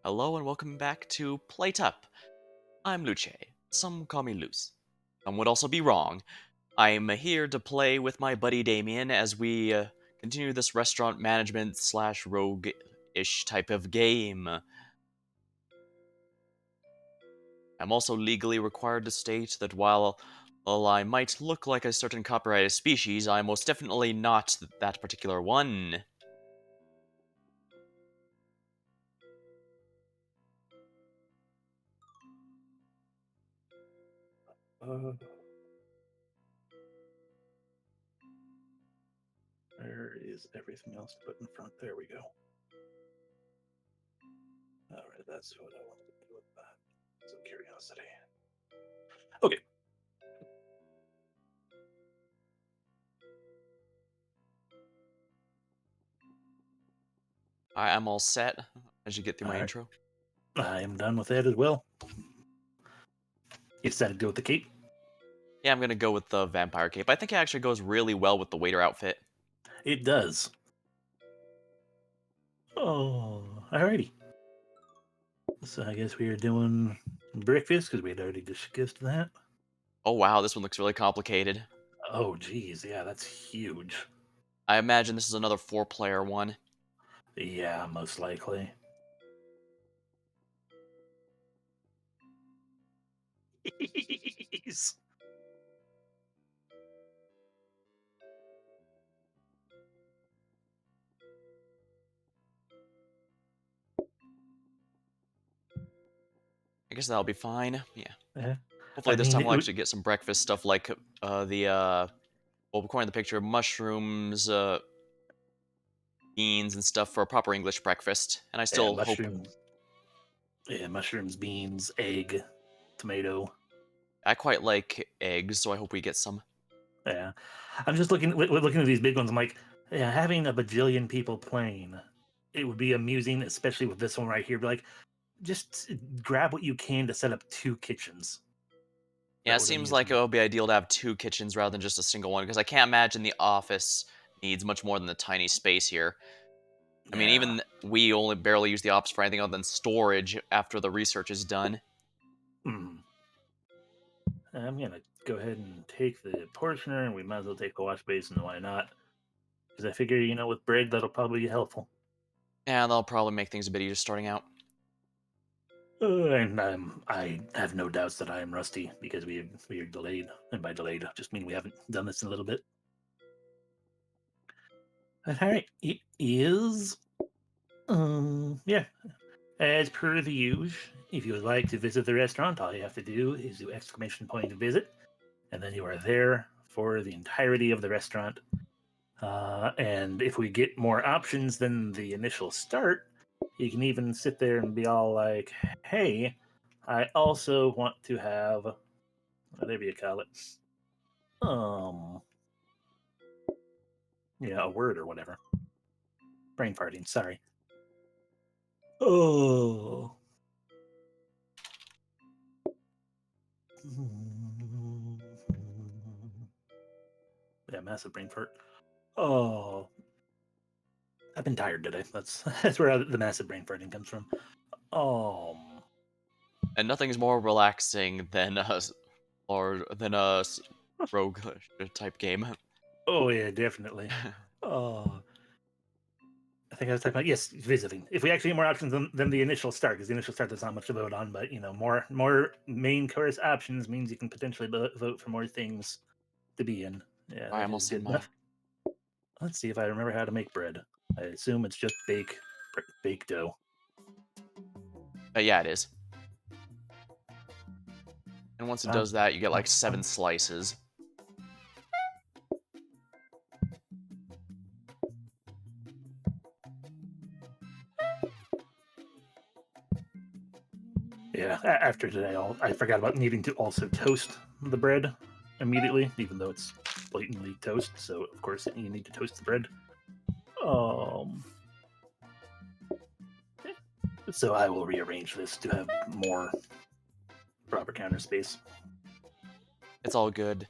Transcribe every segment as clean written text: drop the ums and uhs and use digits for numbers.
Hello and welcome back to Plate Up. I'm Luce. Some call me Luce. Some would also be wrong. I'm here to play with my buddy Damien as we continue this restaurant management slash rogue-ish type of game. I'm also legally required to state that while I might look like a certain copyrighted species, I'm most definitely not that particular one. Uh, where is everything else to put in front? There we go. All right, that's what I wanted to do with that. Some curiosity. Okay. I am all set as you get through All my right. intro. I am done with that as well. You decided to go with the cape? Yeah, I'm gonna go with the vampire cape. I think it actually goes really well with the waiter outfit. It does. Oh, alrighty. So I guess we are doing breakfast because we had already discussed that. Oh wow, this one looks really complicated. Oh, geez. Yeah, that's huge. I imagine this is another 4-player one. Yeah, most likely. Jeez. I guess that'll be fine. Yeah. Yeah. Hopefully I this mean, time it we'll would. actually get some breakfast stuff like well, according to the picture, mushrooms, beans and stuff for a proper English breakfast. And I Yeah, still hope mushrooms. Yeah, mushrooms, beans, egg, tomato. I quite like eggs, so I hope we get some. Yeah, I'm just looking at these big ones. I'm like, yeah, having a bajillion people playing, it would be amusing, especially with this one right here. Be like, just grab what you can to set up two kitchens. Yeah, That it would seems amuse like it me. would be ideal to have 2 kitchens rather than just a single one, because I can't imagine the office needs much more than the tiny space here. I mean, Yeah. even we only barely use the office for anything other than storage after the research is done. Hmm. I'm gonna go ahead and take the portioner, and we might as well take the wash basin. Why not? Because I figure, with bread, that'll probably be helpful. Yeah, that'll probably make things a bit easier starting out. And I have no doubts that I am rusty because we are delayed, and by delayed, I just mean we haven't done this in a little bit. But all right, it is. Yeah. As per the usual, if you would like to visit the restaurant, all you have to do is do exclamation point visit, and then you are there for the entirety of the restaurant. And if we get more options than the initial start, you can even sit there and be all like, "Hey, I also want to have whatever you call it, um, a word or whatever." Brain farting. Sorry. Oh. Yeah, massive brain fart. Oh, I've been tired today. That's where the massive brain farting comes from. Um, And nothing's more relaxing than a rogue type game. oh yeah, definitely. Oh, I think I was talking about, yes, visiting. If we actually get more options than the initial start, because the initial start there's not much to vote on, but more main course options means you can potentially vote for more things to be in. Yeah, I that is almost in good my. enough. Let's see if I remember how to make bread. I assume it's just bake dough. Yeah, it is. And once it Bum, does that, you get bum, like 7 bum. slices. Yeah, after today, I forgot about needing to also toast the bread immediately, even though it's blatantly toast. So of course you need to toast the bread. Um, so I will rearrange this to have more proper counter space. It's all good.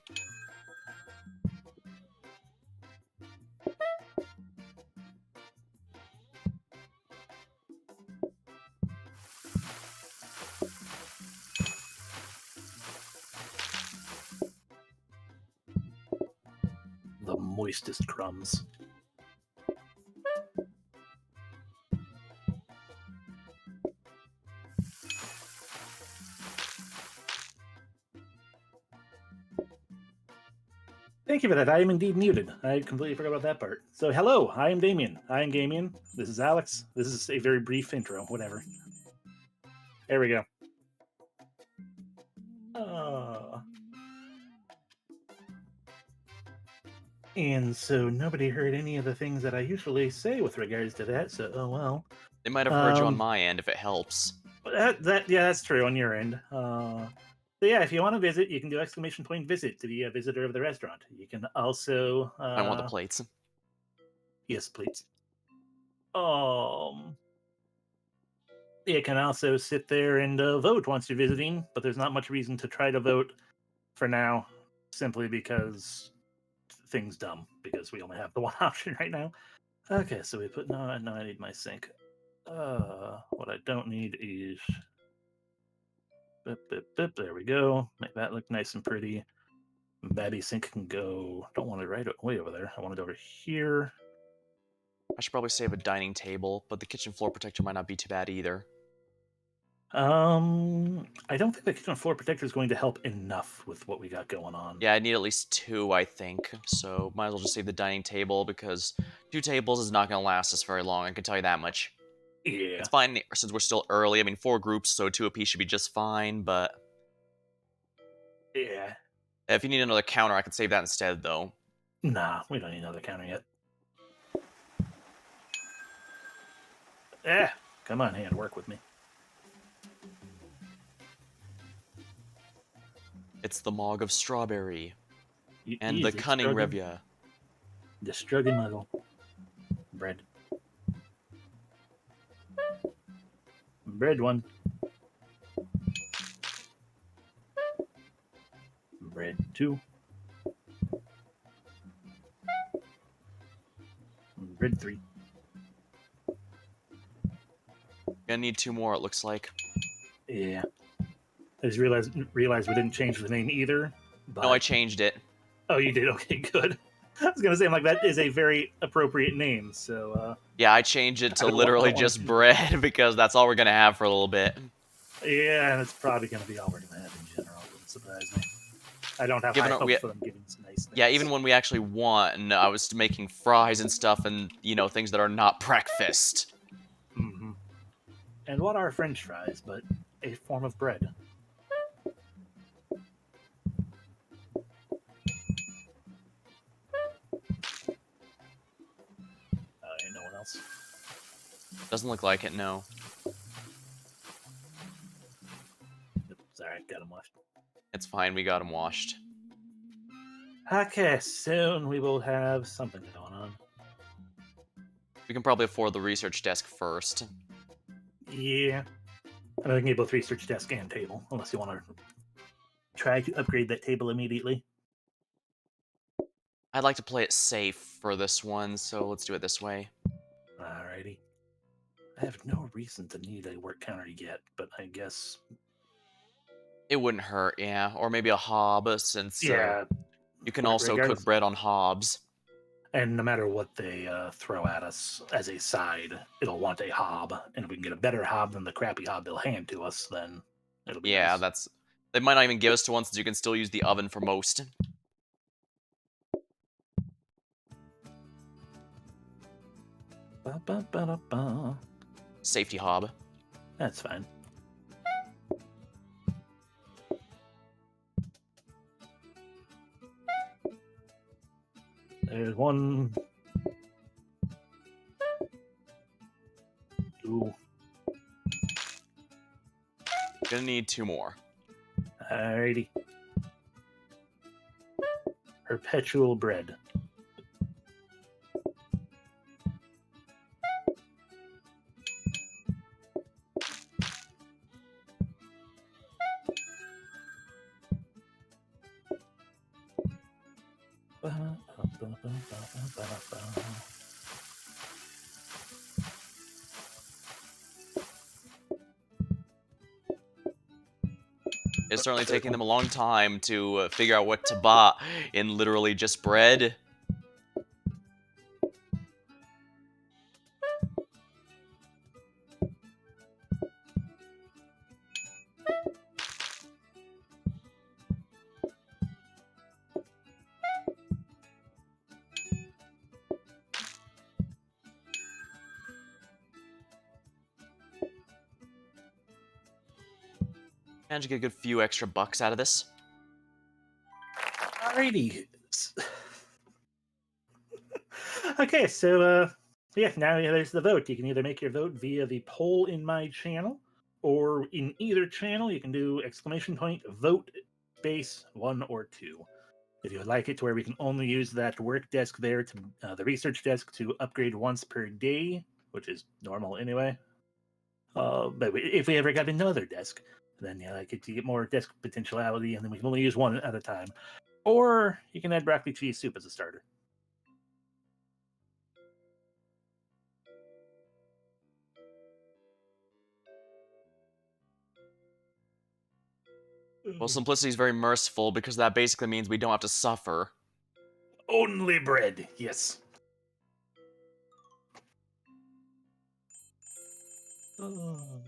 the moistest crumbs. Thank you for that. I am indeed muted. I completely forgot about that part. So, hello, I am Damien. I am Damien. This is Alex. This is a very brief intro, whatever. There we go. And so nobody heard any of the things that I usually say with regards to that, so oh well. They might have heard you on my end if it helps. Yeah, that's true on your end. So yeah, if you want to visit, you can do !visit to be a visitor of the restaurant. You can also I want the plates. Yes, please. You can also sit there and vote once you're visiting, but there's not much reason to try to vote for now, simply because things dumb, because we only have the one option right now. Okay, so we put no, I need my sink. What I don't need is there we go. Make that look nice and pretty. Babby sink can go. Don't want it right way over there. I want it over here. I should probably save a dining table, but the kitchen floor protector might not be too bad either. I don't think the kitchen floor protector is going to help enough with what we got going on. Yeah, I need at least 2, I think. So might as well just save the dining table because 2 tables is not going to last us very long. I can tell you that much. Yeah. It's fine since we're still early. I mean, 4 groups, so 2 apiece should be just fine. But yeah, if you need another counter, I can save that instead, though. Nah, we don't need another counter yet. Yeah, come on, hand, work with me. It's the Mog of Strawberry. And Easy, the Cunning Revia. The struggling muzzle. Bread. Bread 1. Bread 2. Bread 3. Gonna need 2 more, it looks like. Yeah. I just realized we didn't change the name either. But... No, I changed it. Oh, you did? Okay, good. I was gonna say, I'm like, that is a very appropriate name, so yeah, I changed it to literally just bread because that's all we're gonna have for a little bit. Yeah, and it's probably gonna be all we're gonna have in general. It wouldn't surprise me. I don't have high hopes for them giving some nice things. Yeah, even when we actually won, I was making fries and stuff and, things that are not breakfast. Mm-hmm. And what are French fries but a form of bread? Ain't no one else. Doesn't look like it, no. Sorry, got him washed. It's fine, we got him washed. Okay, soon we will have something going on. We can probably afford the research desk first. Yeah. I don't think you both research desk and table, unless you want to try to upgrade that table immediately. I'd like to play it safe for this one, so let's do it this way. Alrighty. I have no reason to need a work counter yet, but I guess... It wouldn't hurt, yeah. Or maybe a hob, since you can also cook bread on hobs. And no matter what they throw at us as a side, it'll want a hob. And if we can get a better hob than the crappy hob they'll hand to us, then it'll be nice. That's... They might not even give us to one, since you can still use the oven for most. Safety hob. That's fine. There's 1, 2. Gonna need 2 more. Alrighty. Perpetual bread. It's certainly taking them a long time to figure out what to buy in literally just bread. Managed to get a good few extra bucks out of this. Alrighty. Okay, so yeah, now there's the vote. You can either make your vote via the poll in my channel, or in either channel you can do !vote space 1 or 2. If you would like it to where we can only use that work desk there to the research desk to upgrade once per day, which is normal anyway. But if we ever got another desk, then yeah, like to get more desk potentiality, and then we can only use one at a time. Or you can add broccoli cheese soup as a starter. Well, simplicity is very merciful because that basically means we don't have to suffer. Only bread, yes. Oh,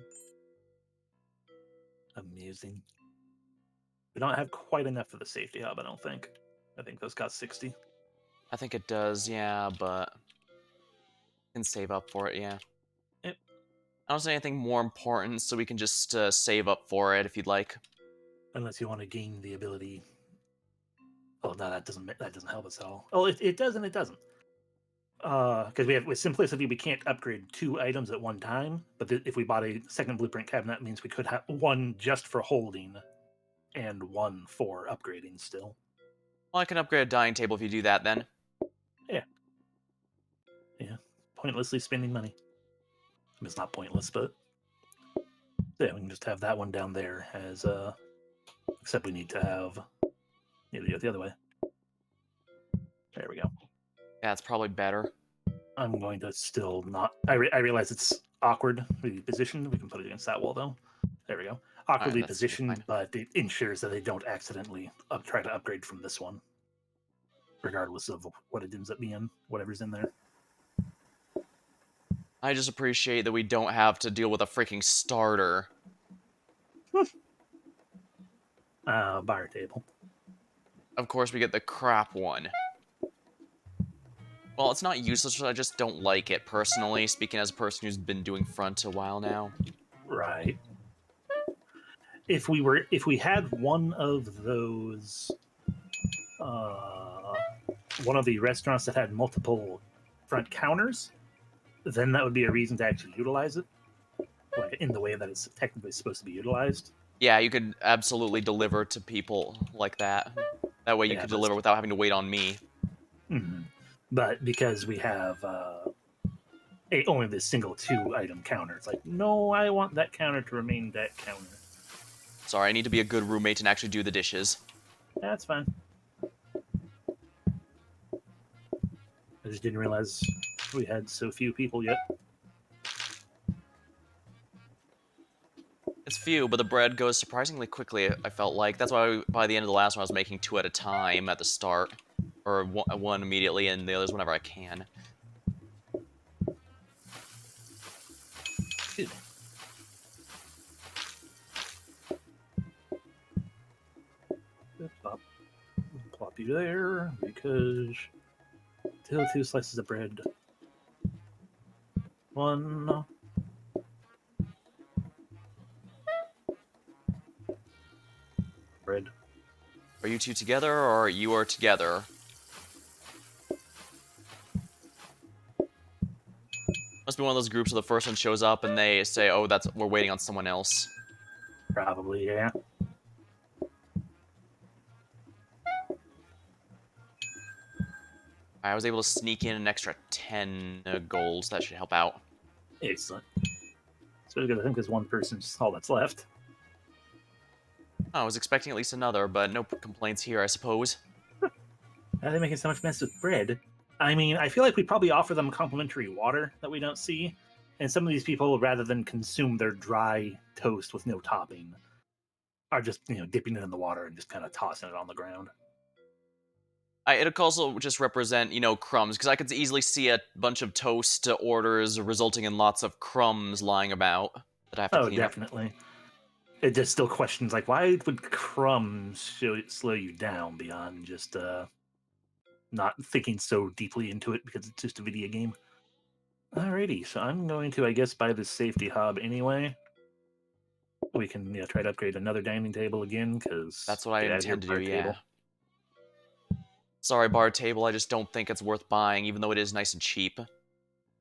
amusing. We don't have quite enough for the safety hub, I don't think. I think those cost 60. I think it does, yeah, but can save up for it, yeah. Yep. I don't see anything more important, so we can just save up for it if you'd like. Unless you want to gain the ability. Oh no, that doesn't help us at all. Oh, it does and it doesn't. Because we have with simplicity, we can't upgrade 2 items at one time. But if we bought a second blueprint cabinet, that means we could have one just for holding, and one for upgrading still. Well, I can upgrade a dining table if you do that then. Yeah. Yeah. Pointlessly spending money. I mean, it's not pointless, but yeah, we can just have that one down there as except we need to have the other way. There we go. Yeah, it's probably better. I'm going to still not. I realize it's awkward the position. We can put it against that wall though. There we go. Alright, Awkwardly that's totally positioned, fine. but it ensures that they don't accidentally try to upgrade from this one, regardless of what it ends up being, whatever's in there. I just appreciate that we don't have to deal with a freaking starter. Bar table. Of course, we get the crap one. Well, it's not useless, I just don't like it, personally, speaking as a person who's been doing front a while now. Right. If we had one of those, uh, one of the restaurants that had multiple front counters, then that would be a reason to actually utilize it, like in the way that it's technically supposed to be utilized. Yeah, you could absolutely deliver to people like that. That way you Yeah, could but deliver without having to wait on me. mhm. But because we have only this single 2 item counter, it's like, no, I want that counter to remain that counter. Sorry, I need to be a good roommate and actually do the dishes. That's fine. I just didn't realize we had so few people yet. It's few, but the bread goes surprisingly quickly, I felt like. That's why by the end of the last one I was making 2 at a time at the start. Or one immediately and the others whenever I can. Good. Plop you there because 2 slices of bread. 1. Bread. Are you two together, or you are together? Must be one of those groups where the first one shows up and they say, oh, we're waiting on someone else. Probably, yeah. I was able to sneak in an extra 10 gold, so that should help out. Excellent. So I think there's one person, all that's left. Oh, I was expecting at least another, but no complaints here, I suppose. Why are they making so much mess with bread? I mean, I feel like we probably offer them complimentary water that we don't see. And some of these people, rather than consume their dry toast with no topping, are just, dipping it in the water and just kind of tossing it on the ground. It could also just represent, crumbs, because I could easily see a bunch of toast orders resulting in lots of crumbs lying about that I have to Oh, clean up. definitely. It just still questions, like, why would crumbs slow you down beyond just not thinking so deeply into it because it's just a video game? Alrighty, so I'm going to, I guess, buy this safety hub anyway. We can try to upgrade another dining table again because That's what I get out of here, intend to do, bar yeah. table. Sorry, bar table, I just don't think it's worth buying, even though it is nice and cheap.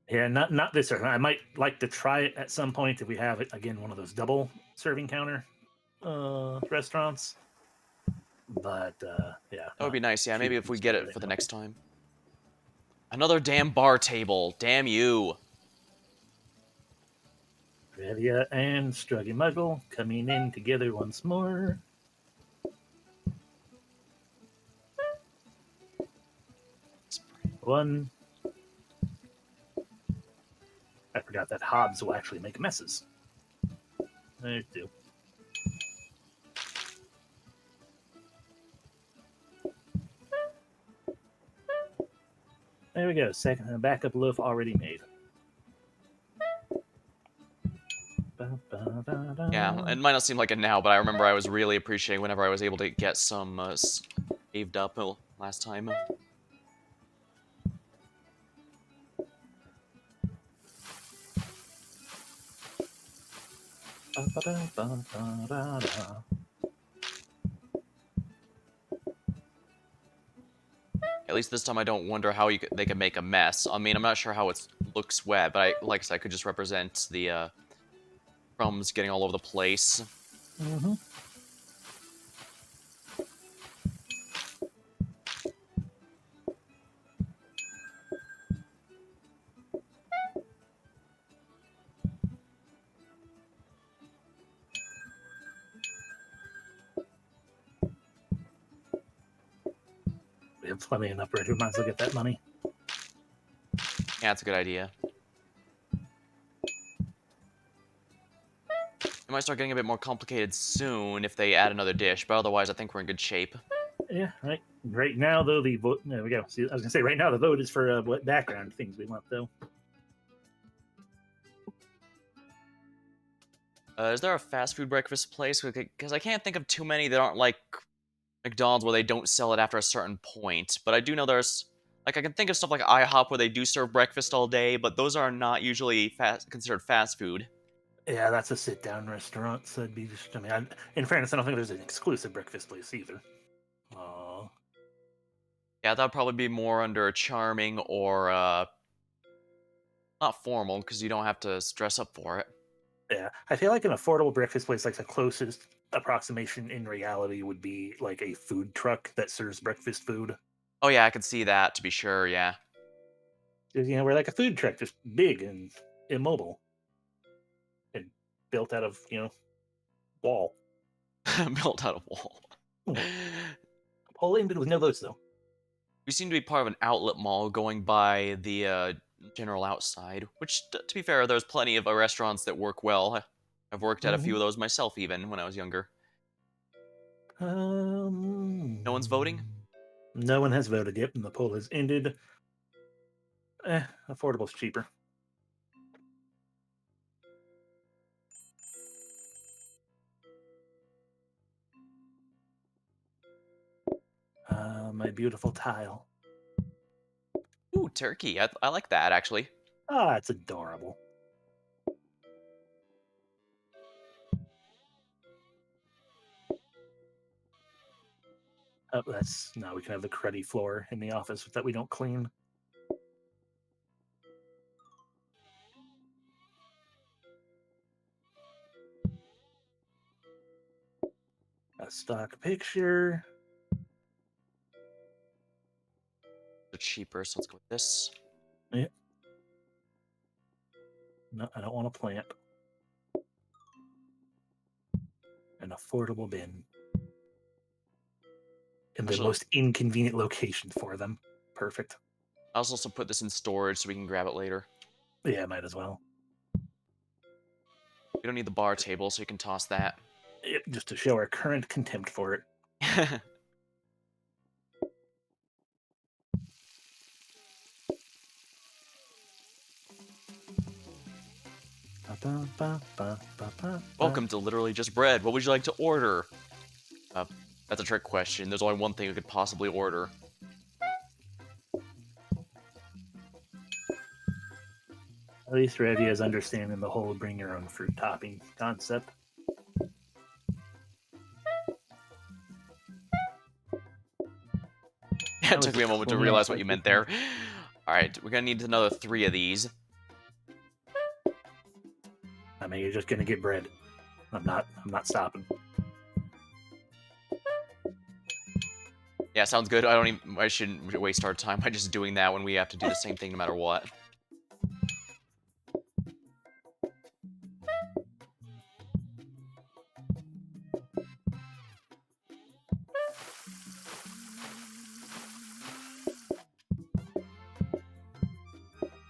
Yeah, not this serving. I might like to try it at some point if we have it again, one of those double serving counter restaurants. But yeah, That would be not nice, yeah, too maybe if we get concerned it right for the now. next time. Another damn bar table, damn you. Revia and Struggy Muggle coming in together once more. One. I forgot that Hobbs will actually make messes. There's two. There we go. Second backup loaf already made. Yeah, it might not seem like it now, but I remember I was really appreciating whenever I was able to get some saved up last time. At least this time I don't wonder how they can make a mess. I mean, I'm not sure how it looks wet, but like I said, I could just represent the crumbs getting all over the place. Mm-hmm. We have plenty enough bread. We might as well get that money. Yeah, that's a good idea. It might start getting a bit more complicated soon if they add another dish, but otherwise I think we're in good shape. Yeah, right. Right now, though, the vote. There we go. See, I was gonna say right now the vote is for what background things we want, though. Is there a fast food breakfast place? Because I can't think of too many that aren't like McDonald's where they don't sell it after a certain point. But I do know there's like I can think of stuff like IHOP where they do serve breakfast all day, but those are not usually considered fast food. Yeah, that's a sit-down restaurant. So it'd be just. I mean, in fairness, I don't think there's an exclusive breakfast place either. Oh. Yeah, that'd probably be more under charming or not formal because you don't have to stress up for it. Yeah, I feel like an affordable breakfast place, like the closest approximation in reality, would be like a food truck that serves breakfast food. Oh yeah, I can see that to be sure. Yeah, 'Cause, we're like a food truck, just big and immobile, and built out of wall. built out of wall. Poland with no votes though. We seem to be part of an outlet mall going by the general outside, which, to be fair, there's plenty of restaurants that work well. I've worked at a few Hmm. of those myself, even when I was younger. No one's voting? Um, no one has voted yet, and the poll has ended. Affordable's cheaper. My beautiful tile. Ooh, turkey. I like that, actually. Ah, it's adorable. Oh, that's no. We can have the cruddy floor in the office that we don't clean. A stock picture. They're cheaper, so let's go with this. Yeah. No, I don't want a plant. An affordable bin in the Actually, most inconvenient location for them. Perfect. I'll also put this in storage so we can grab it later. Yeah, might as well. We don't need the bar table, so you can toss that. Yep, just to show our current contempt for it. Ba, ba, ba, ba, ba, ba. Welcome to Literally Just Bread. What would you like to order? Uh, that's a trick question. There's only one thing you could possibly order. At least Revi is understanding the whole bring your own fruit topping concept. It was took me a a moment to clean realize what you meant application. there. Alright, we're gonna need another 3 of these. I mean, you're just gonna get bread. I'm not stopping. Yeah, sounds good. I shouldn't waste our time by just doing that when we have to do the same thing no matter what.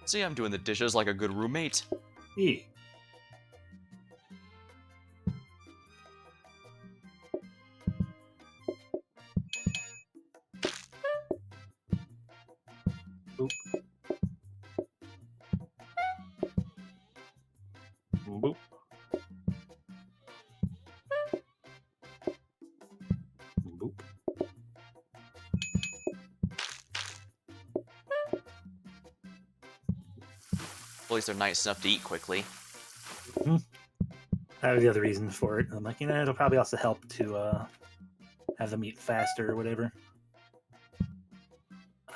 See, I'm doing the dishes like a good roommate. E. Boop. Boop. Boop. At least they're nice enough to eat quickly. That was the other reason for it. I'm like, it'll probably also help to have them eat faster or whatever.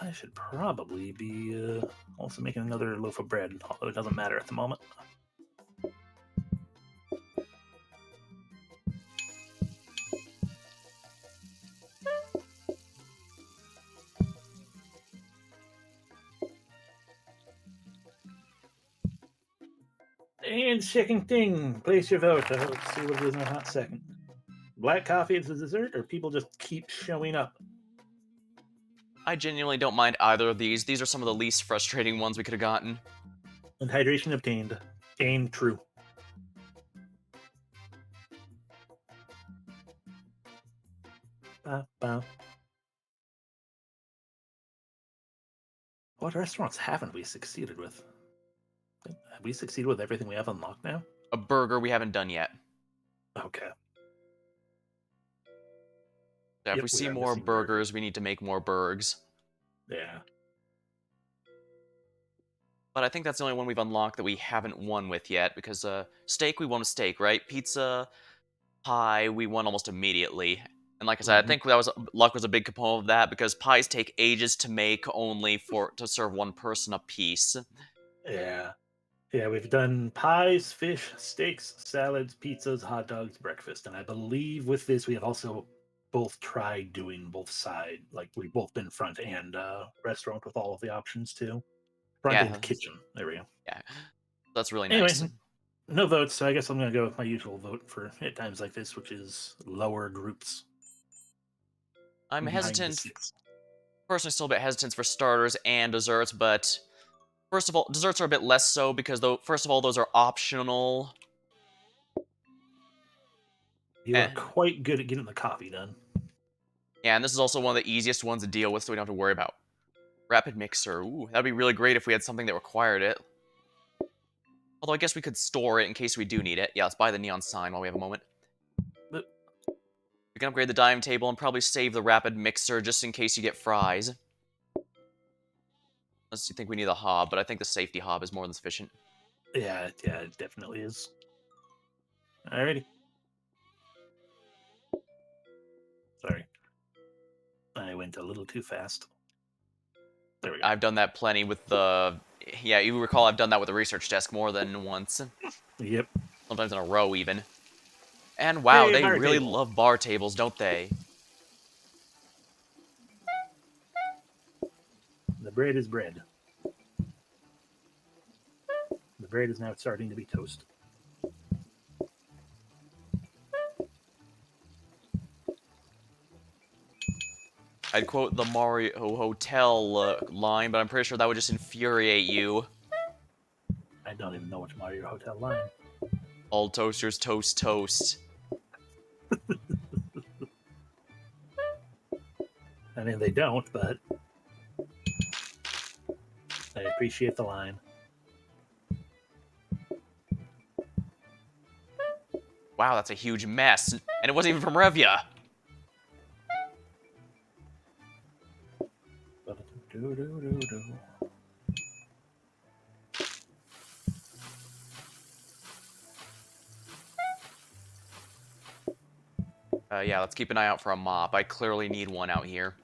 I should probably be also making another loaf of bread, although it doesn't matter at the moment. And second thing, place your vote. Let's see what it is in a hot second. Black coffee as a dessert, or people just keep showing up? I genuinely don't mind either of these. These are some of the least frustrating ones we could have gotten. And hydration obtained. Gained true. Ba, ba. What restaurants haven't we succeeded with? Have we succeeded with everything we have unlocked now? A burger we haven't done yet. Okay. So if Yep, we we see are more missing burger. burgers, we need to make more burgs. Yeah. But I think that's the only one we've unlocked that we haven't won with yet, because steak, we won with steak, right? Pizza, pie, we won almost immediately. And like I said, I think luck was a big component of that, because pies take ages to make only to serve one person a piece. Yeah. Yeah, we've done pies, fish, steaks, salads, pizzas, hot dogs, breakfast. And I believe with this we have also both tried doing both side. Like we've both been front and restaurant with all of the options too. Front Yeah, and kitchen. There we go. yeah, that's really nice. Anyway, no votes, so I guess I'm gonna go with my usual vote for at times like this, which is lower groups I'm behind the hesitant, six. personally still a bit hesitant for starters and desserts, but first of all, desserts are a bit less so because though first of all those are optional. You are Eh. quite good at getting the coffee done. Yeah, and this is also one of the easiest ones to deal with, so we don't have to worry about. Rapid mixer. Ooh, that'd be really great if we had something that required it. Although I guess we could store it in case we do need it. Yeah, let's buy the neon sign while we have a moment. But We can upgrade the dining table and probably save the rapid mixer just in case you get fries. Unless you think we need the hob, but I think the safety hob is more than sufficient. yeah, it definitely is. Alrighty. Sorry. I went a little too fast. There we go. I've done that plenty with the... Yeah, you recall I've done that with the research desk more than once. Yep. Sometimes in a row, even. And wow, Hey, they bar really table. love bar tables, don't they? The bread is bread. The bread is now starting to be toast. I'd quote the Mario Hotel line, but I'm pretty sure that would just infuriate you. I don't even know which Mario Hotel line. All toasters toast toast. I mean, they don't, but I appreciate the line. Wow, that's a huge mess. And it wasn't even from Revia. Yeah, let's keep an eye out for a mop. I clearly need one out here.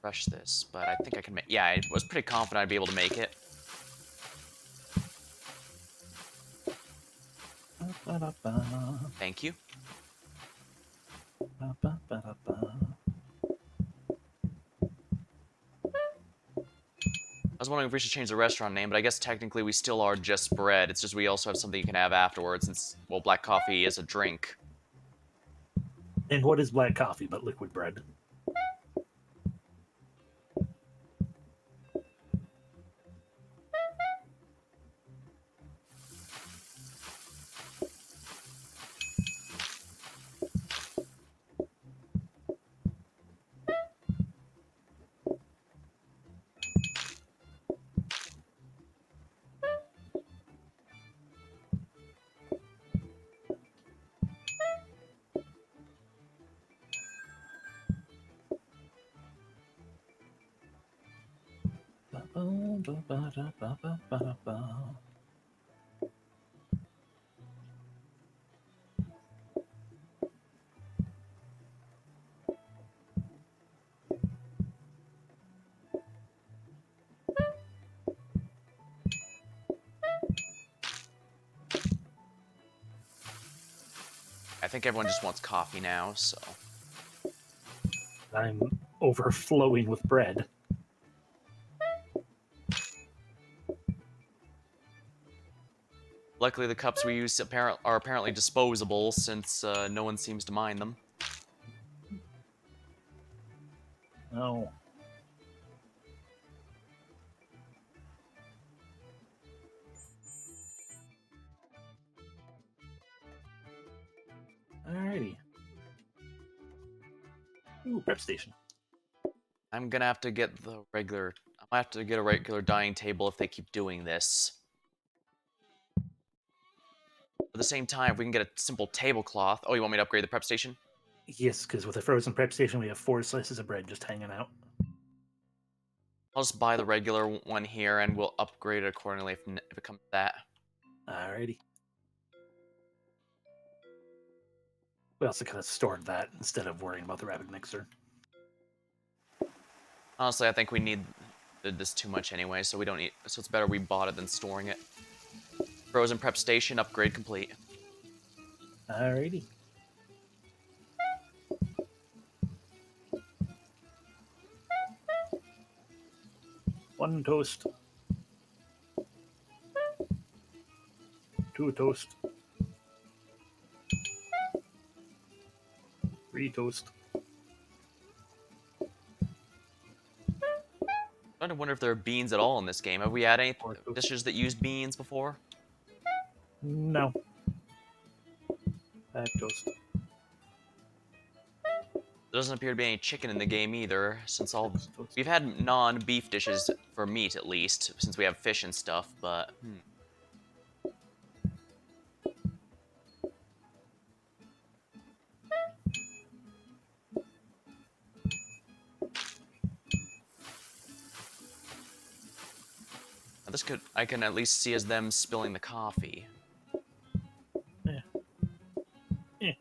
rush this, but I think I can make. Yeah, I was pretty confident I'd be able to make it. Ba-ba-ba-ba. Thank you. Ba-ba-ba-ba-ba. I was wondering if we should change the restaurant name, but I guess technically we still are just bread. It's just we also have something you can have afterwards, since, well, black coffee is a drink. And what is black coffee but liquid bread? Ba-ba-ba-ba-ba-ba-ba-ba. I think everyone just wants coffee now, so. I'm overflowing with bread. Luckily, the cups we use are apparently disposable, since no one seems to mind them. Oh. Alrighty. Ooh, prep station. I'm gonna have to get the regular. I'm gonna have to get a regular dining table if they keep doing this. At the same time, if we can get a simple tablecloth. Oh, you want me to upgrade the prep station? Yes, because with a frozen prep station, we have 4 slices of bread just hanging out. I'll just buy the regular one here, and we'll upgrade it accordingly if it comes to that. Alrighty. We also could have stored that instead of worrying about the rapid mixer. Honestly, I think we need this too much anyway, so we don't need. So it's better we bought it than storing it. Frozen prep station upgrade complete. Alrighty. One toast. Two toast. 3 toast. I wonder if there are beans at all in this game. Have we had any 4 toast. dishes that use beans before? No. 5 toast. There doesn't appear to be any chicken in the game either, since all 6 toast. we've had non-beef dishes for meat at least, since we have fish and stuff. But this could I can at least see as them spilling the coffee. Yeah. Yeah.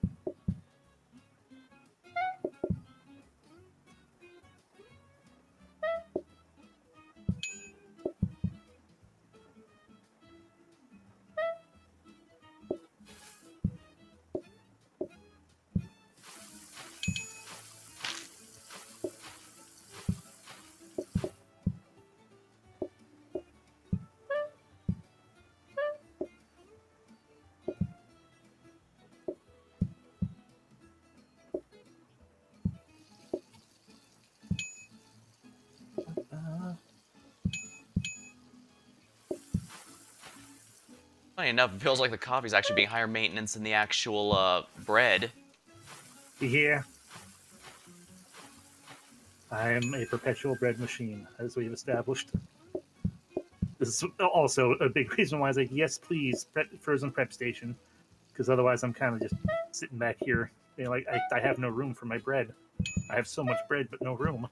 Funny enough, it feels like the coffee's actually being higher maintenance than the actual bread. Yeah. I am a perpetual bread machine, as we've established. This is also a big reason why I was like, yes, please, frozen prep station. Because otherwise, I'm kind of just sitting back here, being like, I have no room for my bread. I have so much bread, but no room.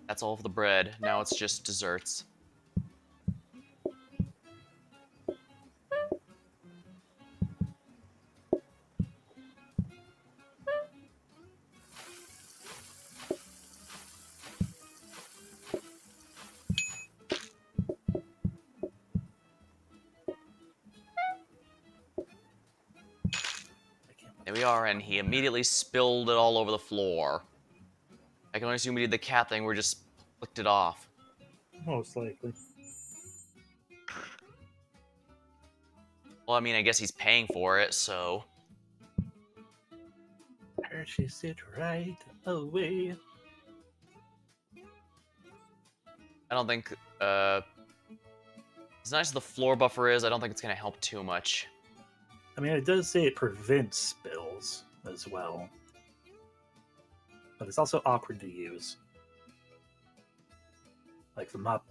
That's all of the bread. Now it's just desserts. There we are, and he immediately spilled it all over the floor. I can only assume we did the cat thing where we just flicked it off. Most likely. Well, I mean, I guess he's paying for it, so... Purchase it right away. I don't think, as nice as the floor buffer is, I don't think it's gonna help too much. I mean, it does say it prevents spills as well, but it's also awkward to use. Like the mop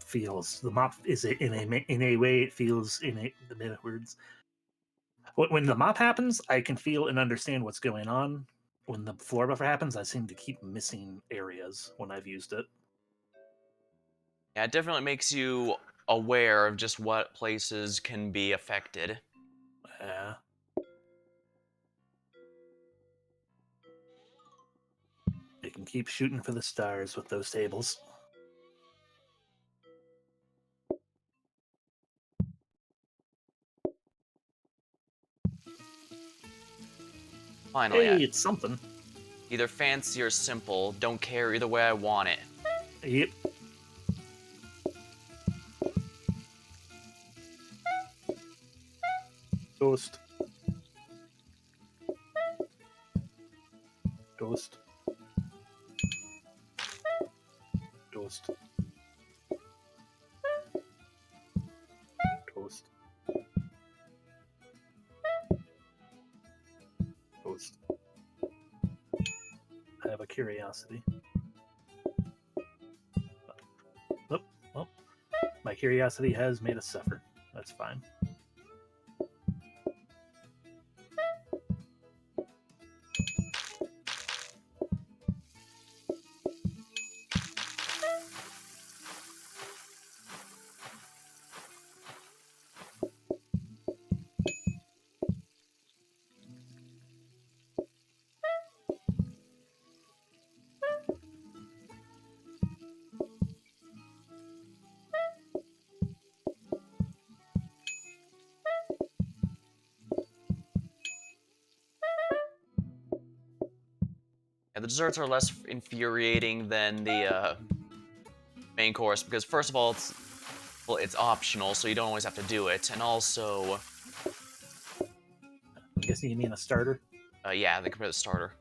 is in a way it feels the minute words. When the mop happens, I can feel and understand what's going on. When the floor buffer happens, I seem to keep missing areas when I've used it. Yeah, it definitely makes you aware of just what places can be affected. Yeah. You can keep shooting for the stars with those tables. Finally, Hey, it's something. either fancy or simple, don't care either way I want it. Yep. Ghost. Ghost. Ghost. Ghost. Ghost. I have a curiosity. Oh, well, my curiosity has made us suffer. That's fine. Yeah, the desserts are less infuriating than the main course because first of all, it's optional, so you don't always have to do it, and also, I'm guessing you mean a starter? yeah, they compare the starter,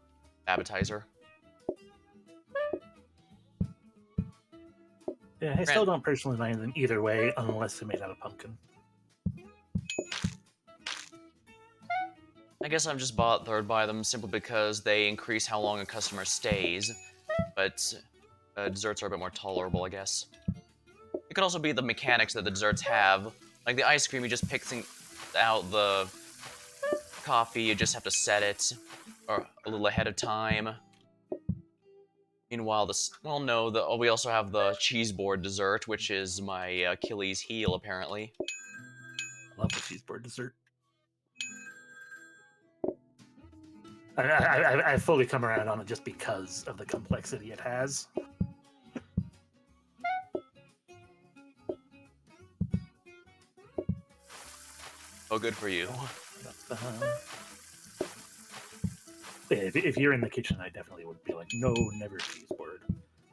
appetizer. Yeah, I still Grant, don't personally mind them either way unless they're made out of pumpkin. I guess I'm just bothered by them simply because they increase how long a customer stays, but desserts are a bit more tolerable, I guess. It could also be the mechanics that the desserts have. Like the ice cream, you just pick out the coffee, you just have to set it or a little ahead of time. Meanwhile, well, no, we also have the cheese board dessert, which is my Achilles heel, apparently. I love the cheese board dessert. I fully come around on it just because of the complexity it has. Oh, good for you. If you're in the kitchen, I definitely would be like, no, never cheese board.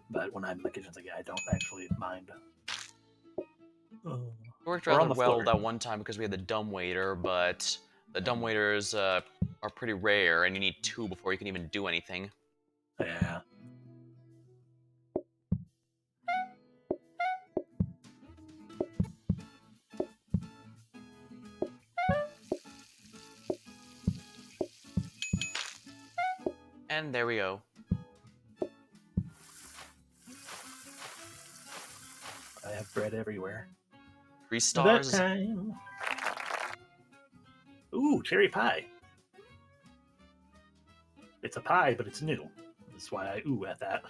But when I'm in the kitchen, it's like, yeah, I don't actually mind. It worked Or rather on the well floor. that one time because we had the dumbwaiter, but the dumbwaiters are pretty rare, and you need two before you can even do anything. Yeah. And there we go. I have bread everywhere. 3 That stars. time. Ooh, cherry pie. It's a pie, but it's new. That's why I ooh at that.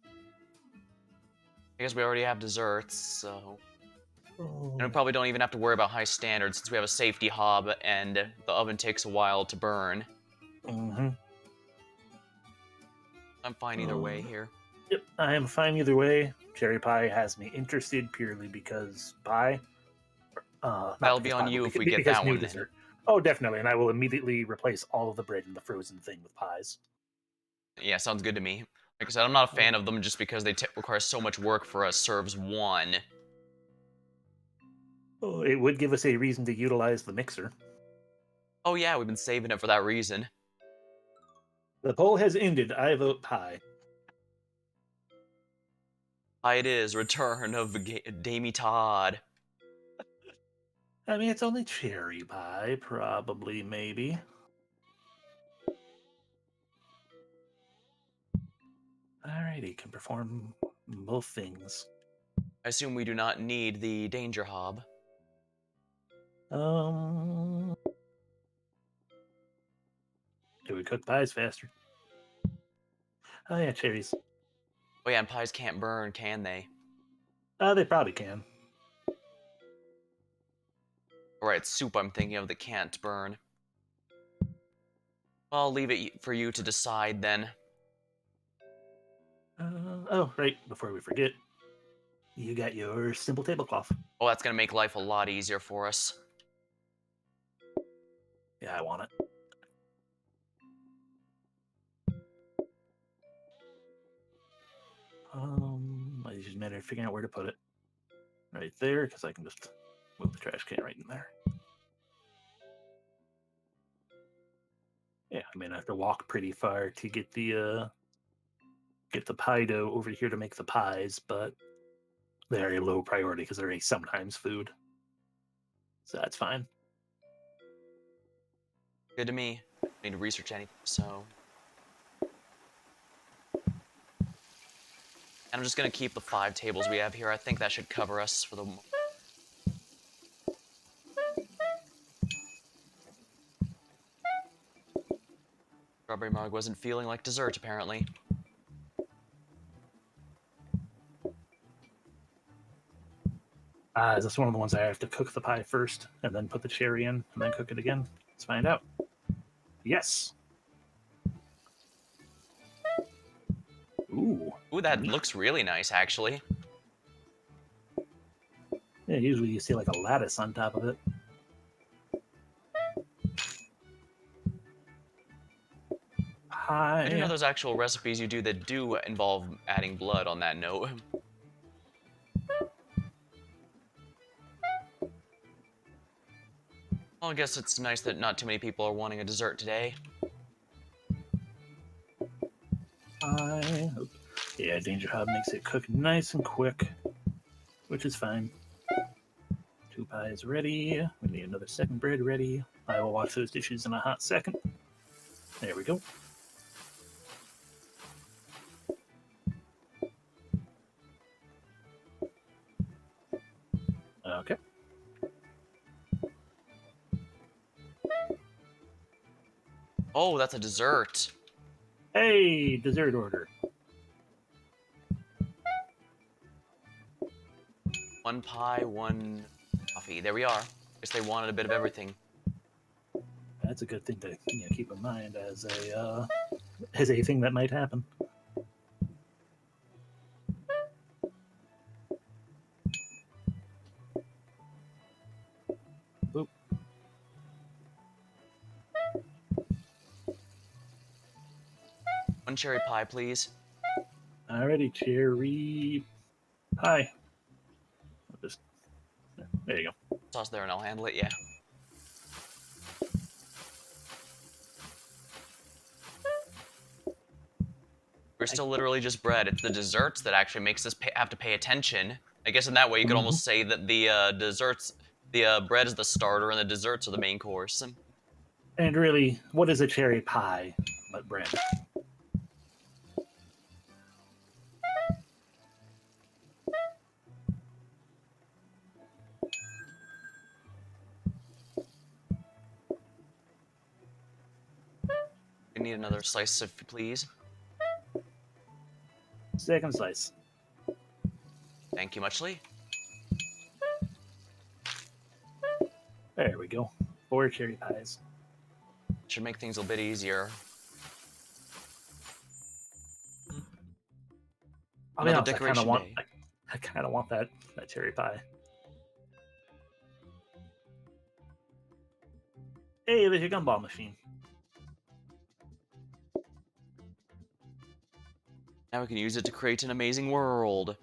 I guess we already have desserts, so... Oh. And we probably don't even have to worry about high standards since we have a safety hob and the oven takes a while to burn. Mm-hmm. I'm fine either way here. Yep, I am fine either way. Cherry pie has me interested purely because pie. Not That'll be because on pie, you but if we get because that new one then. dessert. Oh, definitely, and I will immediately replace all of the bread in the frozen thing with pies. Yeah, sounds good to me. Like I said, I'm not a fan Oh, of them just because they require so much work for a serves one. oh, it would give us a reason to utilize the mixer. Oh yeah, we've been saving it for that reason. The poll has ended. I vote pie. Hi, it is Return of Damie Todd. I mean, it's only cherry pie, probably, maybe. Alrighty, can perform both things. I assume we do not need the danger hob. Um, it would cook pies faster. Oh yeah, cherries. Oh yeah, and pies can't burn, can they? They probably can. Or it's soup I'm thinking of that can't burn. I'll leave it for you to decide then. Oh, right, before we forget, you got your simple tablecloth. Oh, that's gonna make life a lot easier for us. Yeah, I want it. It's just a matter of figuring out where to put it. Right there, because I can just move the trash can right in there. Yeah, I mean I have to walk pretty far to get the pie dough over here to make the pies, but they're a low priority because they're a sometimes food, so that's fine. Good to me. I don't need to research anything, so. And I'm just gonna keep the 5 tables we have here. I think that should cover us for the. Strawberry Mug wasn't feeling like dessert, apparently. Is this one of the ones I have to cook the pie first and then put the cherry in and then cook it again? Let's find out. Yes. Ooh, Ooh, that neat. looks really nice, actually. Yeah, usually you see like a lattice on top of it. I do know Pie. there's actual recipes you do that do involve adding blood on that note. Well, I guess it's nice that not too many people are wanting a dessert today. Pie. Yeah, Danger Hob makes it cook nice and quick, which is fine. 2 pies ready. We need another second bread ready. I will wash those dishes in a hot second. There we go. Okay. Oh, that's a dessert. Hey, dessert order. 1 pie, 1 coffee. There we are. Guess they wanted a bit of everything. That's a good thing to keep in mind as a thing that might happen. Oop. 1 cherry pie, please. Alrighty, cherry pie. Just there you go. Sauce there and I'll handle it, yeah. We're still literally just bread. It's the desserts that actually makes us have to pay attention. I guess in that way you could Mm-hmm. almost say that the desserts, the bread is the starter and the desserts are the main course. And really, what is a cherry pie but bread? We need another slice, if you please. Second slice. Thank you muchly. There we go. 4 cherry pies. Should make things a bit easier. I'll be Another honest, decoration day. I kind of want that cherry pie. Hey, there's your gumball machine. Now we can use it to create an amazing world.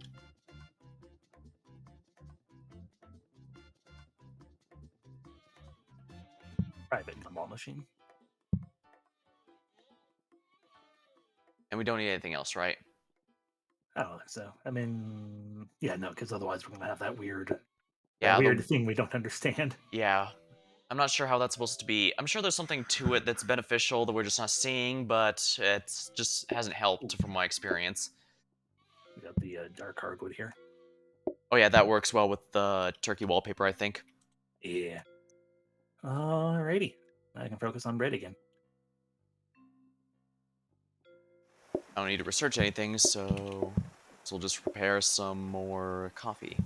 Private gumball machine. And we don't need anything else, right? I don't think so. I mean, yeah, no, because otherwise we're gonna have that Yeah, weird thing we don't understand. yeah. I'm not sure how that's supposed to be. I'm sure there's something to it that's beneficial that we're just not seeing, but it's just hasn't Ooh, helped from my experience. we got the dark hardwood here. Oh yeah, that works well with the turkey wallpaper, I think. Yeah. Alrighty. I can focus on bread again. I don't need to research anything, so we'll just prepare some more coffee.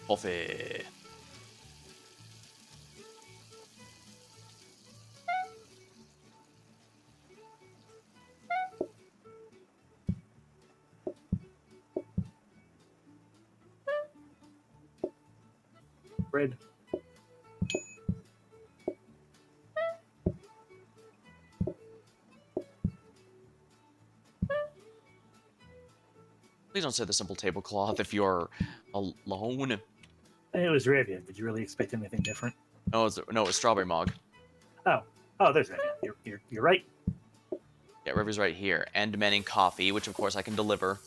Coffee. Bread. Please don't say the simple tablecloth if you're alone. It was Rivian. Did you really expect anything different? No, it's strawberry mog. Oh, oh, there's Rivian. You're right. Yeah, River's right here. And demanding coffee, which of course I can deliver.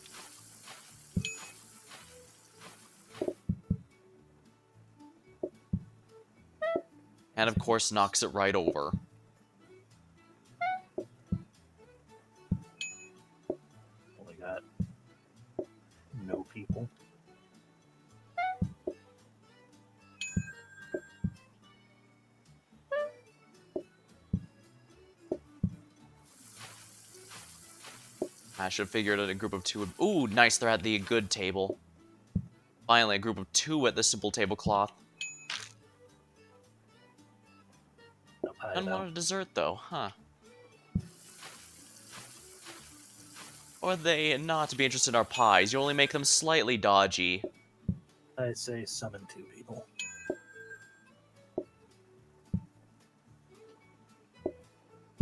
And of course knocks it right over. Only got no people. I should have figured out a group of two would... Ooh, nice, they're at the good table. Finally, a group of two at the simple tablecloth. No pie None though. wanted dessert, though, huh? Or they not be interested in our pies? You only make them slightly dodgy. I say summon two people.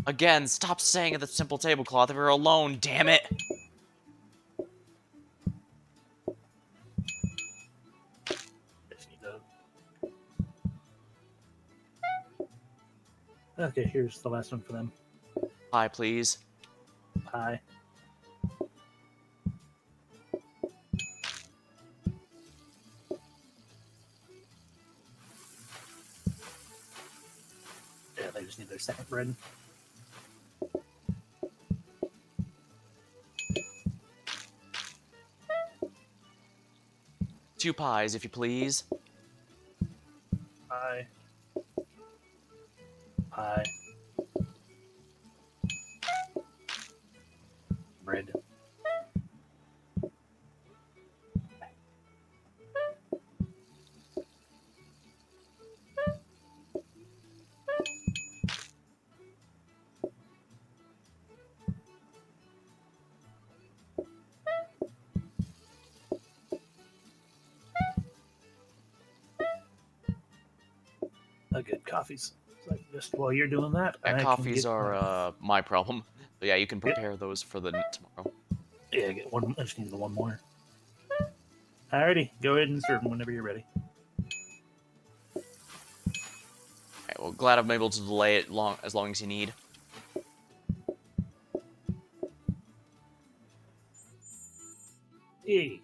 Again, stop saying at the simple tablecloth if you're alone, damn it! Just need to. Okay, here's the last one for them. Pie, please. Pie. Yeah, they just need their second bread. Two pies, if you please. Pie. Pie. Bread. Good coffees. So just while you're doing that, Yeah, I can coffees get are, my. my problem. But yeah, you can Yep. prepare those for the tomorrow. Yeah, get one. I just need the one more. Alrighty, go ahead and serve them whenever you're ready. Alright, well, glad I'm able to delay it as long as you need. Hey.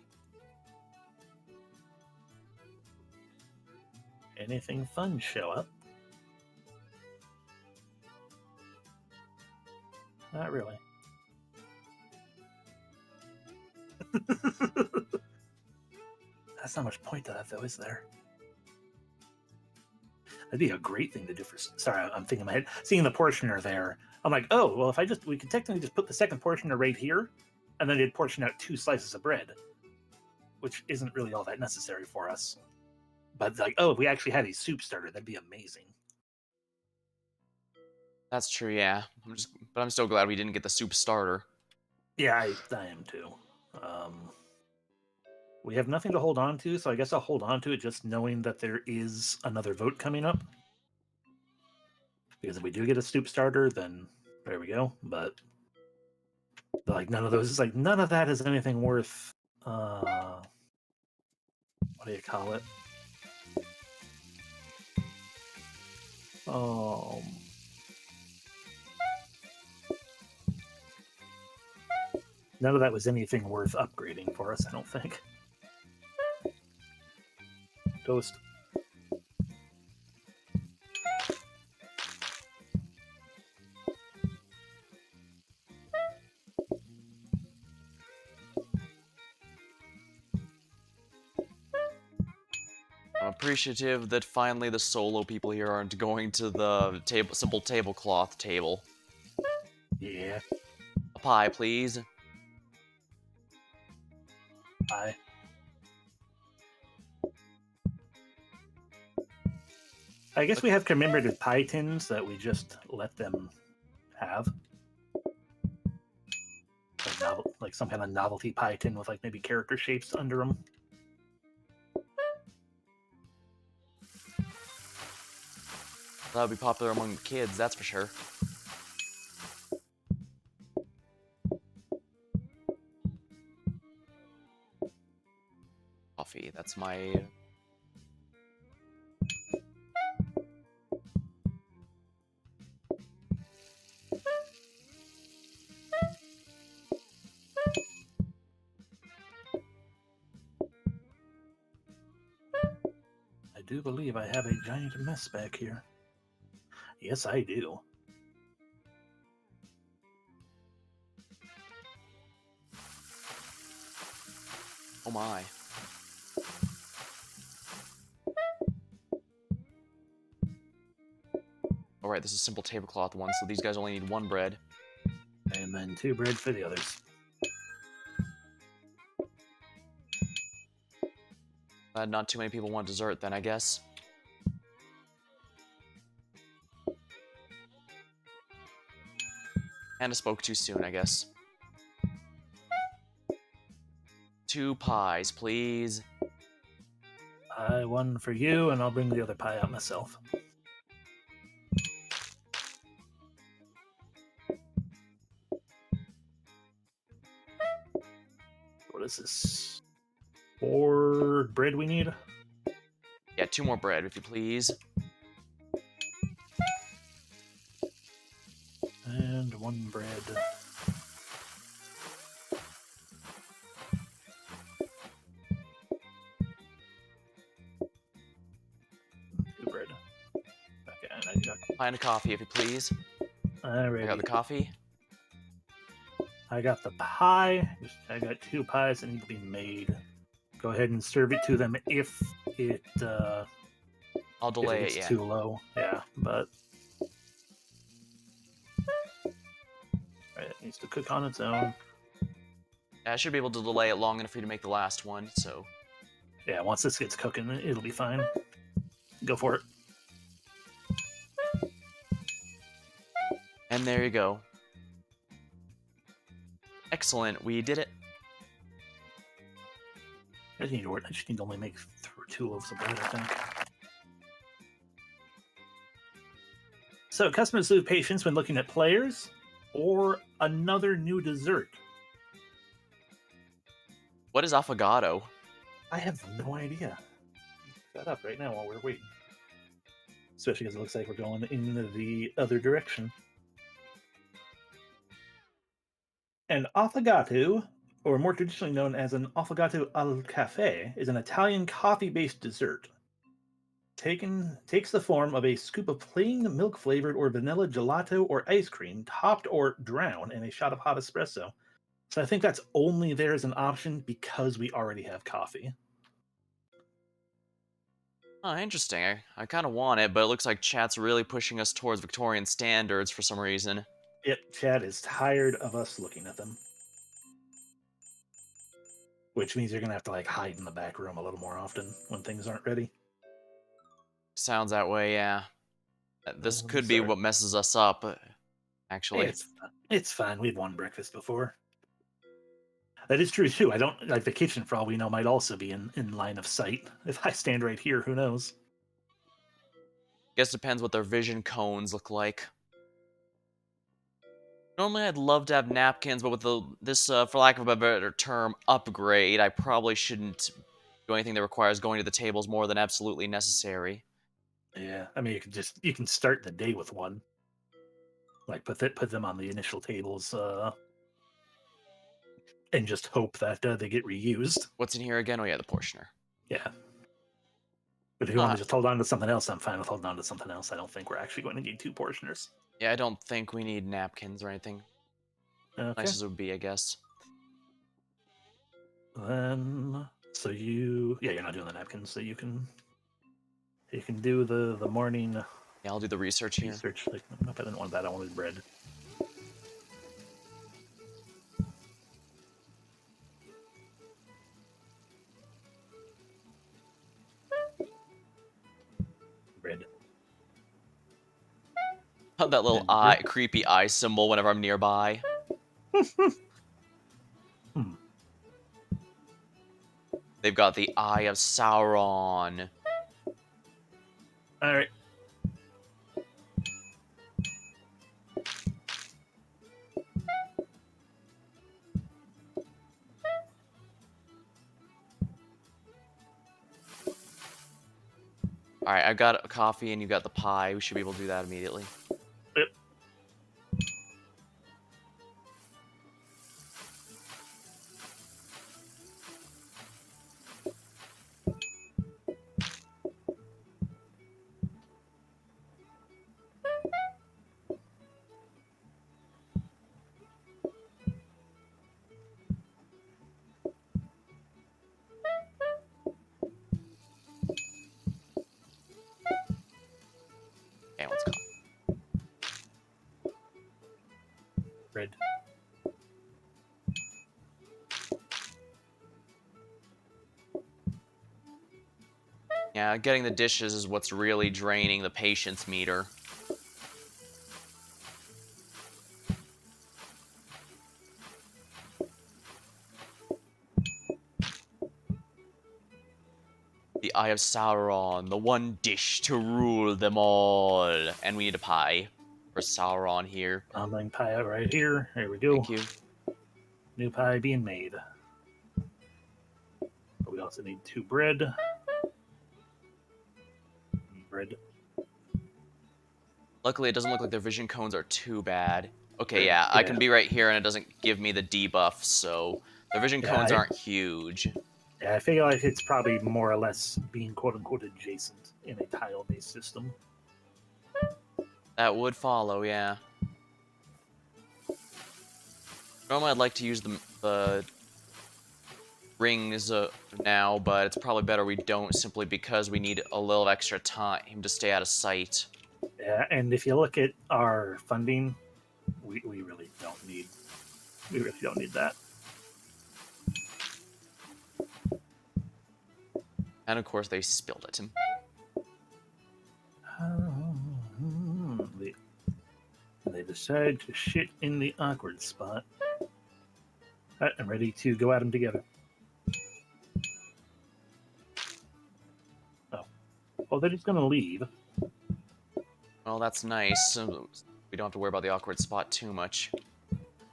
Anything fun show up? Not really. That's not much point to that, though, is there? That'd be a great thing to do for. Sorry, I'm thinking in my head. Seeing the portioner there, I'm like, oh, well, if we could technically just put the second portioner right here, and then it'd portion out two slices of bread, which isn't really all that necessary for us. But like, oh, if we actually had a soup starter, that'd be amazing. That's true, yeah. But I'm still glad we didn't get the soup starter. Yeah, I am too. Um, we have nothing to hold on to, so I guess I'll hold on to it just knowing that there is another vote coming up. Because if we do get a stoop starter, then there we go. But like none of those is like none of that is anything worth what do you call it? Um None of that was anything worth upgrading for us, I don't think. Toast. I'm appreciative that finally the solo people here aren't going to the simple tablecloth table. Yeah. A pie, please. I I guess we have commemorative pie tins that we just let them have. Like some kind of novelty pie tin with like maybe character shapes under them. That would be popular among the kids, that's for sure. Coffee, that's my... I do believe I have a giant mess back here. Yes, I do. Oh my. Alright, this is simple tablecloth one, so these guys only need one bread. And then 2 bread for the others. Not too many people want dessert then, I guess. And I spoke too soon, I guess. 2 pies, please. Pie 1 for you, and I'll bring the other pie out myself. What is this? 4 bread we need? Yeah, 2 more bread, if you please. And 1 bread. 2 bread. Okay, and I got... Pie and a coffee, if you please. I got the Alrighty. coffee. I got the pie. I got 2 pies that need to be made. Go ahead and serve it to them if it I'll delay it, gets yeah. too low. Yeah, but it needs to cook on its own. I should be able to delay it long enough for you to make the last one, so... Yeah, once this gets cooking, it'll be fine. Go for it. And there you go. Excellent, we did it. I just need to only make 2 loaves of bread, I think. So, customers lose patience when looking at players or another new dessert. What is affogato? I have no idea. Look that up right now while we're waiting. Especially because it looks like we're going in the other direction. An affogato, or more traditionally known as an affogato al cafe, is an Italian coffee-based dessert. Takes the form of a scoop of plain milk-flavored or vanilla gelato or ice cream, topped or drowned in a shot of hot espresso. So I think that's only there as an option because we already have coffee. Oh, interesting. I kind of want it, but it looks like chat's really pushing us towards Victorian standards for some reason. Yep, Chad is tired of us looking at them. Which means you're going to have to like hide in the back room a little more often when things aren't ready. Sounds that way, yeah. This could be Sorry. what messes us up, actually. It's fine. We've won breakfast before. That is true too. I don't like the kitchen for all we know might also be in line of sight. If I stand right here, who knows? Guess depends what their vision cones look like. Normally, I'd love to have napkins, but with this, for lack of a better term, upgrade, I probably shouldn't do anything that requires going to the tables more than absolutely necessary. Yeah, I mean, you can start the day with one, like put them on the initial tables, and just hope that they get reused. What's in here again? Oh yeah, the portioner. Yeah, but if you want Uh, to just hold on to something else, I'm fine with holding on to something else. I don't think we're actually going to need two portioners. yeah, I don't think we need napkins or anything. Nice Okay, as it would be, I guess. then so you're not doing the napkins, so you can do the morning Yeah, I'll do the research here. research. Like, nope, I didn't want that. I wanted bread. Bread That little and bread. creepy eye symbol whenever I'm nearby. Hmm. They've got the Eye of Sauron. All right. Alright, I've got a coffee and you've got the pie. We should be able to do that immediately. Yep. Okay, let's go. Bread. Yeah, getting the dishes is what's really draining the patience meter. The Eye of Sauron, the one dish to rule them all. And we need a pie for Sauron here. Online pie out right here. There we go. Thank you. New pie being made. But we also need two bread. Bread. Luckily, it doesn't look like their vision cones are too bad. Okay, Good. yeah, I Yeah. can be right here and it doesn't give me the debuff, so their vision Yeah. cones aren't huge. Yeah. I feel like it's probably more or less being quote unquote adjacent in a tile based system. That would follow, yeah. Normally, I'd like to use the rings now, but it's probably better we don't simply because we need a little extra time to stay out of sight. Yeah. And if you look at our funding, we really don't need that. And of course, they spilled it. They, they decide to shit in the awkward spot. Right, I'm ready to go at them together. Oh, well, they're just gonna leave. Well, that's nice. We don't have to worry about the awkward spot too much.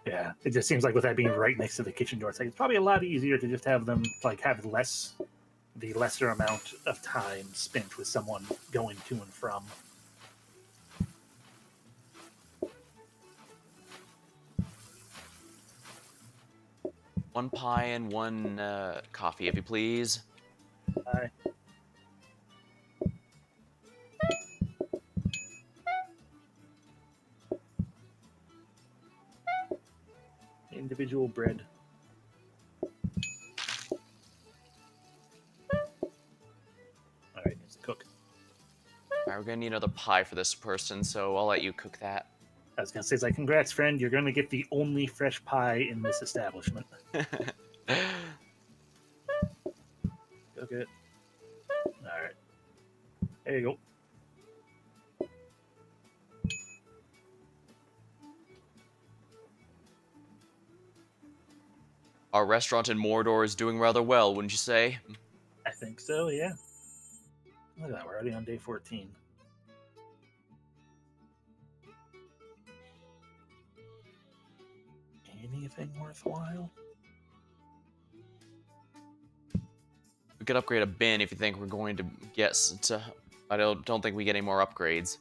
Yeah, it just seems like with that being right next to the kitchen door, it's like it's probably a lot easier to just have them like have the lesser amount of time spent with someone going to and from. One pie and one coffee, if you please. Uh, Individual bread. All right, it's cook. Alright, we're gonna need another pie for this person, so I'll let you cook that. I was gonna say, it's like, congrats, friend. You're gonna get the only fresh pie in this establishment. Cook it. All right, there you go. Our restaurant in Mordor is doing rather well, wouldn't you say? I think so. Yeah. Look at that. We're already on day 14. anything worthwhile? We could upgrade a bin if you think we're going to get to. I don't think we get any more upgrades.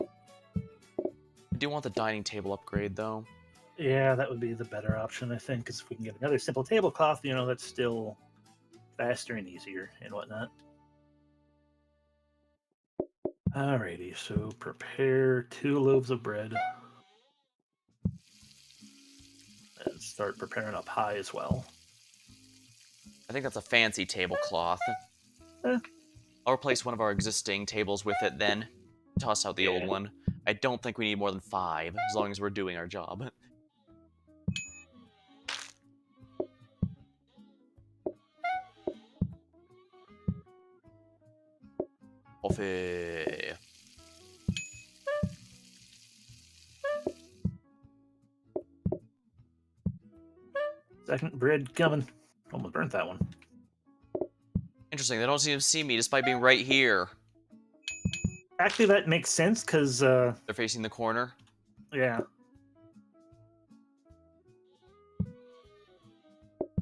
I do want the dining table upgrade though. Yeah, that would be the better option, I think, because if we can get another simple tablecloth, that's still faster and easier and whatnot. Alrighty, so prepare 2 loaves of bread. And start preparing a pie as well. I think that's a fancy tablecloth. Eh, I'll replace one of our existing tables with it then. Toss out the old yeah. one. I don't think we need more than 5, as long as we're doing our job. Coffee. Second bread coming. Almost burnt that one. Interesting, they don't seem to see me despite being right here. Actually, that makes sense because, They're facing the corner. yeah.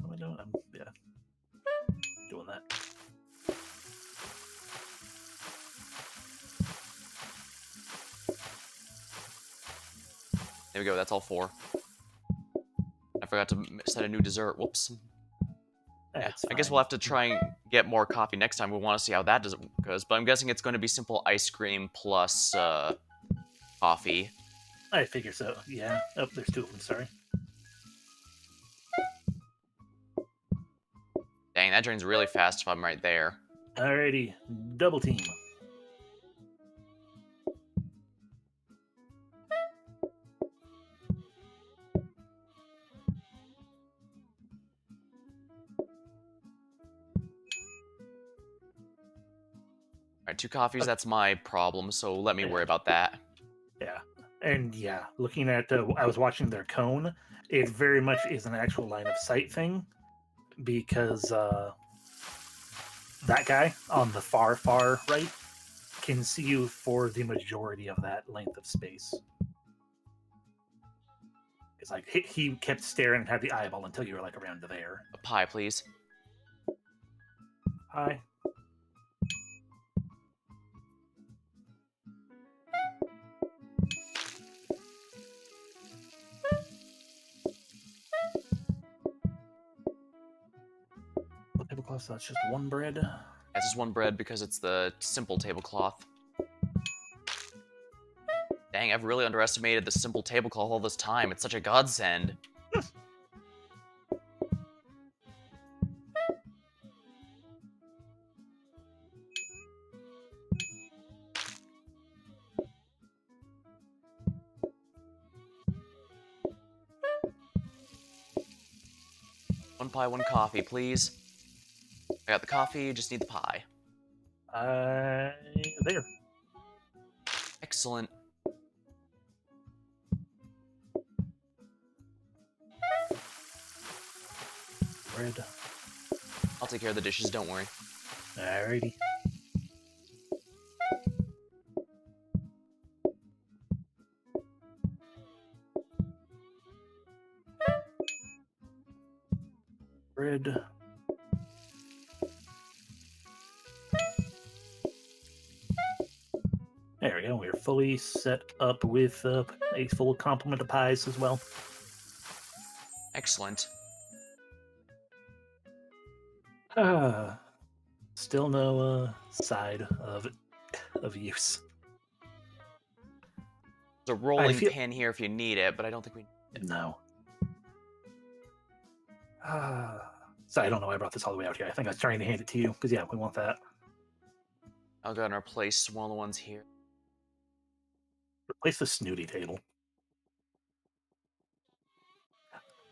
What am I doing? Yeah, doing that. There we go, that's all 4. I forgot to set a new dessert. Whoops. Yeah, That's I guess fine. we'll have to try and get more coffee next time. We want to see how that goes. But I'm guessing it's going to be simple ice cream plus coffee. I figure so. Yeah. Oh, there's 2 of them. Sorry. Dang, that drains really fast if I'm right there. Alrighty, double team. Alright, 2 coffees, that's my problem, so let me worry about that. Yeah. And yeah, looking at, I was watching their cone. It very much is an actual line of sight thing because that guy on the far, far right can see you for the majority of that length of space. It's like he kept staring and had the eyeball until you were like around to there. A pie, please. Hi. Tablecloth, so that's just 1 bread. That's just 1 bread because it's the simple tablecloth. Dang, I've really underestimated the simple tablecloth all this time. It's such a godsend. One pie, 1 coffee, please. I got the coffee, just need the pie. There. Excellent. Bread. I'll take care of the dishes, don't worry. Alrighty. Bread. There we go. We're fully set up with a full complement of pies as well. Excellent. Still no side of use. There's a rolling pin here if you need it, but I don't think we need it. No. So I don't know why I brought this all the way out here. I think I was trying to hand it to you because yeah, we want that. I'll go and replace one of the ones here. Replace the snooty table.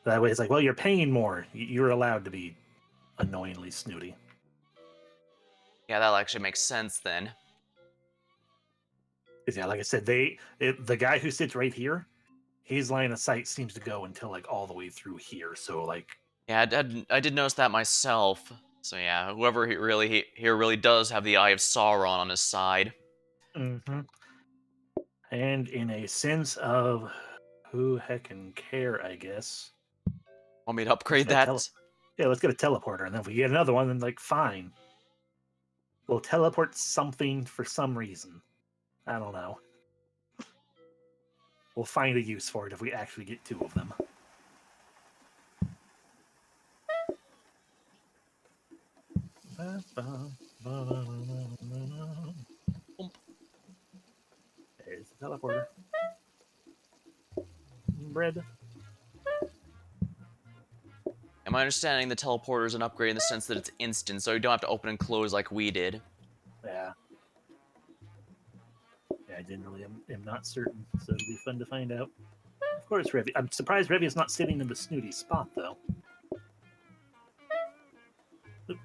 That way it's like, well, you're paying more. You're allowed to be annoyingly snooty. Yeah, that'll actually make sense then. Because yeah, like I said, the guy who sits right here, his line of sight seems to go until like all the way through here. So like, Yeah, I did notice that myself. So yeah, whoever here really does have the Eye of Sauron on his side. and in a sense of Who heckin' care, I guess. Want me to Let's upgrade get a that? yeah, let's get a teleporter, and then if we get another one, then like fine. We'll teleport something for some reason. I don't know. We'll find a use for it if we actually get two of them. Boom. There's the teleporter. Bread. Am I understanding the teleporter is an upgrade in the sense that it's instant, so you don't have to open and close like we did? Yeah. Yeah, I generally am not certain, so it'll be fun to find out. Of course, Revy. I'm surprised Revy's not sitting in the snooty spot, though. Boop.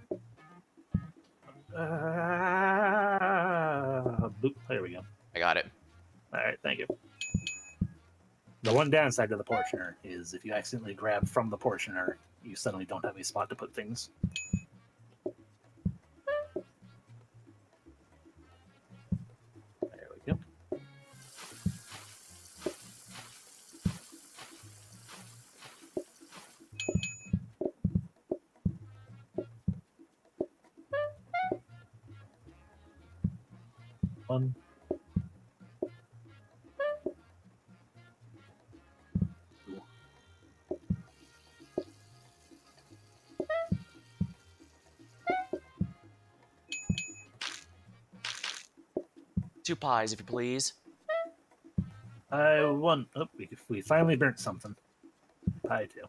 There we go. I got it. All right, thank you. The one downside to the portioner is if you accidentally grab from the portioner, you suddenly don't have a spot to put things. There we go. One. Two. 2 pies, if you please. I won. Oh, we finally burnt something. Pie two.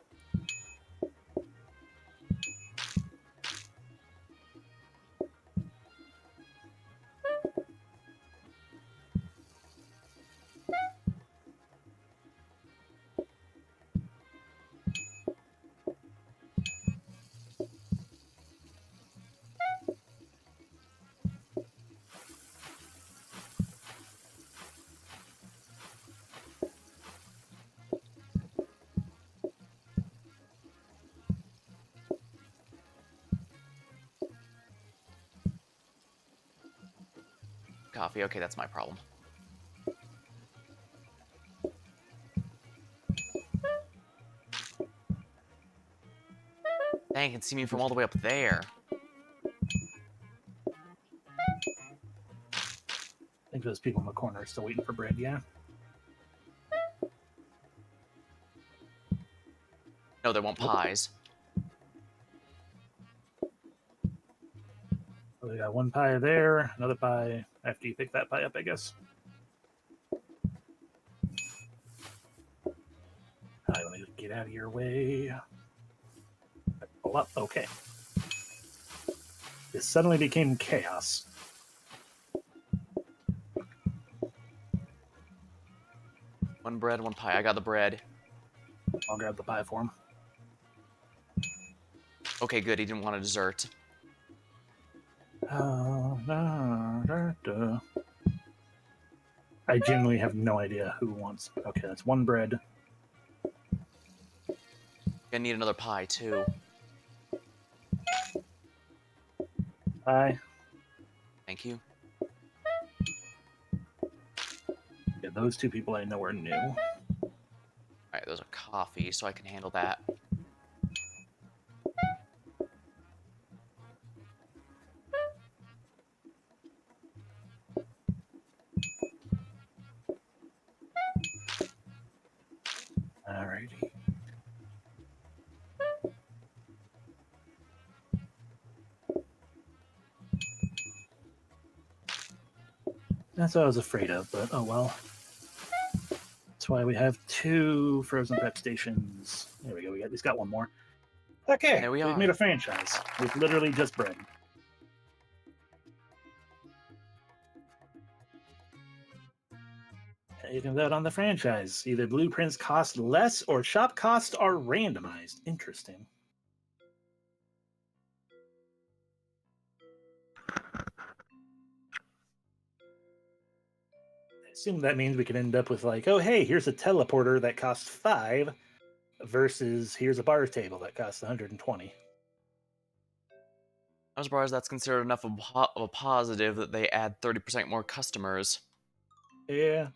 Coffee, okay, that's my problem. Dang, you can see me from all the way up there. I think those people in the corner are still waiting for bread. Yeah. No, they want Nope. pies. So we got one pie there, another pie after you pick that pie up, I guess. All right, let me just get out of your way. Pull up. Okay. This suddenly became chaos. One bread, one pie. I got the bread. I'll grab the pie for him. Okay, good, he didn't want a dessert. I genuinely have no idea who wants. Okay, that's one bread. Gonna need another pie, too. Pie. Thank you. Yeah, those two people I know are new. Alright, those are coffee, so I can handle that. Alrighty. That's what I was afraid of, but oh well. That's why we have two frozen prep stations. There we go. We at least got one more. Okay, There we we've are. made a franchise with literally just bread. You can vote on the franchise. Either blueprints cost less or shop costs are randomized. Interesting. I assume that means we could end up with like, oh hey, here's a teleporter that costs 5 versus here's a bar table that costs 120. I'm surprised that's considered enough of a positive that they add 30% more customers. Yeah.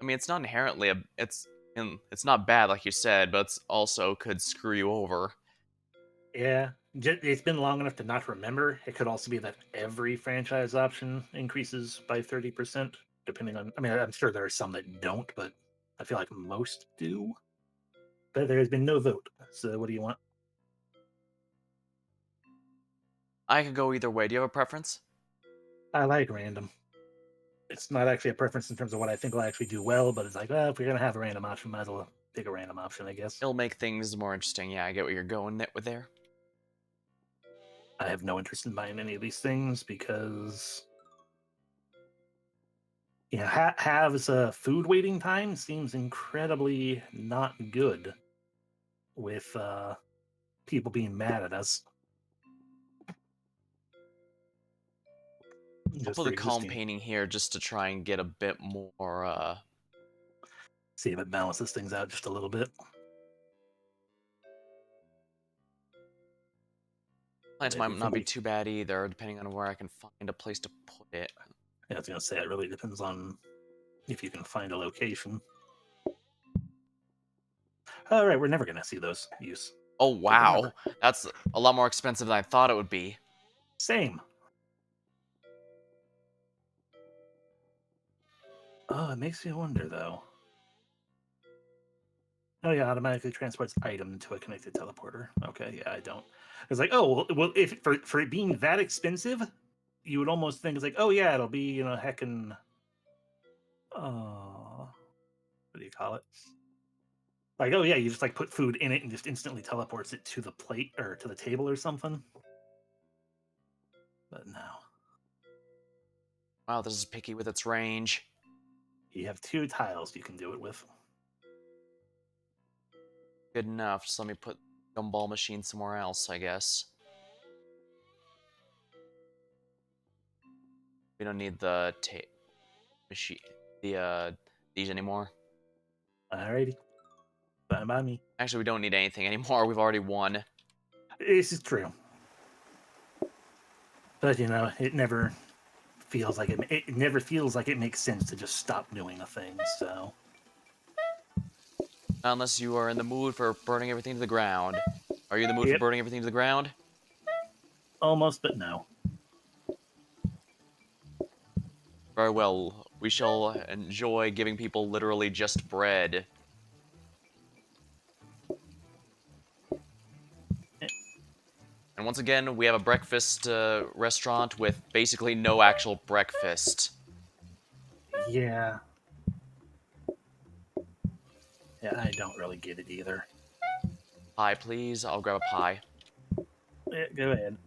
I mean, it's not inherently a... It's And it's not bad, like you said, but it's also could screw you over. Yeah, it's been long enough to not remember. It could also be that every franchise option increases by 30%, depending on. I mean, I'm sure there are some that don't, but I feel like most do. But there has been no vote. So, what do you want? I could go either way. Do you have a preference? I like random. It's not actually a preference in terms of what I think will actually do well, but it's like, well, if we're gonna have a random option, might as well pick a random option, I guess. It'll make things more interesting. Yeah, I get what you're going with there. I have no interest in buying any of these things because halves food waiting time seems incredibly not good with people being mad at us I'll just put for the calm existing. painting here just to try and get a bit more, See if it balances things out just a little bit. plants If might you not think be we, too bad either, depending on where I can find a place to put it. yeah, I was gonna say it really depends on if you can find a location. All right, we're never gonna see those use Oh, because they're never wow. That's a lot more expensive than I thought it would be. same. Oh, it makes me wonder though. Oh yeah, automatically transports item to a connected teleporter. Okay, yeah, I don't. It's like, oh well, if for it being that expensive, you would almost think it's like, oh yeah, it'll be heckin' what do you call it? Like, oh yeah, you just like put food in it and just instantly teleports it to the plate or to the table or something. But no, Wow, this is picky with its range. you have two tiles you can do it with. Good enough. Just let me put gumball machine somewhere else, I guess. We don't need the machine, these anymore. Alrighty, fine by me. Actually, we don't need anything anymore. We've already won. This is true, but it never feels like it never feels like it makes sense to just stop doing a thing. So Unless you are in the mood for burning everything to the ground. Are you in the mood for yep, burning everything to the ground? almost, but no. Very well. We shall enjoy giving people literally just bread. And once again, we have a breakfast restaurant with basically no actual breakfast. Yeah, yeah, I don't really get it either. Pie, please. I'll grab a pie. Go ahead.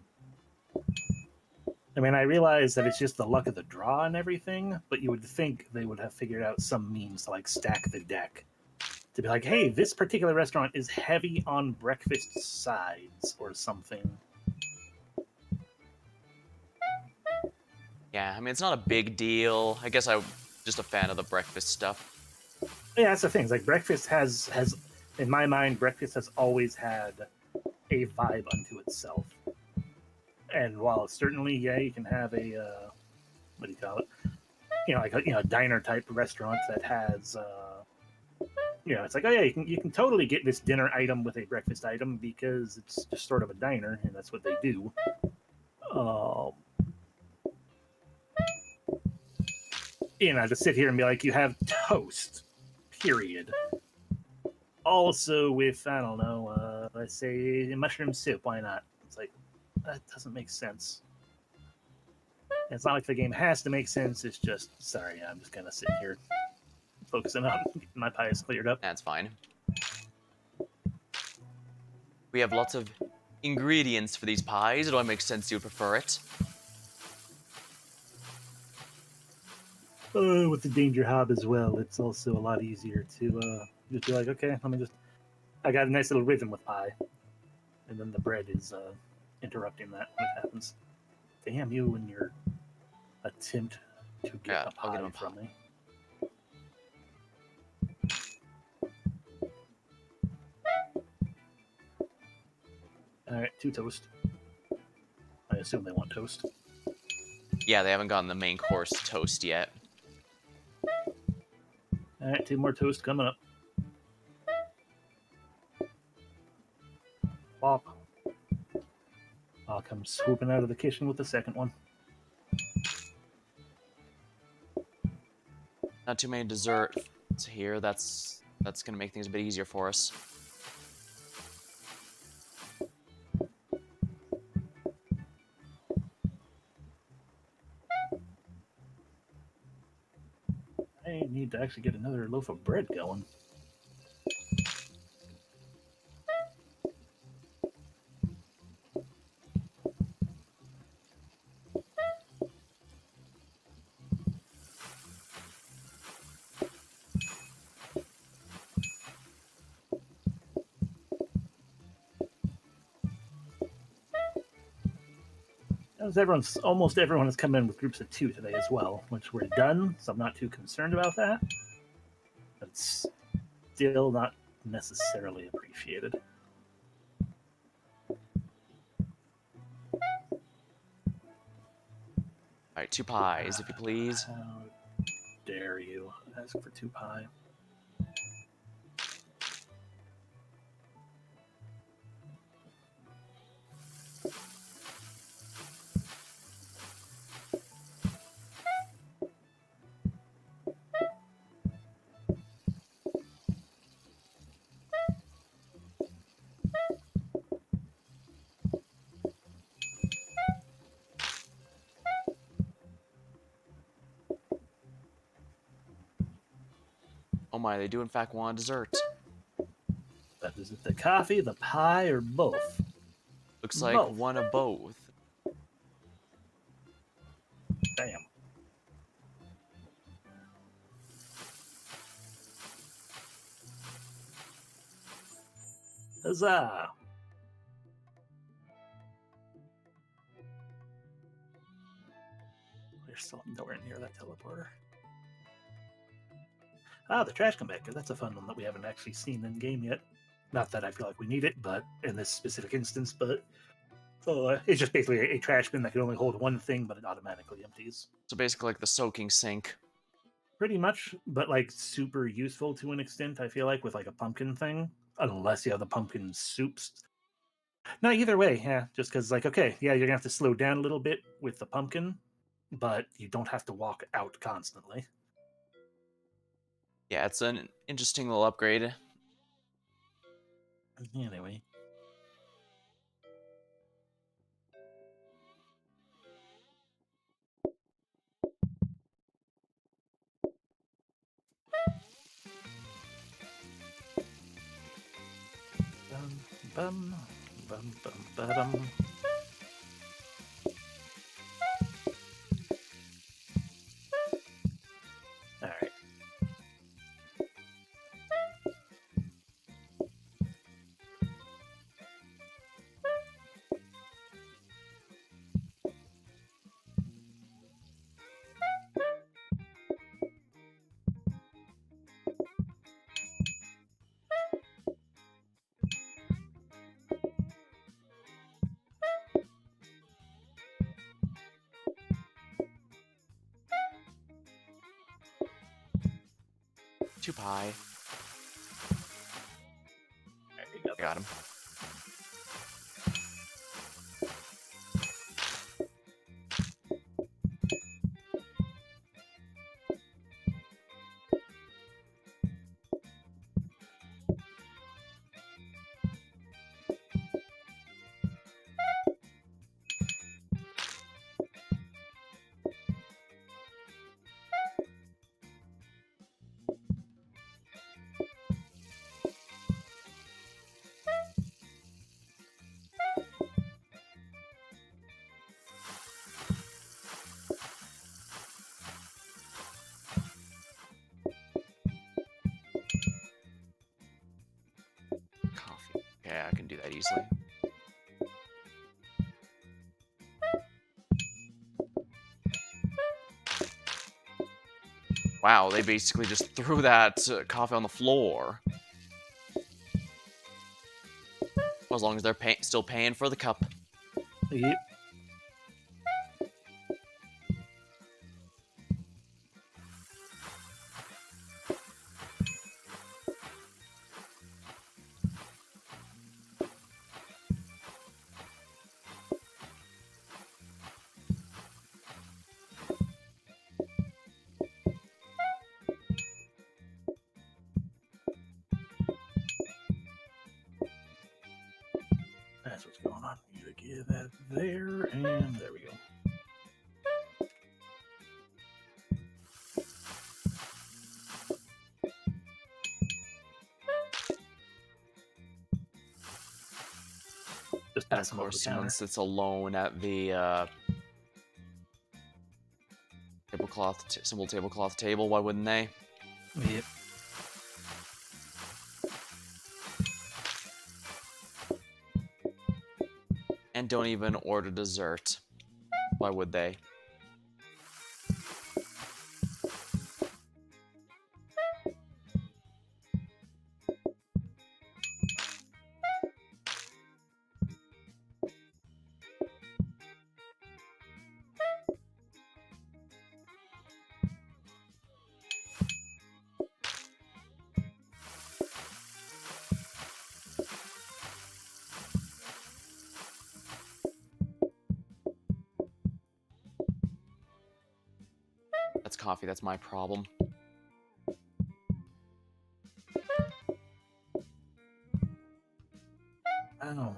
I mean, I realize that it's just the luck of the draw and everything, but you would think they would have figured out some means to like stack the deck to be like, hey, this particular restaurant is heavy on breakfast sides or something. Yeah, I mean, it's not a big deal. I guess I'm just a fan of the breakfast stuff. Yeah, that's the thing. It's like breakfast has in my mind, breakfast has always had a vibe unto itself. And while certainly, yeah, you can have a what do you call it? Like a diner type restaurant that has it's like, oh yeah, you can totally get this dinner item with a breakfast item because it's just sort of a diner and that's what they do. Um, to sit here and be like, you have toast, period. Also with I don't know, let's say mushroom soup. Why not? It's like that doesn't make sense. It's not like the game has to make sense. It's just sorry, I'm just gonna sit here focusing on getting my pies cleared up. That's fine. We have lots of ingredients for these pies. It only makes sense you would prefer it. With the danger hob as well, it's also a lot easier to just be like, okay, let me just. I got a nice little rhythm with pie, and then the bread is interrupting that when it happens. Damn you and your attempt to get Yeah, a I'll get him pie a pie. from me. All right, two toast. I assume they want toast. Yeah, they haven't gotten the main course toast yet. All right, two more toast coming up. Plop. I'll come swooping out of the kitchen with the second one. Not too many desserts here. That's gonna make things a bit easier for us. I need to actually get another loaf of bread going. As almost everyone has come in with groups of 2 today as well, which we're done, so I'm not too concerned about that. But it's still not necessarily appreciated. All right, 2 pies, if you please. How dare you ask for 2 pie? Oh my, they do in fact want dessert. But is it the coffee, the pie, or both? Looks like Both. one of both. Damn. Huzzah! We're still nowhere near that teleporter. Ah, the trash compactor. That's a fun one that we haven't actually seen in game yet. Not that I feel like we need it, but in this specific instance, but it's just basically a trash bin that can only hold one thing, but it automatically empties. So basically like the soaking sink. Pretty much, but like super useful to an extent, I feel like, with like a pumpkin thing. Unless you have the pumpkin soups. No, either way, yeah. Just because, like, okay, yeah, you're gonna have to slow down a little bit with the pumpkin, but you don't have to walk out constantly. Yeah, it's an interesting little upgrade. Anyway. Bum, bum, bum, bum, ba-dum. All right. Two pie. There you go. I got him. Coffee. Yeah, I can do that easily. Wow, they basically just threw that coffee on the floor. Well, as long as they're still paying for the cup. Yep. That's what's going on. You gotta get that there, and there we go. Just And pass of them over the course, someone counter. sits alone at the simple tablecloth table. Why wouldn't they? Yep. And don't even order dessert. Why would they? That's coffee, that's my problem. Wow.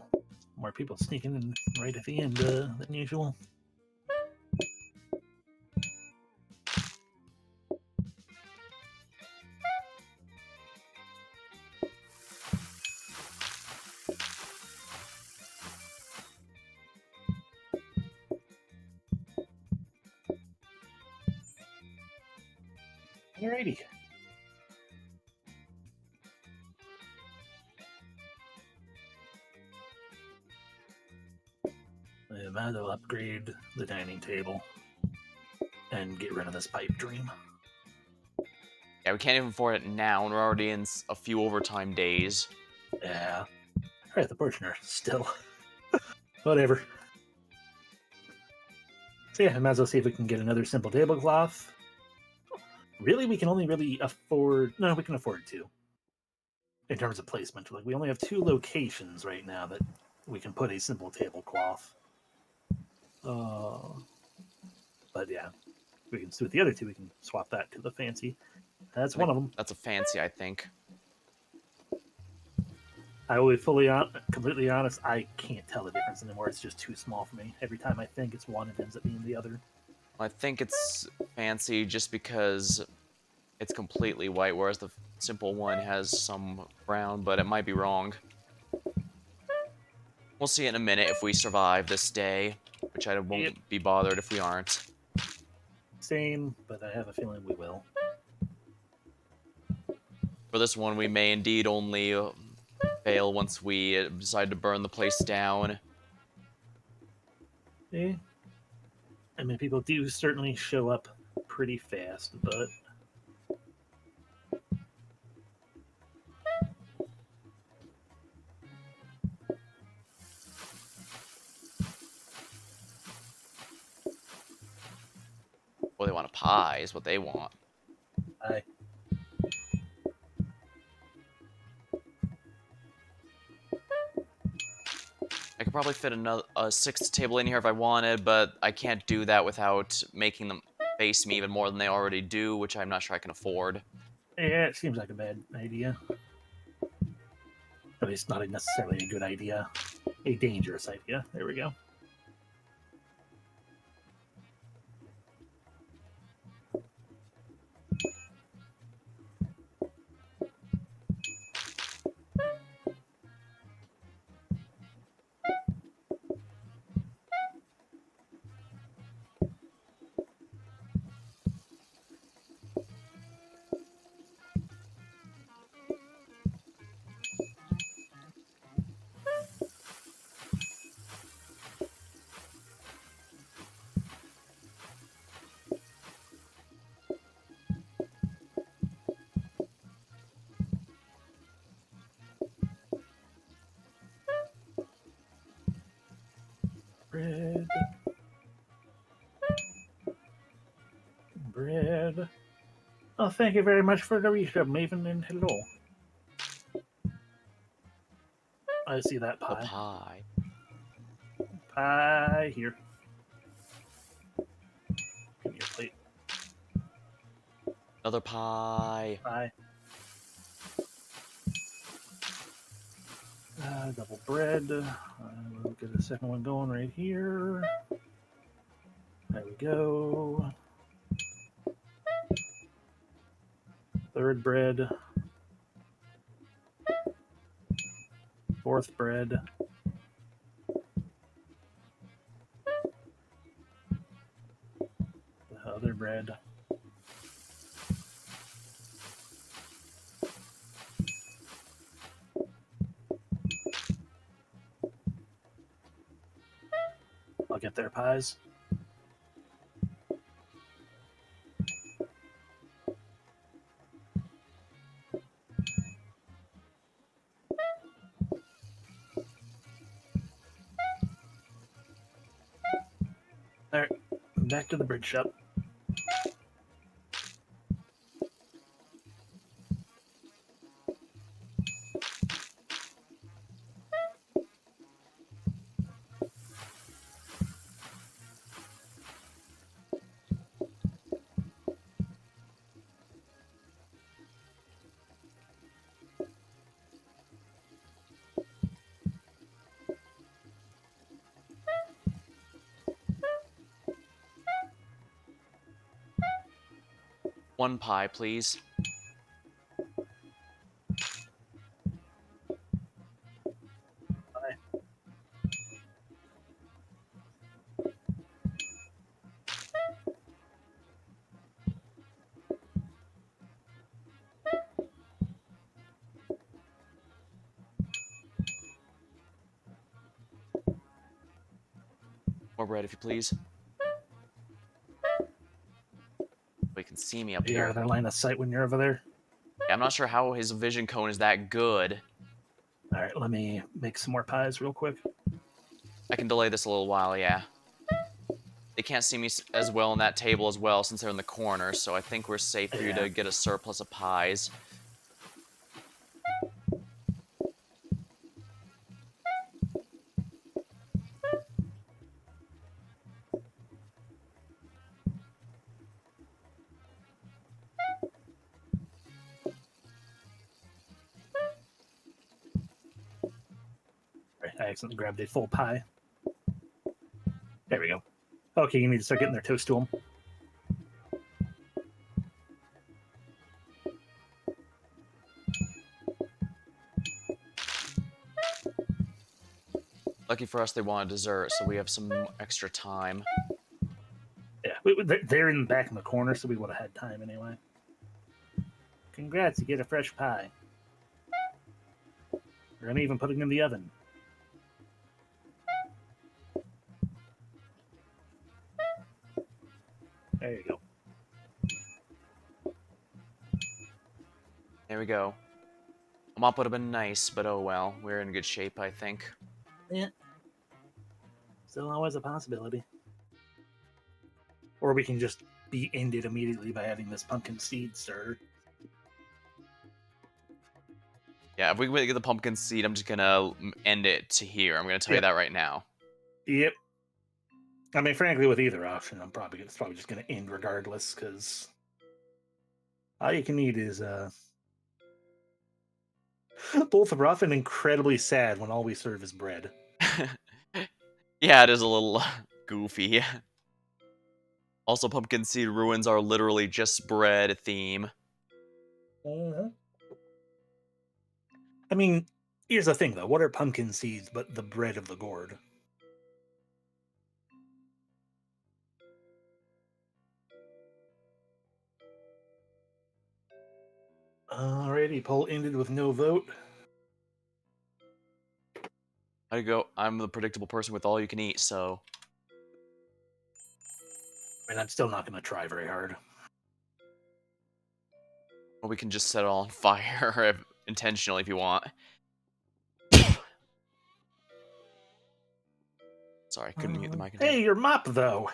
More people sneaking in right at the end than usual. Alrighty. I might as well upgrade the dining table and get rid of this pipe dream. Yeah, we can't even afford it now, and we're already in a few overtime days. Yeah. Alright, the portioner still. Whatever. So yeah, I might as well see if we can get another simple tablecloth. Really, we can only really afford. No, we can afford two. In terms of placement, like we only have 2 locations right now that we can put a simple tablecloth. But yeah, we can with the other 2. We can swap that to the fancy. That's I one think of them. that's a fancy, I think. I will be completely honest. I can't tell the difference anymore. It's just too small for me. Every time I think it's one, it ends up being the other. I think it's fancy just because it's completely white, whereas the simple one has some brown, but it might be wrong. We'll see in a minute if we survive this day, which I Yep, won't be bothered if we aren't. same, but I have a feeling we will. For this one, we may indeed only fail once we decide to burn the place down. Eh, I mean, people do certainly show up pretty fast, but Well, they want a pie, is what they want. I I could probably fit a sixth table in here if I wanted, but I can't do that without making them face me even more than they already do, which I'm not sure I can afford. yeah, it seems like a bad idea. At least not necessarily a good idea. A dangerous idea. There we go. Bread. Bread. Oh, thank you very much for the resub, Maven, and hello. I see that The pie. pie. Pie here. Give me your plate. Another pie. Pie. Double bread. We'll get the second one going right here. There we go. Third bread. Fourth bread. The other bread. I'll get their pies. All right, back to the bread shop. One pie, please. More bread, if you please. Oh, you can see me up Are you out here. of their line of sight when you're over there? Yeah, I'm not sure how his vision cone is that good. All right, let me make some more pies real quick. I can delay this a little while, yeah. They can't see me as well on that table as well since they're in the corner, so I think we're safe for you Yeah. to get a surplus of pies. Right, I accidentally grabbed a full pie. There we go. Okay, you need to start getting their toast to them. Lucky for us, they want a dessert, so we have some extra time. Yeah, they're in the back in the corner, so we would have had time anyway. Congrats, you get a fresh pie. We're gonna even put it in the oven. There you go. There we go. A mop would have been nice, but oh well. We're in good shape, I think. Yeah. Still always a possibility. Or we can just be ended immediately by having this pumpkin seed stirred. Yeah, if we get the pumpkin seed, I'm just gonna end it to here. I'm gonna tell you Yep. that right now. Yep. I mean, frankly, with either option, it's probably just going to end regardless because all you can eat is both rough and incredibly sad when all we serve is bread. Yeah, it is a little goofy. Also, pumpkin seed ruins are literally just bread theme. Uh-huh. I mean, here's the thing though: what are pumpkin seeds but the bread of the gourd? Alrighty, poll ended with no vote. I go. I'm the predictable person with all you can eat, so I mean, I'm still not going to try very hard. or we can just set it all on fire intentionally if you want. Sorry, I couldn't mute the mic in time. Hey, your mop though.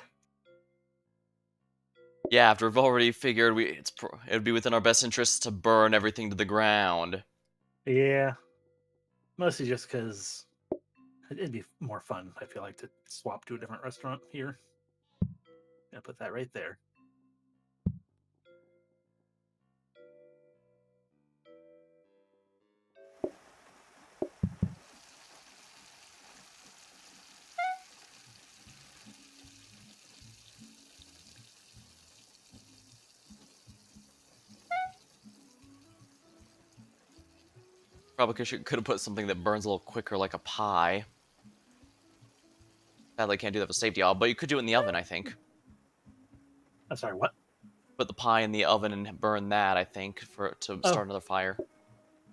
Yeah, after we've already figured it would be within our best interest to burn everything to the ground. Yeah, mostly just because it'd be more fun. I feel like to swap to a different restaurant here. Gonna put that right there. Probably could have put something that burns a little quicker, like a pie. Sadly, can't do that with safety all, but you could do it in the oven, I think. I'm sorry, what? Put the pie in the oven and burn that, I think, to Oh, start another fire.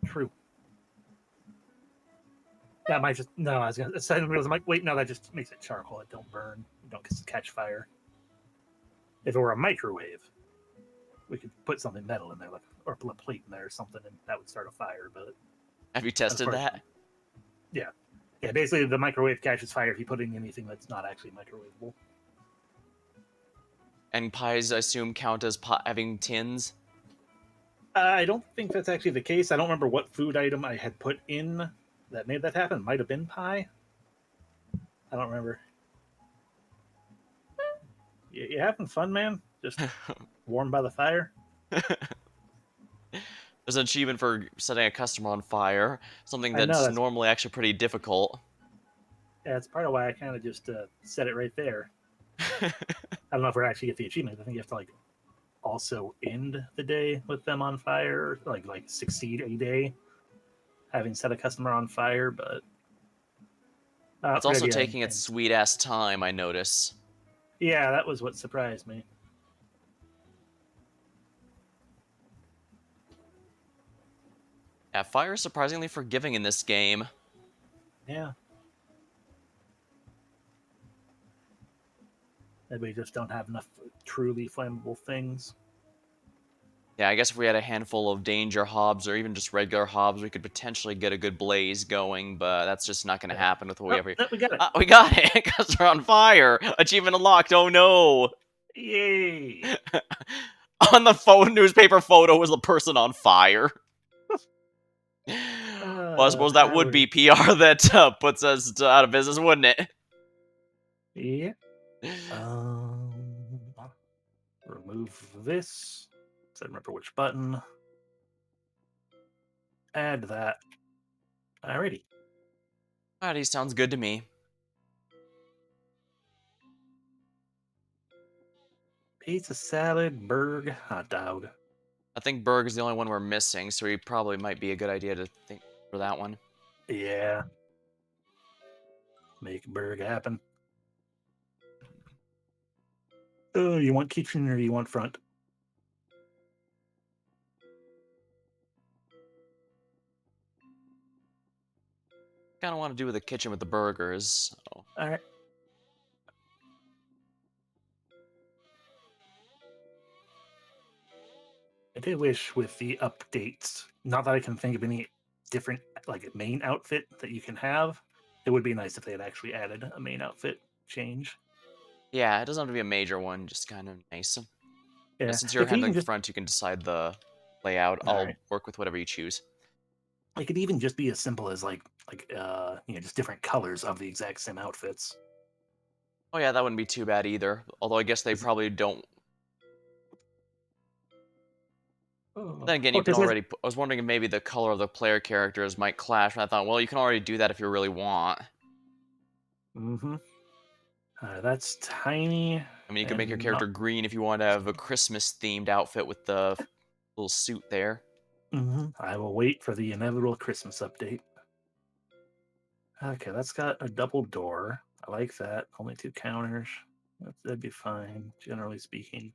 true. That might just no. I was gonna say, I'm like, wait, no, that just makes it charcoal. It don't burn. It don't catch fire. If it were a microwave, we could put something metal in there, like or a plate in there or something, and that would start a fire. But Have you tested that? unfortunately, yeah, yeah. Basically, the microwave catches fire if you put in anything that's not actually microwavable. And pies, I assume, count as having tins? I don't think that's actually the case. I don't remember what food item I had put in that made that happen. It might have been pie. I don't remember. You having fun, man? Just warm by the fire. There's an achievement for setting a customer on fire, something I know that's that's normally actually pretty difficult. yeah, that's part of why I kind of just set it right there. I don't know if we're actually get the achievement. I think you have to like also end the day with them on fire, like succeed a day having set a customer on fire. But It's good also idea. taking its sweet ass time, I notice. Yeah, that was what surprised me. Yeah, fire is surprisingly forgiving in this game. Yeah, that we just don't have enough truly flammable things. Yeah, I guess if we had a handful of danger hobs or even just regular hobs, we could potentially get a good blaze going, but that's just not going to Yeah. happen with what we Oh, have here. no, we got it! Ah, we got it! Because they're on fire! Achievement unlocked, oh no! Yay! On the phone newspaper photo was the person on fire. Well, I suppose that would be Howard. PR that puts us out of business, wouldn't it? Yeah. Um, remove this. So I remember which button. Add that. Alrighty. Alrighty, sounds good to me. Pizza salad, burg, hot dog. I think Berg is the only one we're missing, so he probably might be a good idea to think for that one. Yeah. Make burg happen. Oh, you want kitchen or you want front? Kind of want to do with the kitchen with the burgers. So. Alright. I did wish with the updates, not that I can think of any different like main outfit that you can have. It would be nice if they had actually added a main outfit change. Yeah, it doesn't have to be a major one, just kind of nice. Yeah. Since you're It could handling even the just front, you can decide the layout. I'll alright. work with whatever you choose. It could even just be as simple as just different colors of the exact same outfits. Oh yeah, that wouldn't be too bad either. Although I guess they probably don't. Then again, you can Because already. I was wondering if maybe the color of the player characters might clash. And I thought, well, you can already do that if you really want. mm-hmm. That's tiny I mean, you could make your and character not. green if you want to have a Christmas-themed outfit with the little suit there. I will wait for the inevitable Christmas update. Okay, that's got a double door. I like that. Only two counters. That'd be fine, generally speaking.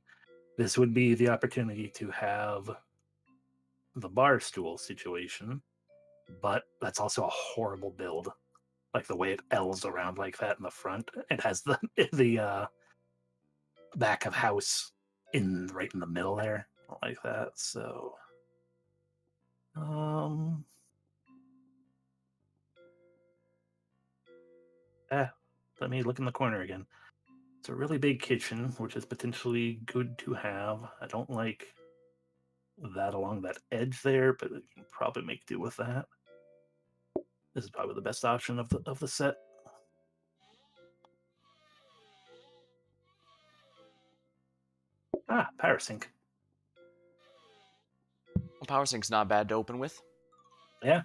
This would be the opportunity to have the bar stool situation, but that's also a horrible build. Like the way it L's around like that in the front. It has the the back of house in right in the middle there, like that. So, um, let me look in the corner again. It's a really big kitchen, which is potentially good to have. I don't like that along that edge there, but you can probably make do with that. This is probably the best option of the set. Ah, power sink. Well, Power Sync's not bad to open with. Yeah.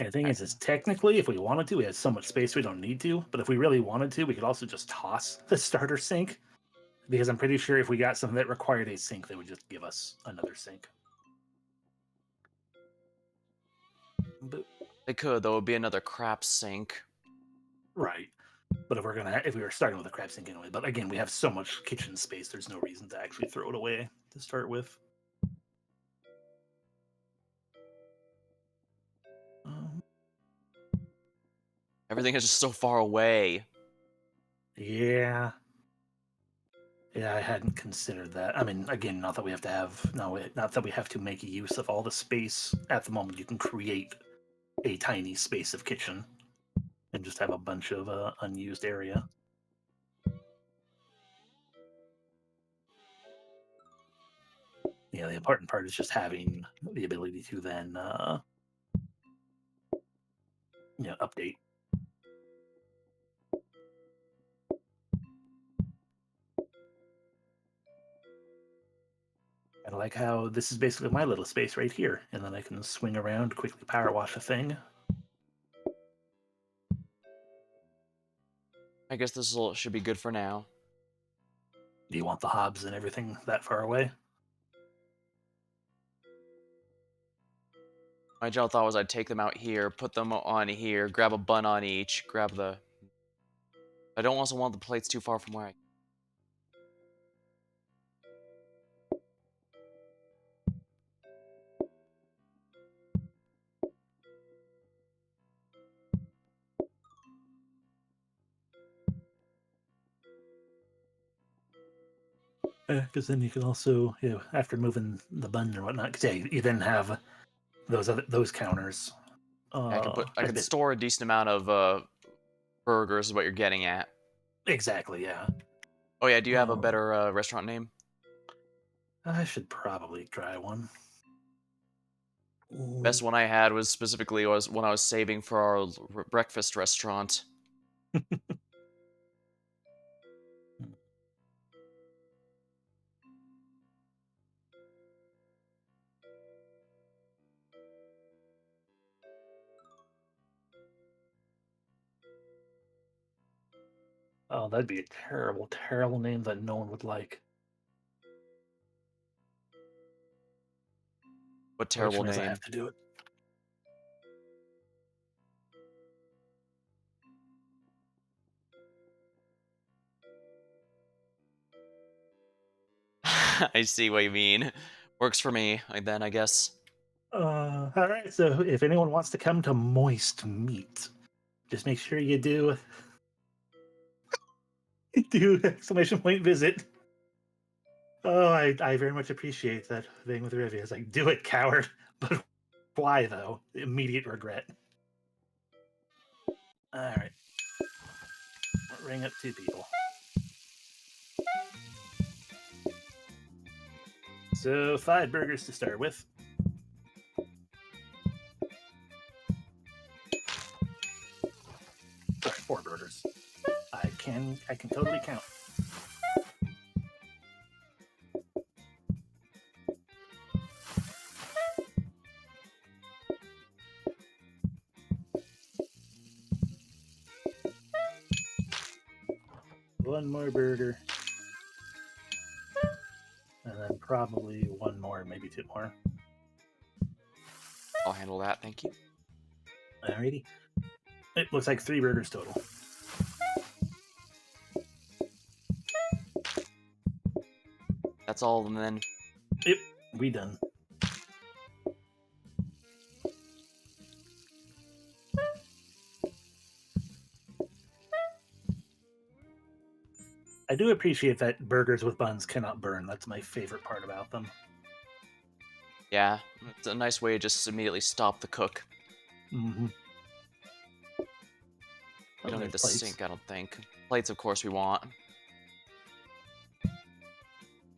And the thing is technically, if we wanted to, we have so much space we don't need to. But if we really wanted to, we could also just toss the starter sink Because I'm pretty sure if we got something that required a sink, they would just give us another sink. But, They could, though. It would be another crap sink. right. But if we were starting with a crab sink anyway, but again, we have so much kitchen space, there's no reason to actually throw it away to start with. Um, Everything is just so far away. yeah, yeah, I hadn't considered that. I mean, again, not that we have to have not that we have to make use of all the space at the moment. You can create a tiny space of kitchen and just have a bunch of unused area. Yeah, the important part is just having the ability to then, update. I like how this is basically my little space right here, and then I can swing around, quickly power wash a thing. I guess should be good for now. Do you want the hobs and everything that far away? My general thought was I'd take them out here, put them on here, grab a bun on each, grab the... I don't also want the plates too far from where I... Because then you can also, after moving the bun or whatnot, because you then have those counters. I A could bit store a decent amount of burgers is what you're getting at. exactly, yeah. Oh yeah, do you have a Uh, better restaurant name? I should probably try one. Best one I had was specifically was when I was saving for our breakfast restaurant. Oh, that'd be a terrible, terrible name that no one would like. What Which terrible means I name. have to do it. I see what you mean. Works for me, then, I guess. All right. So if anyone wants to come to Moist Meat, just make sure you do exclamation point visit. Oh, I very much appreciate that thing with Rivia. It's like, do it, coward. But why though? Immediate regret. All right. Ring up 2 people. So 5 burgers to start with. Sorry, 4 burgers. I can totally count. One more burger. And then probably one more, maybe 2 more. I'll handle that, thank you. Alrighty. It looks like 3 burgers total. That's all of them then. Yep, we done. I do appreciate that burgers with buns cannot burn. That's my favorite part about them. Yeah, it's a nice way to just immediately stop the cook. Mm-hmm. We Oh, don't need there's the plates. sink, I don't think. Plates, of course, we want.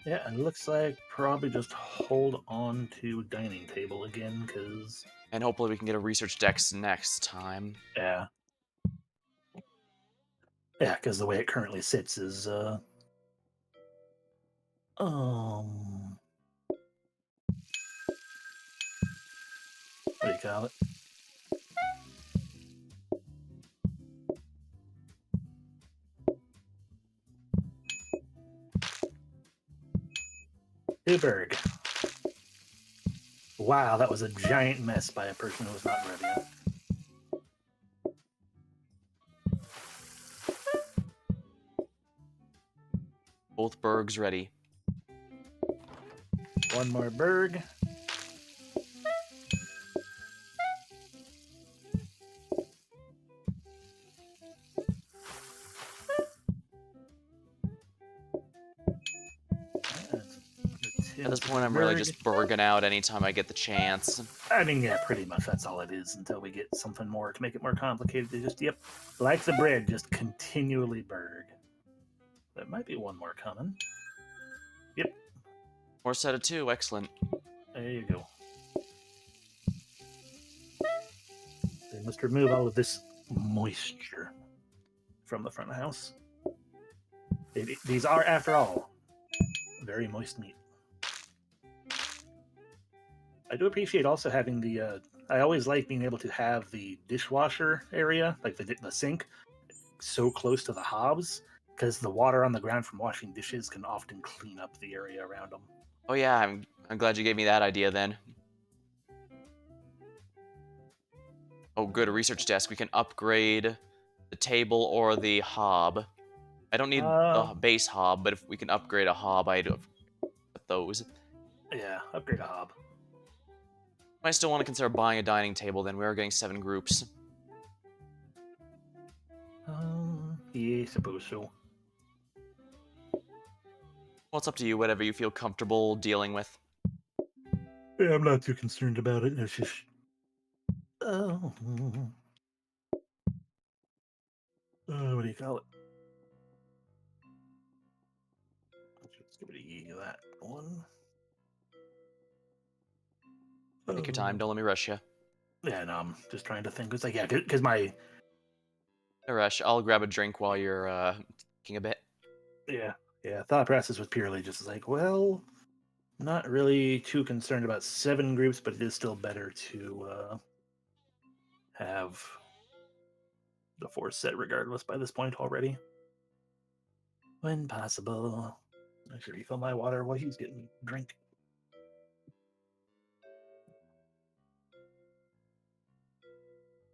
Yeah, and it looks like probably just hold on to dining table again, because And hopefully we can get a research dex next time. yeah, because the way it currently sits is um, what do you call it? Berg. Wow, that was a giant mess by a person who was not ready yet. Both Bergs ready. One more Berg. At this point, I'm really just Berging out anytime I get the chance. I mean, yeah, pretty much that's all it is until we get something more to make it more complicated. They just, yep, like the bread, just continually Berg. There might be one more coming. Yep. More set of 2, excellent. There you go. They must remove all of this moisture from the front of the house. These are, after all, very moist meat. I do appreciate also having the. I always like being able to have the dishwasher area, like the sink, so close to the hobs, because the water on the ground from washing dishes can often clean up the area around them. Oh yeah, I'm glad you gave me that idea then. Oh good, a research desk. We can upgrade the table or the hob. I don't need the base hob, but if we can upgrade a hob, I'd put those. Yeah, upgrade a hob. I still want to consider buying a dining table, then we are getting 7 groups. Yeah, suppose so. Well, it's up to you, whatever you feel comfortable dealing with. Yeah, I'm not too concerned about it. It's just. What do you call it? Let's give it that one. Take your time, don't let me rush you. Yeah, no, I'm just trying to think. It's like, yeah, because my. No rush, I'll grab a drink while you're thinking a bit. Yeah, thought process was purely just like, well, not really too concerned about 7 groups, but it is still better to have the 4 set regardless by this point already. When possible. I should refill my water while he's getting a drink.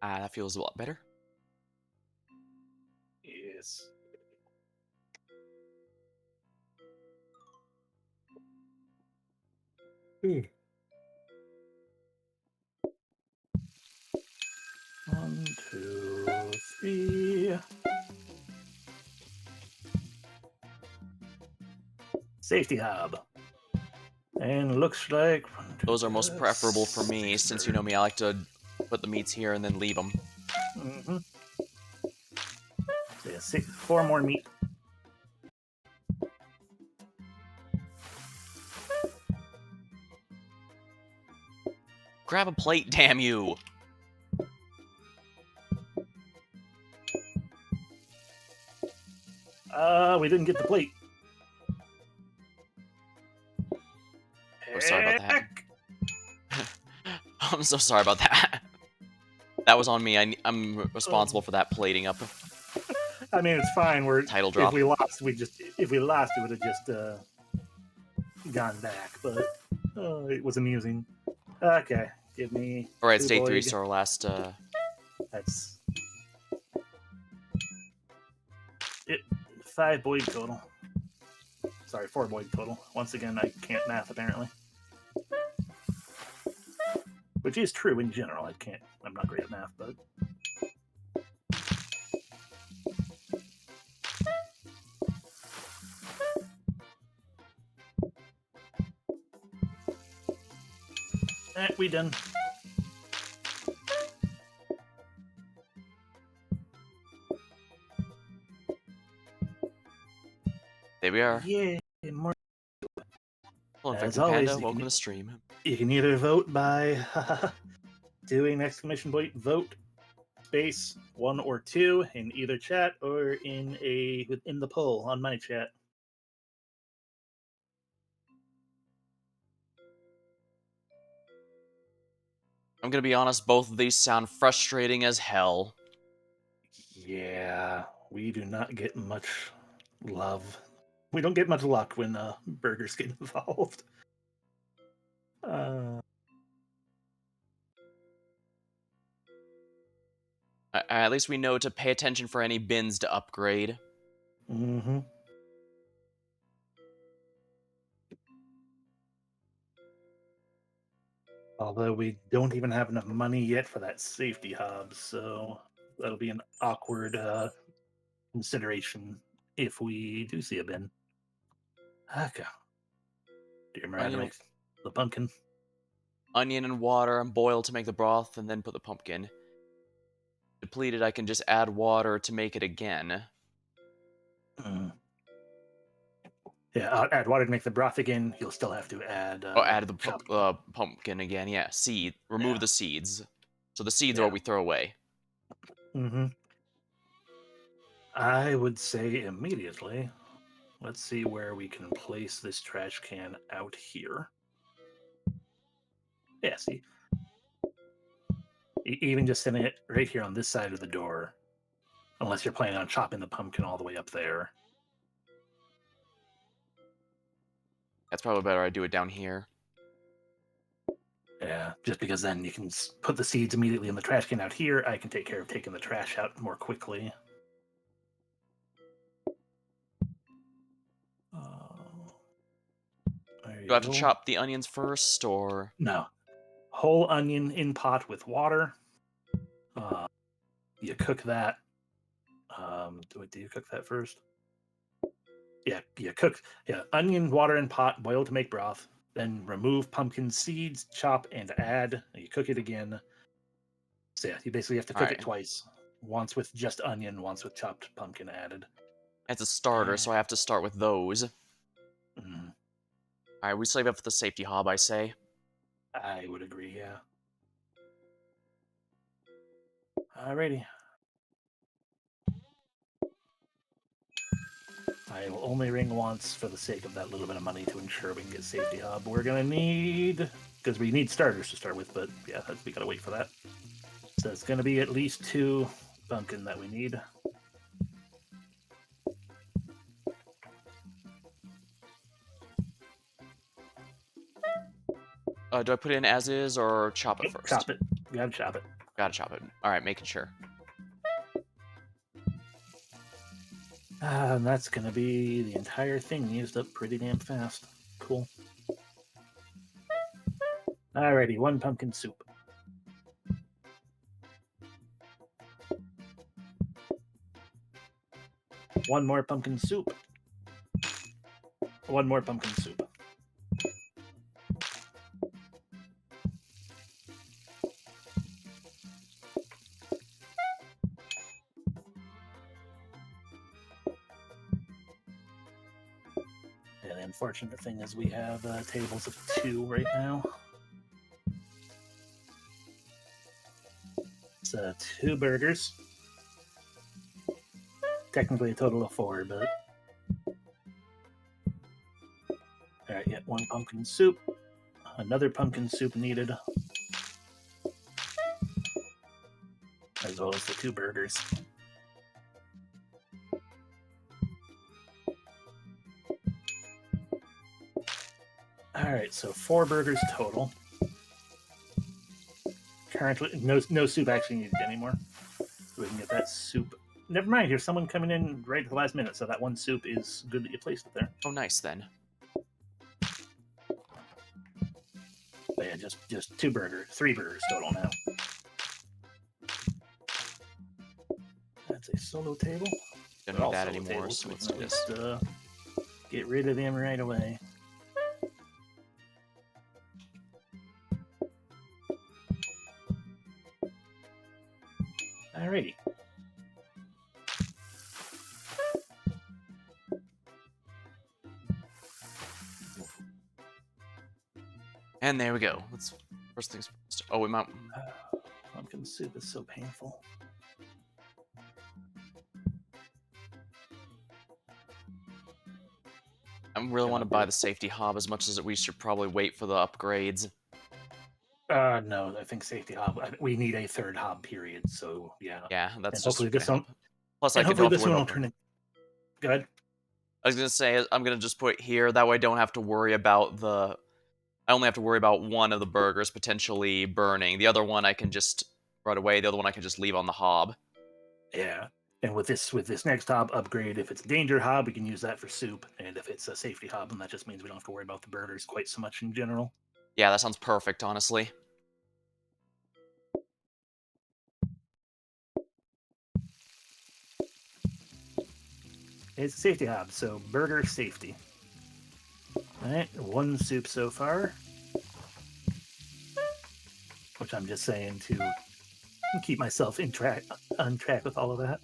That feels a lot better. Yes. Hmm. 1, 2, 3. Safety hob. And looks like Those are most preferable for me, since you know me, I like to put the meats here and then leave them. Mm-hmm. So yeah, 4 more meat. Grab a plate, damn you! We didn't get the plate. Oh, sorry about that. I'm so sorry about that. That was on me. I'm responsible for that plating up. I mean, it's fine. Title drop. If we lost, it would have just gone back. But it was amusing. Okay, give me. All right, it's day 3, so our last. That's it. 5 Boyd total. Sorry, 4 Boyd total. Once again, I can't math apparently. Which is true in general. I'm not great at math, but. We done. There we are. Yeah, more. Well, As Infected always, Panda, welcome to the stream. You can either vote by doing exclamation point vote space 1 or 2 in either chat or in the poll on my chat. I'm gonna be honest, both of these sound frustrating as hell. Yeah, we do not get much love We don't get much luck when burgers get involved. Uh, At least we know to pay attention for any bins to upgrade. hmm Although we don't even have enough money yet for that safety hub, so that'll be an awkward consideration if we do see a bin. Okay. Do you remember how to Onion, make the pumpkin? onion and water and boil to make the broth, and then put the pumpkin. Depleted, I can just add water to make it again. Mm. Yeah, add water to make the broth again. You'll still have to add Oh, add the chopped. pumpkin again. Yeah, seed. Remove Yeah, the seeds. So the seeds are yeah. what we throw away. hmm I would say immediately. Let's see where we can place this trash can out here. Yeah, see, even just sitting it right here on this side of the door, unless you're planning on chopping the pumpkin all the way up there. That's probably better. I do it down here. Yeah, just because then you can put the seeds immediately in the trash can out here. I can take care of taking the trash out more quickly. Uh, there Do I you have to go. chop the onions first, or No, whole onion in pot with water. Uh, you cook that. Do you cook that first? Yeah, you cook. Yeah, onion, water, and pot. Boil to make broth. Then remove pumpkin seeds, chop, and add. You cook it again. So yeah, you basically have to all cook it right? twice. Once with just onion, once with chopped pumpkin added. It's a starter, And so I have to start with those. mm, All right, we save up for the safety hob, I say. I would agree. Yeah. Alrighty. I will only ring once for the sake of that little bit of money to ensure we can get safety hub. We're gonna need because we need starters to start with, but yeah, we gotta wait for that. So it's gonna be at least 2 pumpkin that we need. Do I put it in as is or chop it Nope, first? chop it. We gotta chop it. Gotta chop it. All right, making sure. And that's gonna be the entire thing used up pretty damn fast. Cool. Alrighty, 1 pumpkin soup. One more pumpkin soup. One more pumpkin soup. And the unfortunate thing is we have tables of 2 right now. It's 2 burgers. Technically a total of 4, but all right, yeah, 1 pumpkin soup. Another pumpkin soup needed, as well as the 2 burgers. All right, so 4 burgers total. Currently, no soup actually needed anymore. So we can get that soup. Never mind, here's someone coming in right at the last minute, so that 1 soup is good that you placed it there. Oh, nice then. But yeah, just 3 burgers total now. That's a solo table. Don't They're need all that solo anymore, tables, so so we let's can do at this. least get rid of them right away. Alrighty. And there we go. Let's first things first. Oh, we might. Pumpkin soup is so painful. I really want to God, buy the safety hob as much as we should probably wait for the upgrades. no, I think safety hob. We need a 3rd hob period. So yeah, Yeah, that's and just hopefully gonna this one, help. Plus, I and don't hopefully have to this worry one about will turn it good. I was gonna say I'm gonna just put here. That way, I don't have to worry about the. I only have to worry about one of the burgers potentially burning. The other one I can just right away. The other one I can just leave on the hob. Yeah. And with this next hob upgrade, if it's a danger hob, we can use that for soup, and if it's a safety hob, then that just means we don't have to worry about the burgers quite so much in general. Yeah, that sounds perfect, honestly. It's a safety hob, so burger safety. All right, one soup so far, which I'm just saying to keep myself on track with all of that.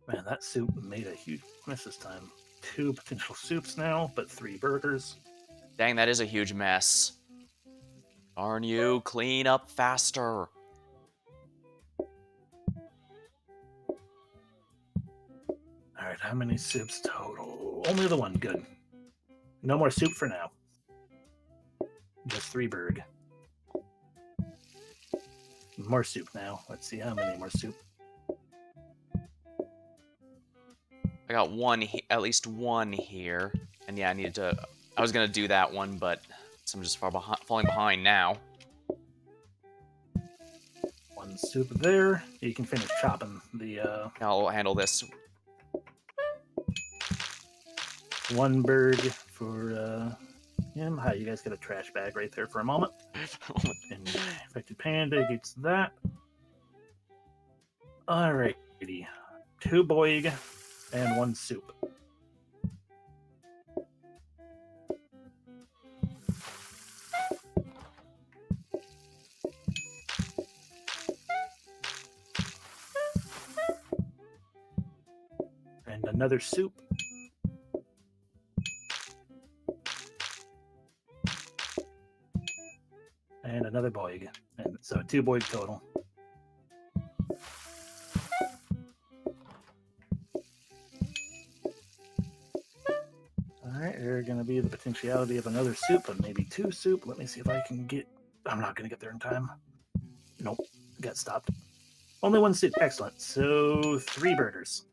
Man, that soup made a huge mess this time. Two potential soups now, but three burgers. Dang, that is a huge mess. Darn you, clean up faster. All right, how many soups total? Only the one. Good. No more soup for now. Just three burg. More soup now. Let's see how many more soup. I got one, at least one here. And yeah, I needed to. I was gonna do that one, but I'm just falling behind now. One soup there. You can finish chopping the I'll handle this. one bird for him. Hi, you guys get a trash bag right there for a moment. And infected panda gets that. Alrighty. Two boig and one soup. And another soup. And another boig. And so two boig total. Alright, there's going to be the potentiality of another soup, and maybe two soup. Let me see if I can get. I'm not going to get there in time. Nope, got stopped. Only one soup. Excellent. So three burgers.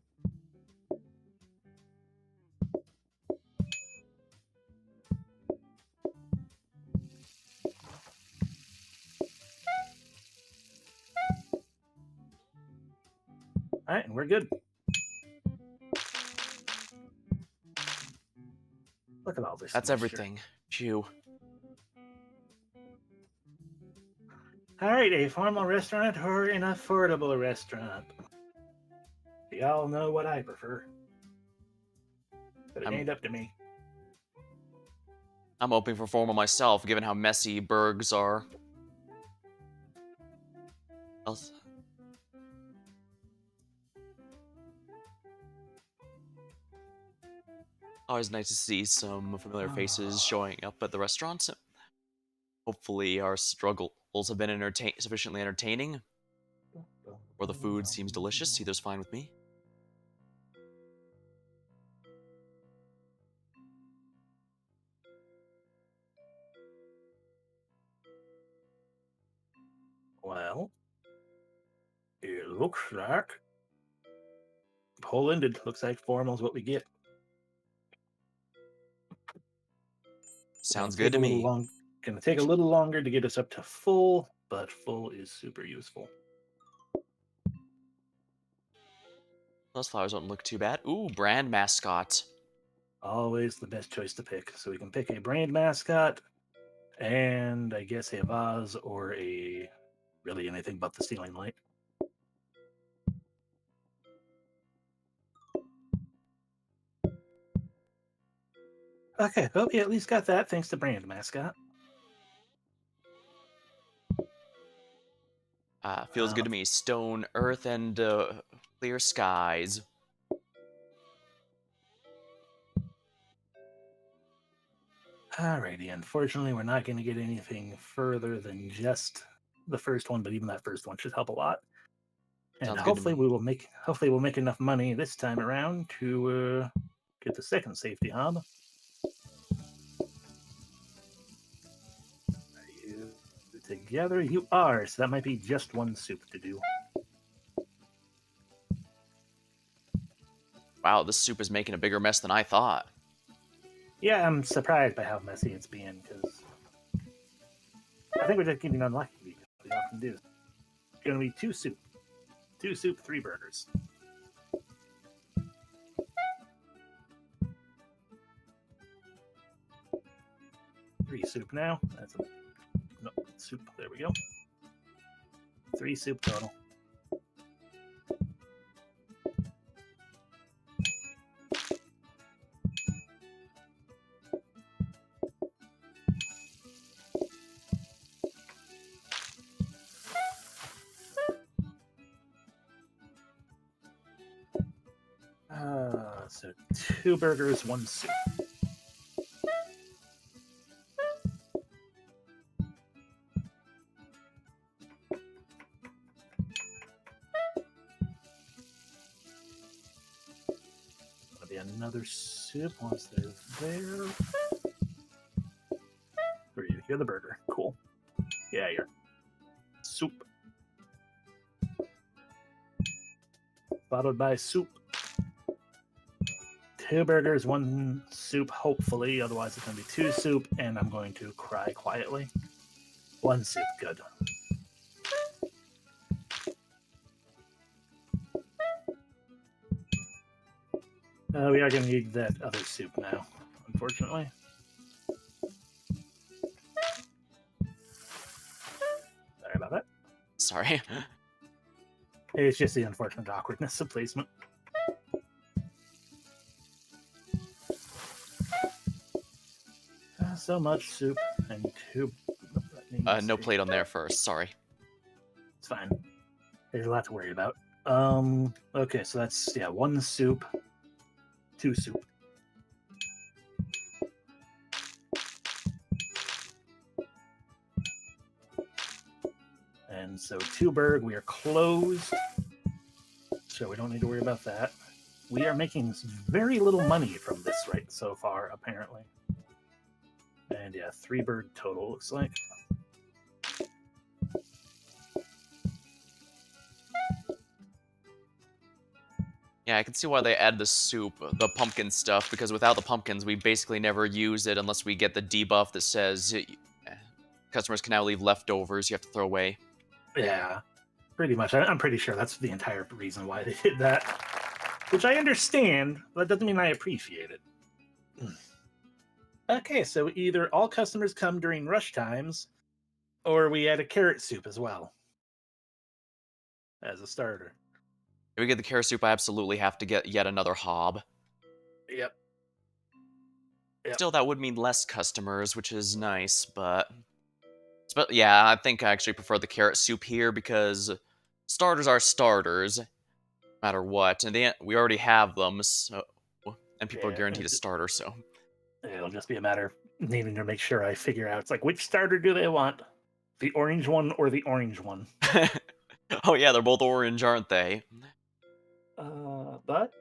All right, and we're good. Look at all this That's moisture. everything. Phew. All right, a formal restaurant or an affordable restaurant? Y'all know what I prefer. But it I'm ain't up to me. I'm hoping for formal myself, given how messy burgs are. Else- Always nice to see some familiar faces showing up at the restaurants. Hopefully, our struggles have been sufficiently entertaining, or the food seems delicious. Either's fine with me. Well, it looks like poll ended. Looks like formal is what we get. Gonna Sounds good take to a little me. long. Gonna take a little longer to get us up to full, but full is super useful. Those flowers don't look too bad. Ooh, brand mascot. Always the best choice to pick. So we can pick a brand mascot, and I guess a vase or a really anything but the ceiling light. Okay, well, we at least got that thanks to brand mascot. Feels good to me. Stone, earth, and clear skies. Alrighty, unfortunately, we're not going to get anything further than just the first one, but even that first one should help a lot. And Sounds good to me. hopefully we'll make enough money this time around to get the second safety hob. Are you together? You are. So that might be just one soup to do. Wow, this soup is making a bigger mess than I thought. Yeah, I'm surprised by how messy it's being because I think we're just getting unlucky. Because we often do. It's going to be two soup, three burgers. Three soup now. That's a no soup. There we go. Three soup total. So two burgers, one soup. That'll be another soup once they're there. You're the burger. Cool. Yeah, you're soup. Followed by soup. Two burgers, one soup, hopefully. Otherwise, it's going to be two soup, and I'm going to cry quietly. One soup, good. We are going to need that other soup now, unfortunately. Sorry about that. Sorry. It's just the unfortunate awkwardness of placement. So much soup and two. No plate on there first. Sorry. It's fine. There's a lot to worry about. Okay, so that's one soup, two soup. And so two burg, we are closed. So we don't need to worry about that. We are making very little money from this right so far, apparently. And yeah, three burg total looks like. Yeah, I can see why they add the soup, the pumpkin stuff, because without the pumpkins, we basically never use it unless we get the debuff that says customers can now leave leftovers you have to throw away. Yeah, pretty much. I'm pretty sure that's the entire reason why they did that. Which I understand, but that doesn't mean I appreciate it. Okay, so either all customers come during rush times, or we add a carrot soup as well as a starter. If we get the carrot soup, I absolutely have to get yet another hob. Yep. Still, that would mean less customers, which is nice, but yeah, I think I actually prefer the carrot soup here because starters are starters, no matter what, and we already have them, so and people are guaranteed a starter, so it'll just be a matter of needing to make sure I figure out. It's like, which starter do they want? The orange one or the orange one? Oh yeah, they're both orange, aren't they? But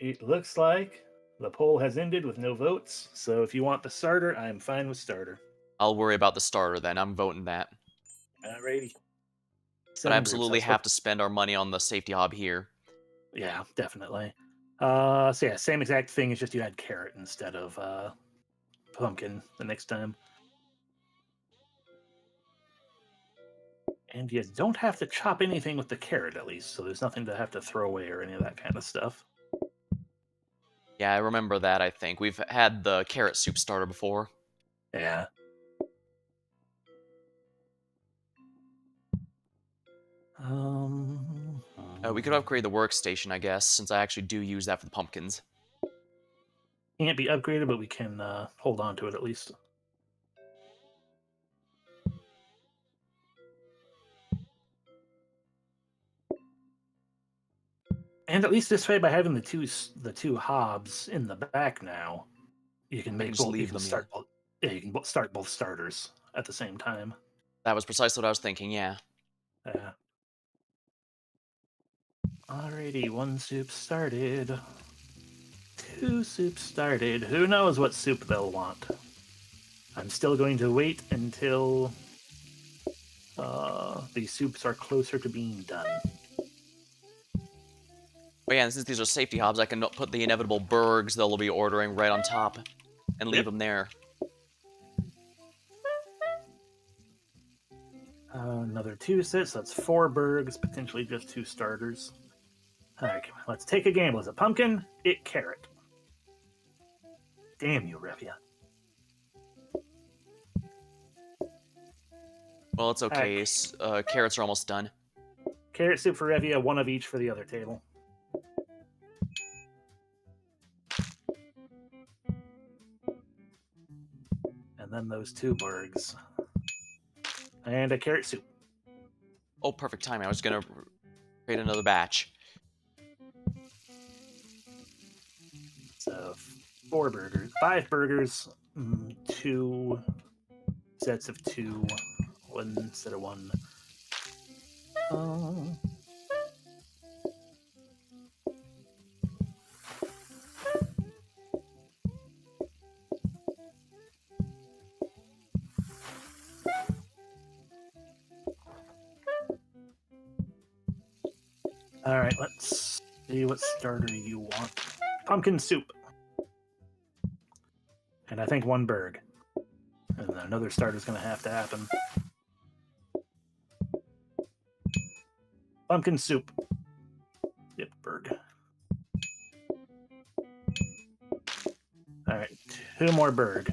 it looks like the poll has ended with no votes. So if you want the starter, I'm fine with starter. I'll worry about the starter then. I'm voting that. Alrighty. But I absolutely have to spend our money on the safety hob here. Yeah, definitely. So yeah, same exact thing. It's just you had carrot instead of pumpkin the next time. And you don't have to chop anything with the carrot, at least, so there's nothing to have to throw away or any of that kind of stuff. Yeah, I remember that, I think. We've had the carrot soup starter before. Yeah. We could upgrade the workstation, I guess, since I actually do use that for the pumpkins. Can't be upgraded, but we can hold on to it at least. And at least this way, by having the two hobs in the back now, you can make both. You can start both. Yeah, you can start both starters at the same time. That was precisely what I was thinking. Yeah. Yeah. Alrighty, one soup started. Two soups started. Who knows what soup they'll want? I'm still going to wait until the soups are closer to being done. Oh yeah, and since these are safety hobs, I can put the inevitable burgs they'll be ordering right on top and leave Yep. them there. Another 2 sets, so that's 4 Bergs, potentially just 2 starters. Alright, let's take a gamble. Is it pumpkin? It carrot. Damn you, Revia. Well, it's okay. Carrots are almost done. Carrot soup for Revia, 1 of each for the other table. And then those 2 Bergs. And a carrot soup. Oh, perfect timing. I was gonna create another batch. So 4 burgers, 5 burgers, 2 sets of 2, 1 set of 1. Um, all right, let's see what starter you want. Pumpkin soup. And I think 1 Berg. And another starter's going to have to happen. Pumpkin soup. Yep, Berg. All right, 2 more Berg.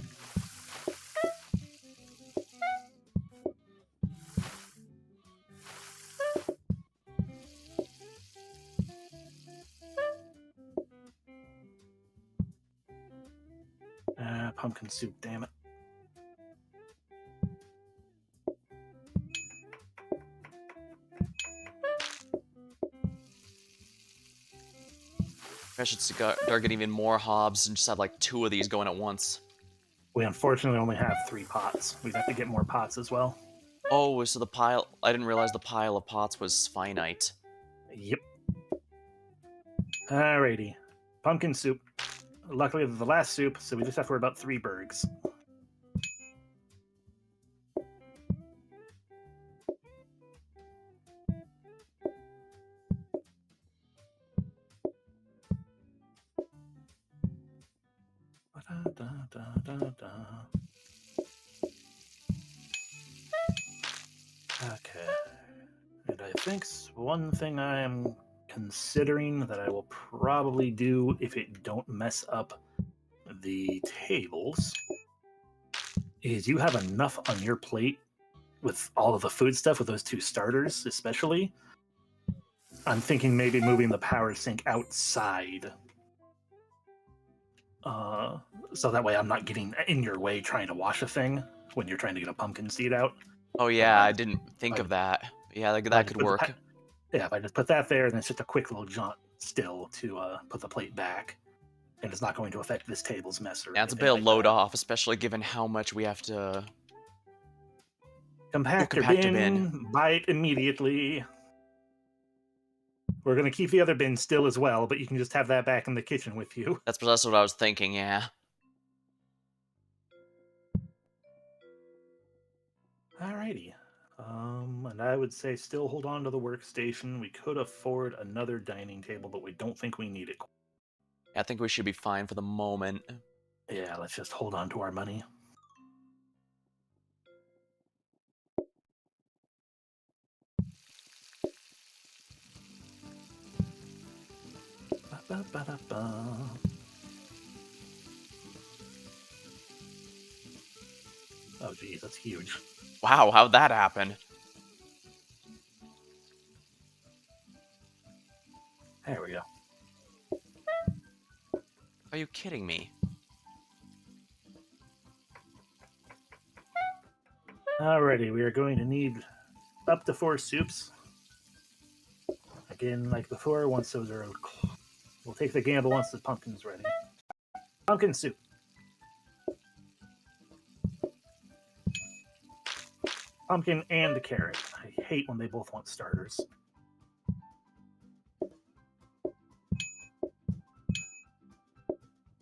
Pumpkin soup, damn it. I should start getting even more hobs and just have like 2 of these going at once. We unfortunately only have 3 pots. We'd have to get more pots as well. Oh, so the pile... I didn't realize the pile of pots was finite. Yep. Alrighty. Pumpkin soup. Luckily, the last soup, so we just have to worry about 3 Bergs. Okay. And I think one thing I am considering that I will probably do if it don't mess up the tables is you have enough on your plate with all of the food stuff with those 2 starters, especially. I'm thinking maybe moving the power sink outside. So that way I'm not getting in your way trying to wash a thing when you're trying to get a pumpkin seed out. Oh So yeah, I didn't think I, of that. Yeah, I that just could put the work. yeah, if I just put that there, then it's just a quick little jaunt still to put the plate back, and it's not going to affect this table's mess or Yeah, it's a anything bit of like load that. off, especially given how much we have to Compactor compact a bin. bin, buy it immediately. We're going to keep the other bin still as well, but you can just have that back in the kitchen with you. That's what I was thinking, yeah. Alrighty. And I would say still hold on to the workstation. We could afford another dining table, but we don't think we need it. I think we should be fine for the moment. Yeah, let's just hold on to our money. Ba-ba-ba-da-ba. Oh, geez, that's huge. Wow, how'd that happen? There we go. Are you kidding me? Alrighty, we are going to need up to 4 soups. Again, like before, once those are... We'll take the gamble once the pumpkin's ready. Pumpkin soup. Pumpkin and carrot. I hate when they both want starters.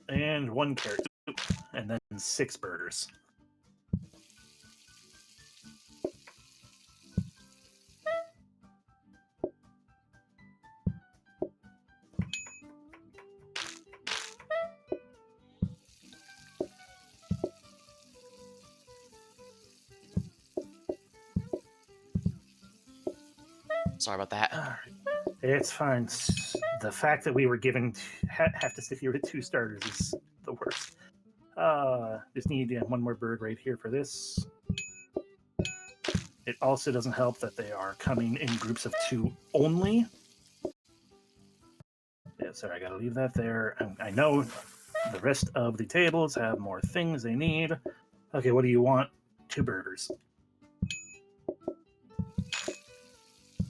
And 1 carrot soup. And then 6 burgers. Sorry about that. All right. It's fine. The fact that we were given have to sit here with 2 starters is the worst. Just need one more bird right here for this. It also doesn't help that they are coming in groups of 2 only. Yeah, sorry, I gotta leave that there. I know the rest of the tables have more things they need. Okay, what do you want? 2 burgers.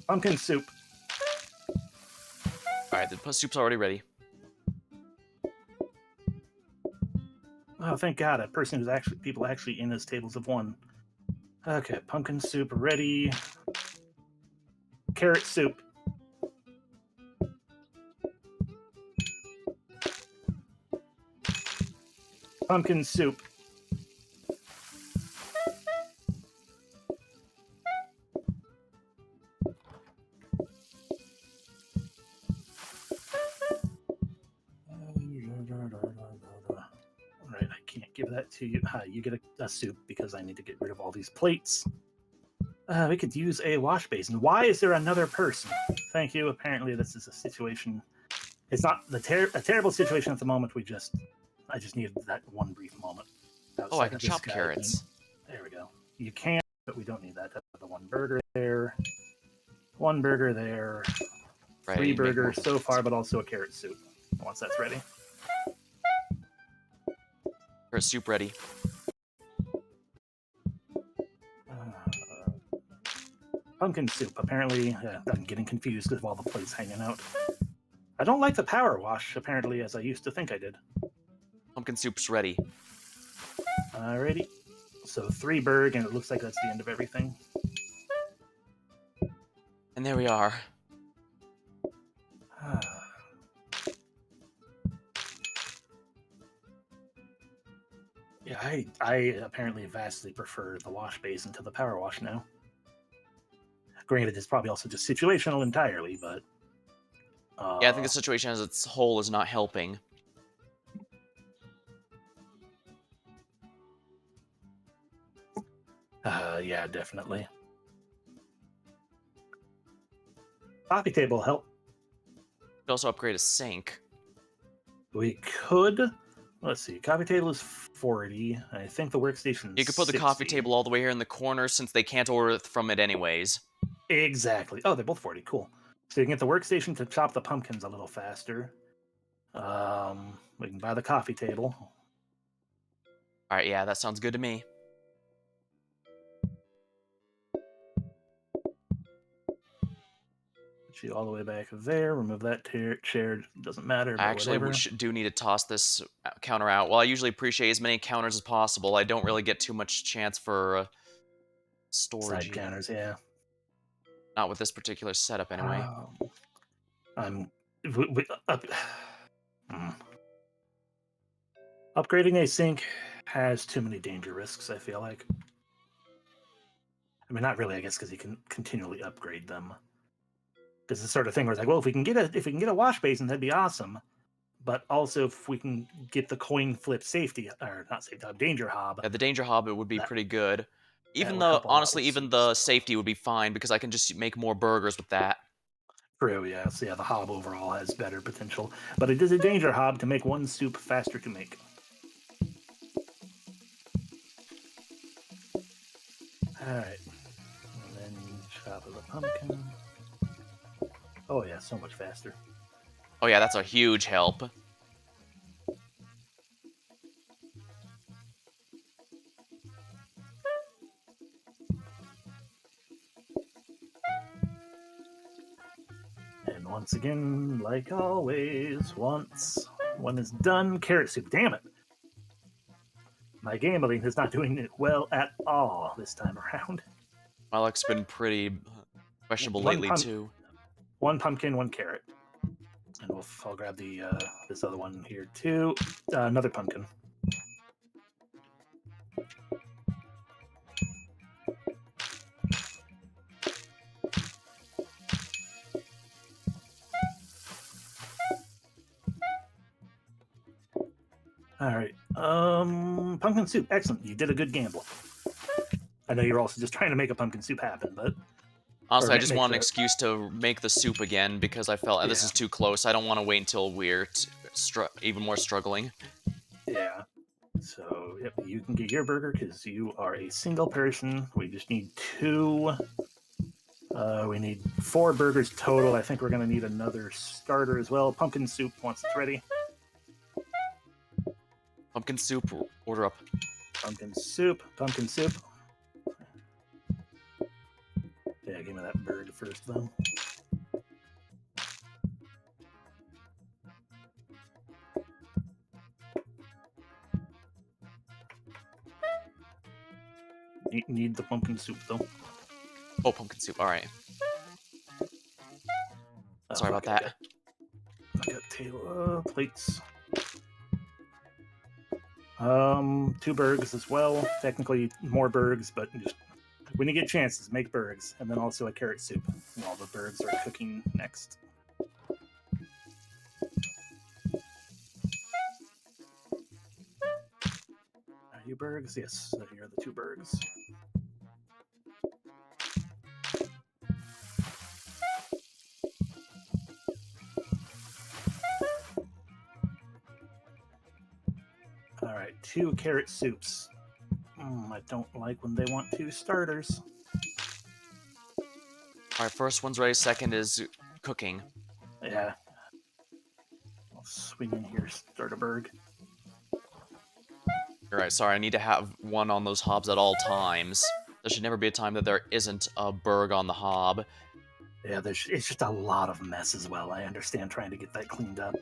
Pumpkin soup. Alright, the soup's already ready. Oh, thank God, a person who's actually people actually in his tables of 1. Okay, pumpkin soup ready. Carrot soup. Pumpkin soup. All right, I can't give that to you. You get a soup because I need to get rid of all these plates. We could use a wash basin. Why is there another person? Thank you. Apparently, this is a situation. It's not a terrible situation at the moment. I just needed that one brief moment. Oh, I can chop carrots. There we go. You can, but we don't need that. That's the 1 burger there. 1 burger there. Ready, 3 burgers so far, but also a carrot soup once that's ready. Carrot soup ready. Pumpkin soup. Apparently, I'm getting confused because of all the plates hanging out. I don't like the power wash, apparently, as I used to think I did. Pumpkin soup's ready. Alrighty. So 3 burg, and it looks like that's the end of everything. And there we are. Yeah, I apparently vastly prefer the wash basin to the power wash now. Granted, it's probably also just situational entirely, but... Yeah, I think the situation as its whole is not helping. Yeah, definitely. Coffee table help. Could also upgrade a sink. We could. Let's see. Coffee table is 40. I think the workstation. You could put the coffee table all the way here in the corner since they can't order from it anyways. Exactly. Oh, they're both 40. Cool. So you can get the workstation to chop the pumpkins a little faster. We can buy the coffee table. Alright, yeah, that sounds good to me. Put you all the way back there. Remove that chair. Doesn't matter. But Actually, whatever. do need to toss this counter out. While I usually appreciate as many counters as possible, I don't really get too much chance for storage. Side counters, yeah. Not with this particular setup, anyway. Upgrading a sink has too many danger risks, I feel like. I mean, not really, I guess, because you can continually upgrade them. Because it's the sort of thing where it's like, well, if we can get a wash basin, that'd be awesome. But also, if we can get the coin flip safety, or not safety, danger hob. Yeah, the danger hob it would be pretty good. Even would the help a lot honestly, with even soups. the safety would be fine because I can just make more burgers with that. True, yeah. So yeah, the hob overall has better potential, but it is a danger hob to make one soup faster to make. All right, and then chop of the pumpkin. Oh yeah, so much faster. Oh yeah, that's a huge help. And once again, like always, once one is done, carrot soup. Damn it! My gambling is not doing it well at all this time around. My luck's been pretty questionable lately too. 1 pumpkin, 1 carrot. And I'll grab the this other one here too. Another pumpkin. All right. Pumpkin soup. Excellent. You did a good gamble. I know you're also just trying to make a pumpkin soup happen, but Honestly, I just make want an the excuse to make the soup again because I felt this yeah is too close. I don't want to wait until we're even more struggling. yeah. So yep, you can get your burger because you are a single person. We just need two. We need 4 burgers total. I think we're going to need another starter as well. Pumpkin soup once it's ready. Pumpkin soup, order up. Pumpkin soup. Pumpkin soup. Yeah, give me that bird first, though. Need the pumpkin soup, though. Oh, pumpkin soup. All right. Oh, Sorry about fuck, that. I got plates. 2 burgers as well. Technically, more burgers, but just when you get chances, make burgers, and then also a carrot soup while the burgers are cooking next. Are you burgers? Yes, so here are the 2 burgers. All right, 2 carrot soups. I don't like when they want 2 starters. All right, first one's ready. Second is cooking. Yeah. I'll swing in here, start a burg. All right, sorry. I need to have one on those hobs at all times. There should never be a time that there isn't a burg on the hob. Yeah, it's just a lot of mess as well. I understand trying to get that cleaned up.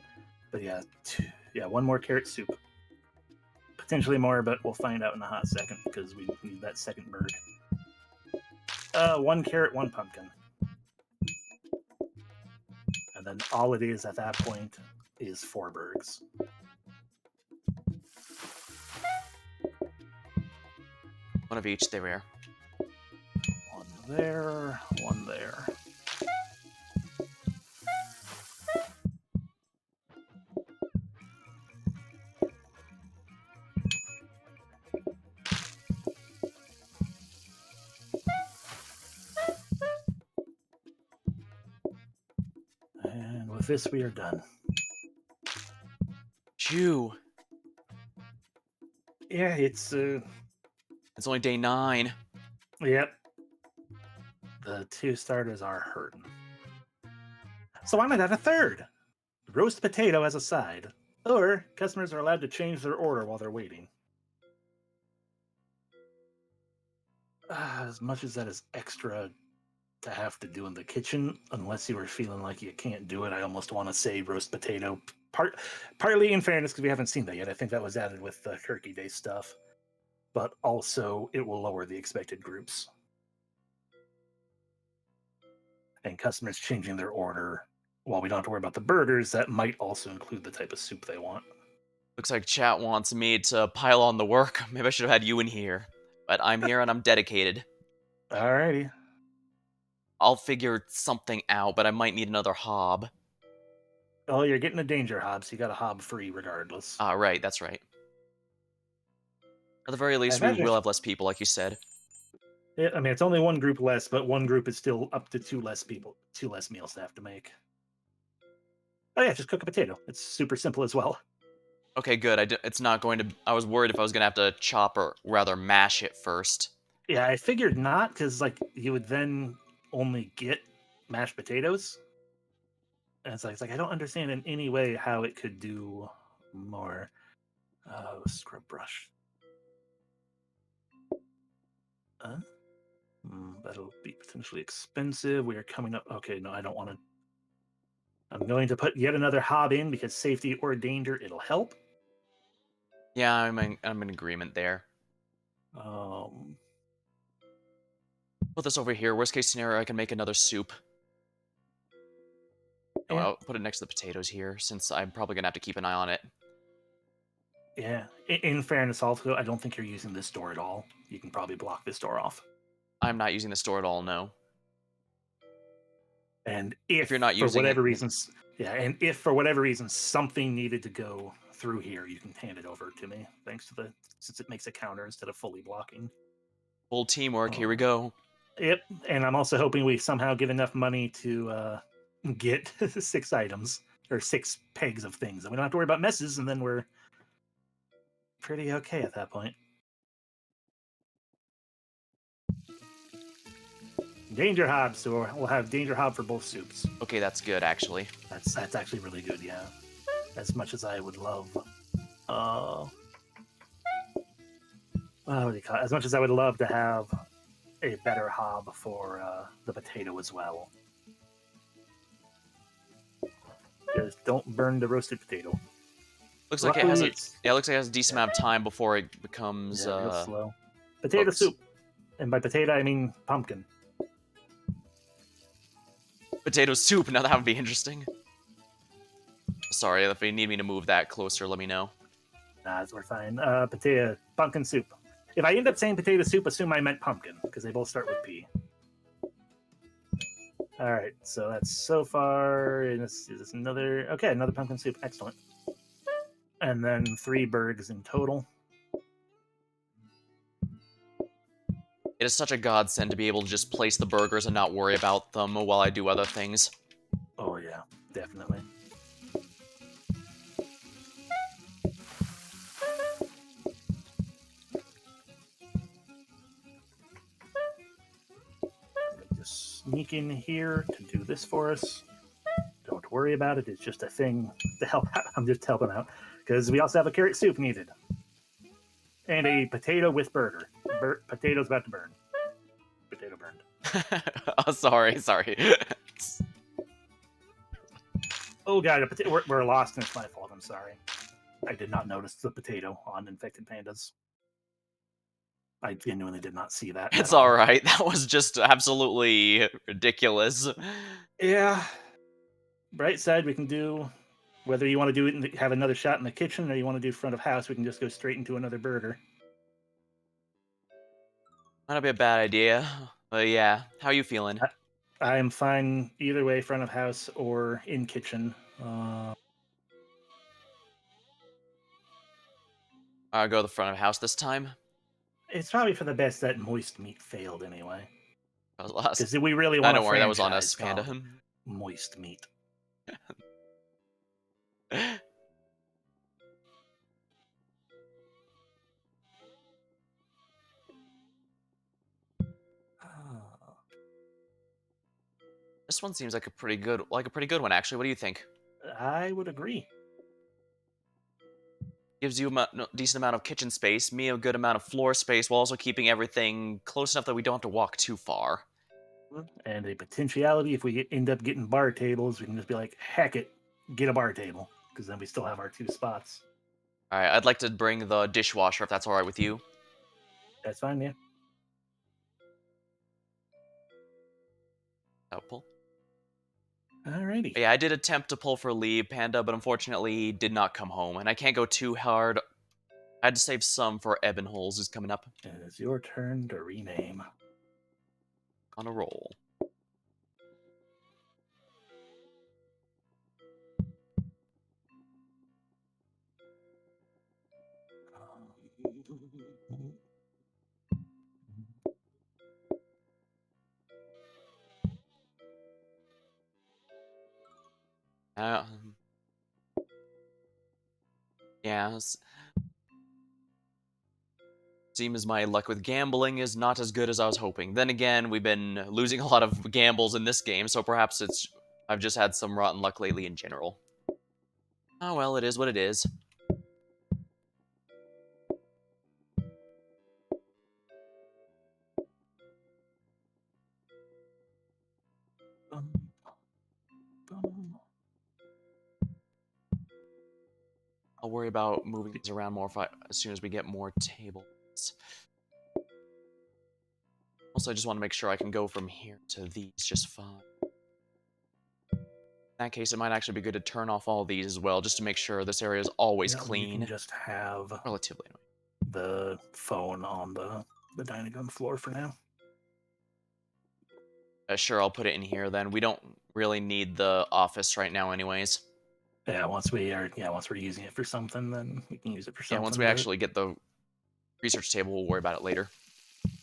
But yeah, yeah, 1 more carrot soup. Potentially more, but we'll find out in a hot second because we need that second burg. 1 carrot, 1 pumpkin. And then all it is at that point is 4 burgs. One of each. There we are. 1 there, 1 there. And with this, we are done. Phew. Yeah, it's It's only day 9. yep. The 2 starters are hurting. So why not add a third? Roast potato as a side. Or customers are allowed to change their order while they're waiting. As much as that is extra to have to do in the kitchen, unless you were feeling like you can't do it, I almost want to say roast potato. Partly in fairness, because we haven't seen that yet. I think that was added with the Turkey Day stuff. But also, it will lower the expected groups. And customers changing their order, while we don't have to worry about the burgers, that might also include the type of soup they want. Looks like chat wants me to pile on the work. Maybe I should have had you in here. But I'm here and I'm dedicated. Alrighty. I'll figure something out, but I might need another hob. Oh, you're getting a danger hob, so you got a hob free regardless. Ah, right, that's right. At the very I least, we imagine will have less people, like you said. I mean, it's only 1 group less, but 1 group is still up to 2 less people, 2 less meals to have to make. Oh yeah, just cook a potato. It's super simple as well. Okay, good. It's not going to. I was worried if I was going to have to chop or rather mash it first. Yeah, I figured not because like you would then only get mashed potatoes, and it's like I don't understand in any way how it could do more. Scrub brush. Uh, that'll be potentially expensive. We are coming up. Okay, no, I don't want to. I'm going to put yet another hob in because safety or danger, it'll help. Yeah, I'm in agreement there. Um, Put this over here. Worst case scenario, I can make another soup. No, yeah, I'll put it next to the potatoes here, since I'm probably going to have to keep an eye on it. yeah. In fairness, also, I don't think you're using this door at all. You can probably block this door off. I'm not using the store at all, no. And If if you're not for using it, whatever reasons, yeah, and if for whatever reason something needed to go through here, you can hand it over to me. Thanks to since it makes a counter instead of fully blocking. full teamwork, here we Oh, go. Yep, and I'm also hoping we somehow get enough money to get 6 items or 6 pegs of things, and we don't have to worry about messes, and then we're pretty okay at that point. Danger Hob, so we'll have Danger Hob for both soups. Okay, that's good, actually. That's actually really good, yeah. As much as I would love, uh, what do you call it? As much as I would love to have a better hob for the potato as well. Just don't burn the roasted potato. Looks like it has Luckily, a it's yeah, looks like it has a decent yeah, amount of time before it becomes yeah, real slow. Potato cooks. soup, and by potato I mean pumpkin. Potato soup. Now that would be interesting. Sorry, if you need me to move that closer, let me know. Nah, we're fine. Potato pumpkin soup. If I end up saying potato soup, assume I meant pumpkin because they both start with P. All right, so that's so far. And this is another. Okay, another pumpkin soup. Excellent. And then 3 burgers in total. It is such a godsend to be able to just place the burgers and not worry about them while I do other things. Oh yeah, definitely. Just sneak in here to do this for us. Don't worry about it. It's just a thing to help out. I'm just helping out because we also have a carrot soup needed and a potato with burger. Potato's about to burn. Potato burned. Oh, sorry. Oh god, we're lost and it's my fault. I'm sorry. I did not notice the potato on infected pandas. I genuinely did not see that at It's all. alright. That was just absolutely ridiculous. Yeah. Bright side, we can do whether you want to do it and have another shot in the kitchen or you want to do front of house. We can just go straight into another burger. Might not be a bad idea. But yeah, how you feeling? I am fine either way, front of house or in kitchen. I'll go to the front of house this time. It's probably for the best that moist meat failed anyway, That was last. because we really Nah, want a don't worry, that was on us, franchise Panda. called Moist Meat. This one seems like a pretty good one actually. What do you think? I would agree. Gives you a decent amount of kitchen space, me a good amount of floor space, while also keeping everything close enough that we don't have to walk too far. And a potentiality, if we end up getting bar tables, we can just be like, heck it, get a bar table, because then we still have our 2 spots. Alright, I'd like to bring the dishwasher if that's alright with you. That's fine, yeah. Pull. Alrighty. Yeah, I did attempt to pull for leave, Panda, but unfortunately he did not come home, and I can't go too hard. I had to save some for Ebonholes, who's coming up It is your turn to rename. on a roll. Uh, yeah, seems my luck with gambling is not as good as I was hoping. Then again, we've been losing a lot of gambles in this game, so perhaps I've just had some rotten luck lately in general. Oh well, it is what it is. Bum, bum. I'll worry about moving these around more as soon as we get more tables. Also, I just want to make sure I can go from here to these just fine. In that case, it might actually be good to turn off all these as well, just to make sure this area is always You can clean. just have Relatively, anyway. the phone on the dining room floor for now. Sure, I'll put it in here then. We don't really need the office right now anyways. Yeah, once we're using it for something, then we can use it for Yeah, something. once we But actually get the research table, we'll worry about it later.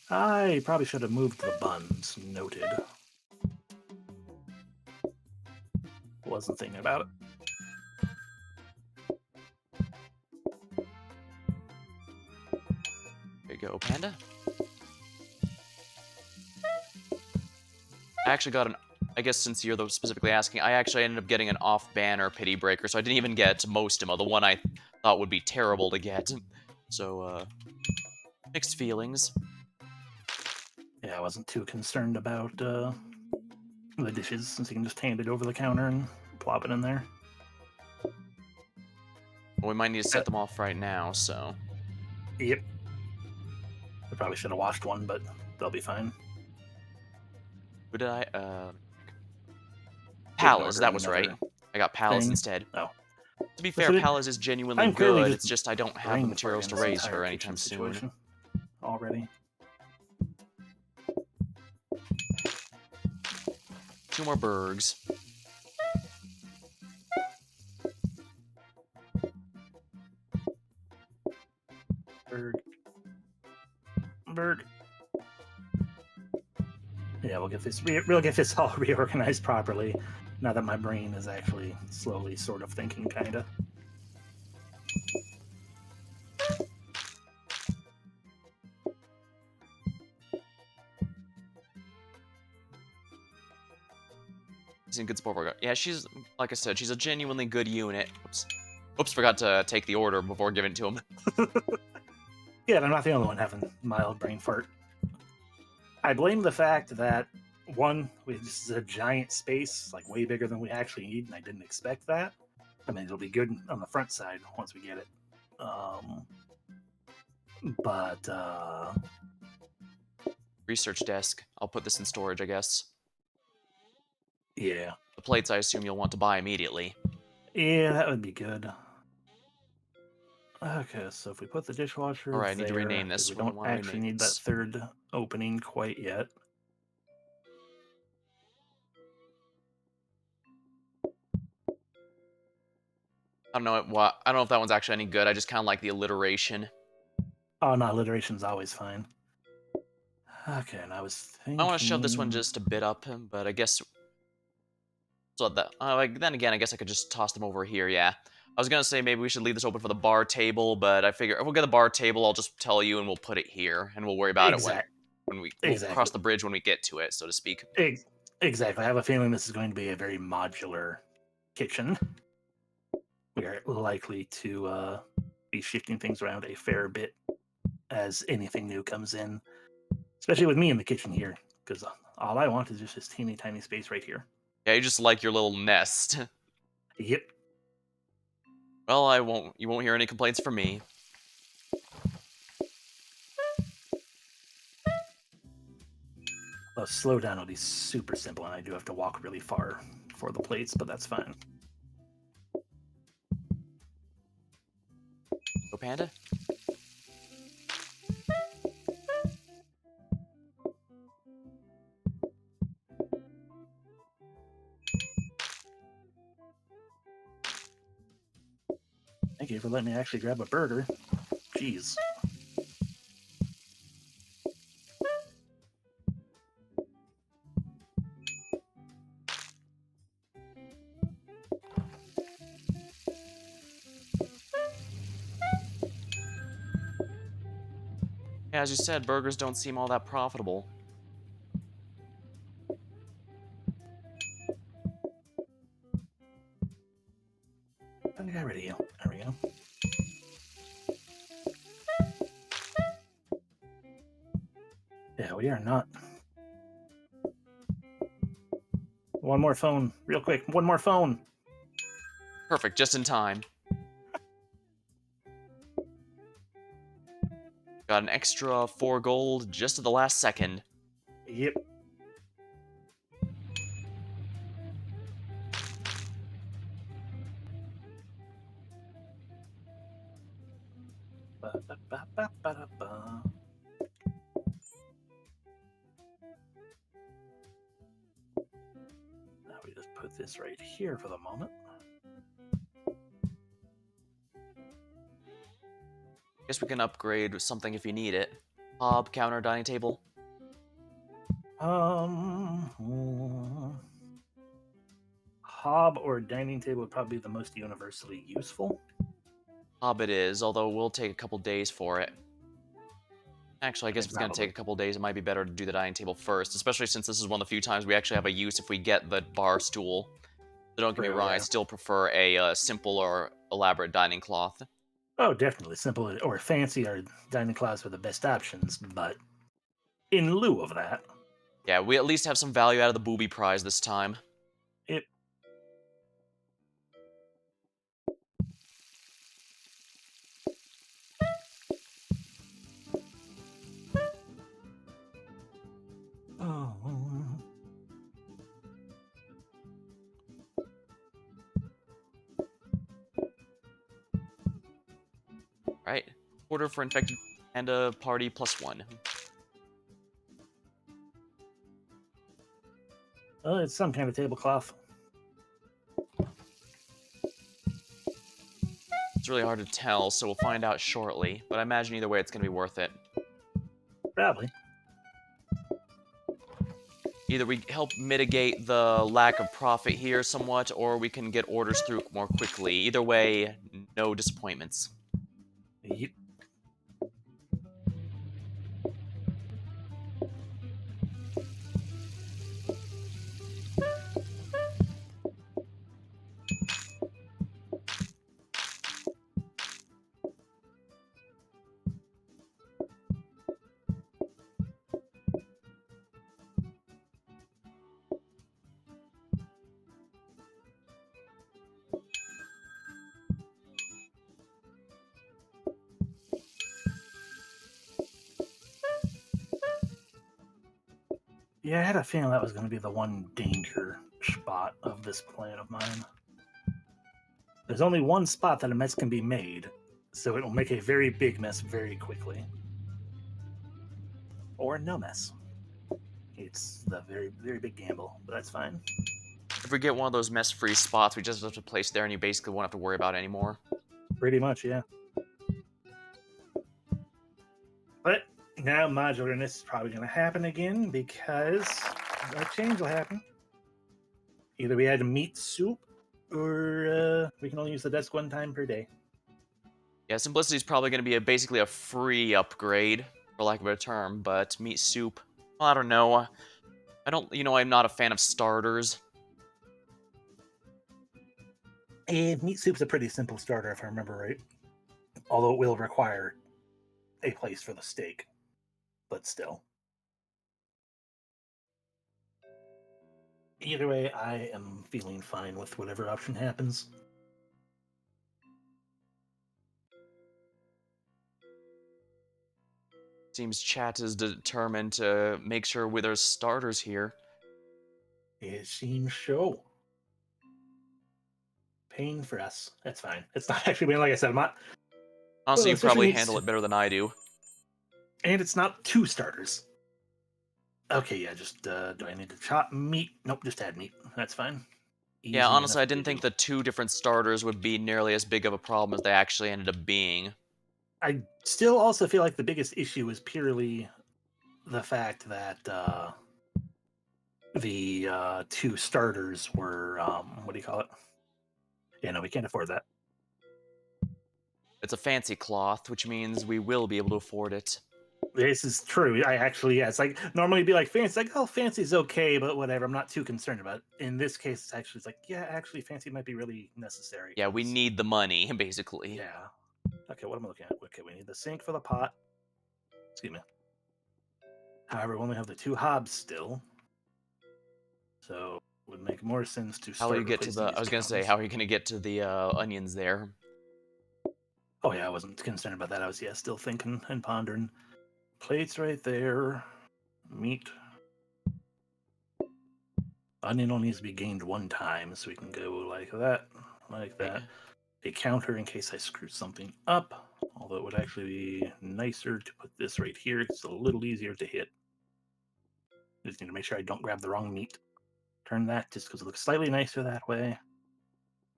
I probably should have moved the buns. Noted. Wasn't thinking about it. There you go, Panda. I actually got an. I guess since you're specifically asking, I actually ended up getting an off-banner pity breaker, so I didn't even get Mostima, the one I thought would be terrible to get. So, mixed feelings. Yeah, I wasn't too concerned about the dishes since you can just hand it over the counter and plop it in there. Well, we might need to Uh, set them off right now, so. Yep. I probably should have washed one, but they'll be fine. Who did I? Didn't Palace, order that was right. another I got Palace thing. instead. Oh, To be fair, so it, Palace is genuinely I'm clearly good, just it's just I don't have the brain materials farting to this raise entire her kitchen anytime soon. situation already. 2 more burgs. Bird. Bird. Yeah, we'll get this all reorganized properly. Now that my brain is actually slowly sort of thinking, kinda. She's in good sport workout. Yeah, she's, like I said, she's a genuinely good unit. Oops. Oops, forgot to take the order before giving it to him. Yeah, I'm not the only one having mild brain fart. I blame the fact that this is a giant space, like way bigger than we actually need, and I didn't expect that. I mean, it'll be good on the front side once we get it. Um, but Research desk. I'll put this in storage, I guess. yeah, The plates I assume you'll want to buy immediately. yeah, that would be good. Okay, so if we put the dishwasher Alright, I need to there, rename because this. we What do I don't want to actually rename need that this? third opening quite yet. I don't know what. I don't know if that one's actually any good. I just kind of like the alliteration. Oh no, alliteration's always fine. Okay, and I was I want to shove this one thinking, just a bit up, but I guess. So that. Like, then again, I guess I could just toss them over here. Yeah. I was gonna say maybe we should leave this open for the bar table, but I figure if we'll get the bar table, I'll just tell you and we'll put it here, and we'll worry about it exact, when we'll cross exactly, the bridge when we get to it, so to speak. exactly. I have a feeling this is going to be a very modular kitchen. We are likely to be shifting things around a fair bit as anything new comes in, especially with me in the kitchen here, because all I want is just this teeny tiny space right here. Yeah, you just like your little nest. Yep. Well, I won't. You won't hear any complaints from me. Well, slow down will be super simple, and I do have to walk really far for the plates, but that's fine. Go Panda. Thank you for letting me actually grab a burger. Jeez. Yeah, as you said, burgers don't seem all that profitable. I got rid of you. There we go. Yeah, we are not. One more phone, real quick. One more phone. Perfect, just in time. Got an extra 4 gold just at the last second. Yep. Ba-da-ba-ba-ba-da-ba. Now we just put this right here for the moment. Guess we can upgrade something if you need it. Hob, counter, dining table. Hmm, hob or dining table would probably be the most universally useful. Hob it is, although we'll take a couple days for it. Actually, I I guess mean, if it's going to take probably. a couple days, it might be better to do the dining table first, especially since this is one of the few times we actually have a use if we get the bar stool. So don't get me True, wrong, I yeah. still prefer a simple or elaborate dining cloth. Oh, definitely. Simple or fancy or dining cloths are the best options, but in lieu of that, Yeah, we at least have some value out of the booby prize this time. it. Oh, Right? Order for infected and a party +1. well, it's some kind of tablecloth. It's really hard to tell, so we'll find out shortly, but I imagine either way it's going to be worth it. Probably. Either we help mitigate the lack of profit here somewhat, or we can get orders through more quickly. Either way, no disappointments. Yep. Yeah, I had a feeling that was going to be the one danger spot of this plan of mine. There's only one spot that a mess can be made, so it'll make a very big mess very quickly. Or no mess. It's the very, very big gamble, but that's fine. If we get one of those mess-free spots, we just have to place there and you basically won't have to worry about it anymore. Pretty much, yeah. But now modularness is probably going to happen again because a change will happen. Either we add a meat soup or we can only use the desk one time per day. Yeah, Simplicity is probably going to be basically a free upgrade, for lack of a better term, but Meat Soup, well, I don't know. I'm not a fan of starters. And meat soup's a pretty simple starter, if I remember right. Although it will require a place for the steak, but still. Either way, I am feeling fine with whatever option happens. Seems chat is determined to make sure there's starters here. It seems so. Pain for us. That's fine. It's not actually being like I said. I'm not. Honestly, Well, you especially probably meats, handle it better than I do. and it's not two starters. Okay, yeah. Just do I need to chop meat? Nope, just add meat. That's fine. Yeah, Easy honestly, enough I to didn't do. think the two different starters would be nearly as big of a problem as they actually ended up being. I still also feel like the biggest issue is purely the fact that the two starters were what do you call it? Yeah, no, we can't afford that. It's a fancy cloth, which means we will be able to afford it. This is true. I actually, yeah, it's like normally it'd be like fancy, like oh, fancy's okay, but whatever. I'm not too concerned about it. In this case, it's like yeah, actually, fancy might be really necessary Yeah, we because need the money, basically. yeah. Okay, what am I looking at? Okay, we need the sink for the pot. Excuse me. However, we only have the two hobs still, so it would make more sense to How will start you get to replacing the... I these was gonna say, counters. how are you gonna get to the onions there? Oh yeah, I wasn't concerned about that. I was still thinking and pondering. Plates right there. Meat. Onion only needs to be gained one time, so we can go like that, like Right. that. A counter in case I screw something up. Although it would actually be nicer to put this right here. It's a little easier to hit. Just need to make sure I don't grab the wrong meat. Turn that just because it looks slightly nicer that way.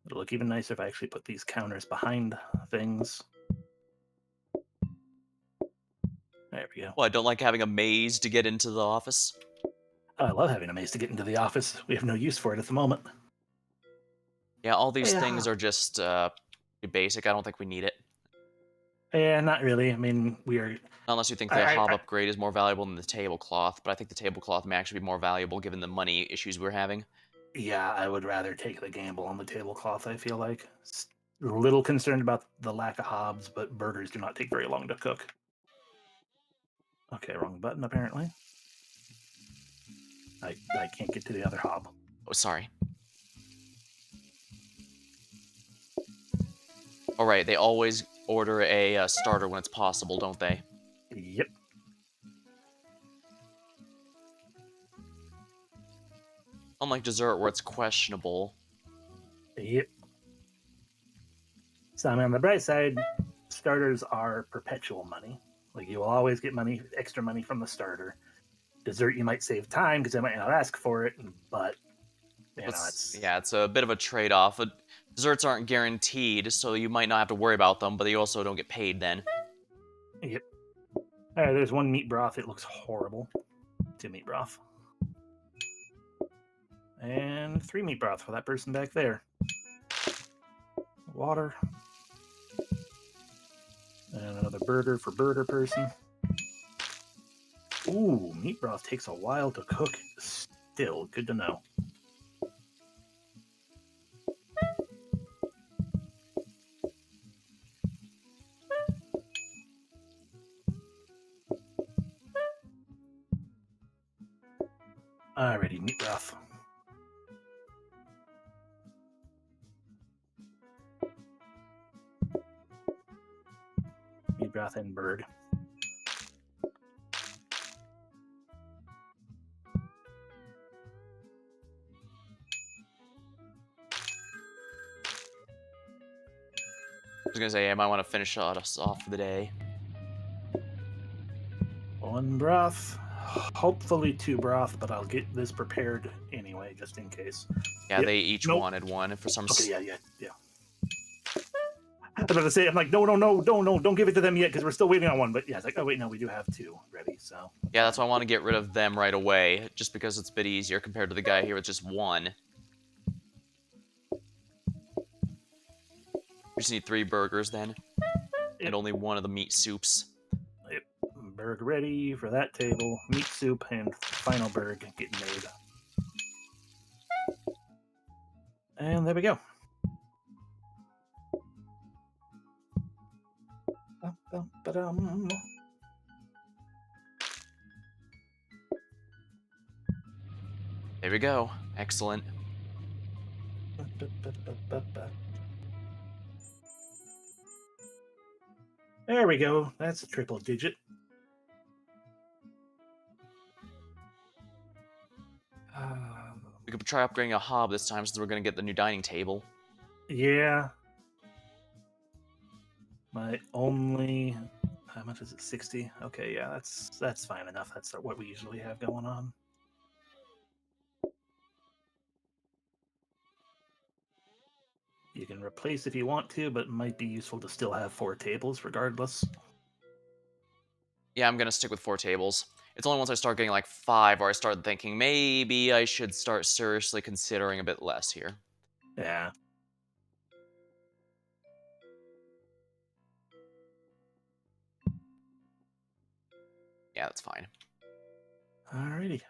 It'll look even nicer if I actually put these counters behind things. There we go. Well, I don't like having a maze to get into the office. Oh, I love having a maze to get into the office. We have no use for it at the moment. Yeah, all these Yeah, things are just basic. I don't think we need it. yeah, not really. I mean, we are. Unless you think the I, hob I, upgrade is more valuable than the tablecloth, but I think the tablecloth may actually be more valuable given the money issues we're having. yeah, I would rather take the gamble on the tablecloth. I feel like a little concerned about the lack of hobs, but burgers do not take very long to cook. Okay, wrong button apparently. I can't get to the other hob. Oh, sorry. Alright, they always order a starter when it's possible, don't they? Yep, Unlike dessert where it's questionable. yep. So I mean, on the bright side, starters are perpetual money. Like you will always get money, extra money from the starter. Dessert, you might save time because they might not ask for it, but it's Yeah, it's a bit of a trade-off. Desserts aren't guaranteed, so you might not have to worry about them, but you also don't get paid then. yep. All right, there's one meat broth. It looks horrible. 2 meat broth. And 3 meat broth for that person back there. Water. And another burger for burger person. Ooh, meat broth takes a while to cook. Still, good to know. Alrighty, meat broth. Meat broth and bird. I was gonna say, I might want to finish us off for the day. 1 broth. Hopefully 2 broth, but I'll get this prepared anyway, just in case. Yeah, Yep. they each Nope. wanted one, and for some... Okay, yeah. I was about to say, I'm like, no, don't give it to them yet because we're still waiting on one. But yeah, it's like, oh wait, no, we do have 2 ready. So Yeah, that's why I want to get rid of them right away, just because it's a bit easier compared to the guy here with just one. We just need 3 burgers then, and yep, only one of the meat soups. yep. Burg ready for that table. Meat soup and final burg getting made. And there we go. Bum. There we go. Excellent. There we go. That's a triple digit. We could try upgrading a hob this time since we're going to get the new dining table. Yeah. My only. How much is it? 60. Okay, yeah, that's fine enough. That's what we usually have going on. You can replace if you want to, but it might be useful to still have 4 tables regardless. Yeah, I'm going to stick with 4 tables. It's only once I start getting like 5 where I start thinking maybe I should start seriously considering a bit less here. Yeah. Yeah, that's fine. Alrighty.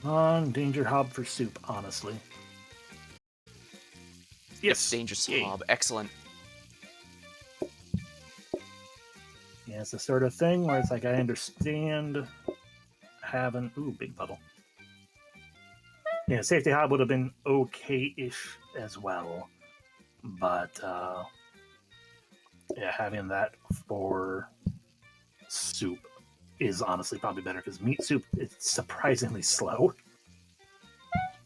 On danger hob for soup, honestly. Yep, Yes. dangerous Yay. hob. Excellent. Yeah, it's the sort of thing where it's like I understand having big puddle. Yeah, safety hob would have been okay-ish as well, but yeah, having that for soup is honestly probably better because meat soup is surprisingly slow.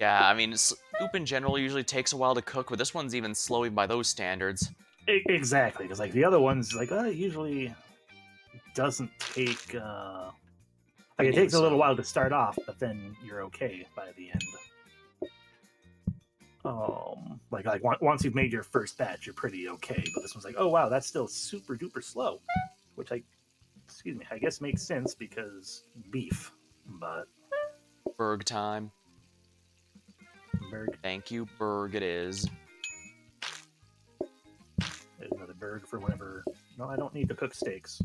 Yeah, I mean, soup in general usually takes a while to cook, but this one's even slow even by those standards. Exactly, because like the other ones, like it usually doesn't take. Like it takes a little while to start off, but then you're okay by the end. Once you've made your first batch, you're pretty okay. But this one's like, oh wow, that's still super duper slow, which I guess makes sense because beef. But Berg time. Berg, Thank you, Berg it is. there's another Berg for whenever. No, I don't need to cook steaks.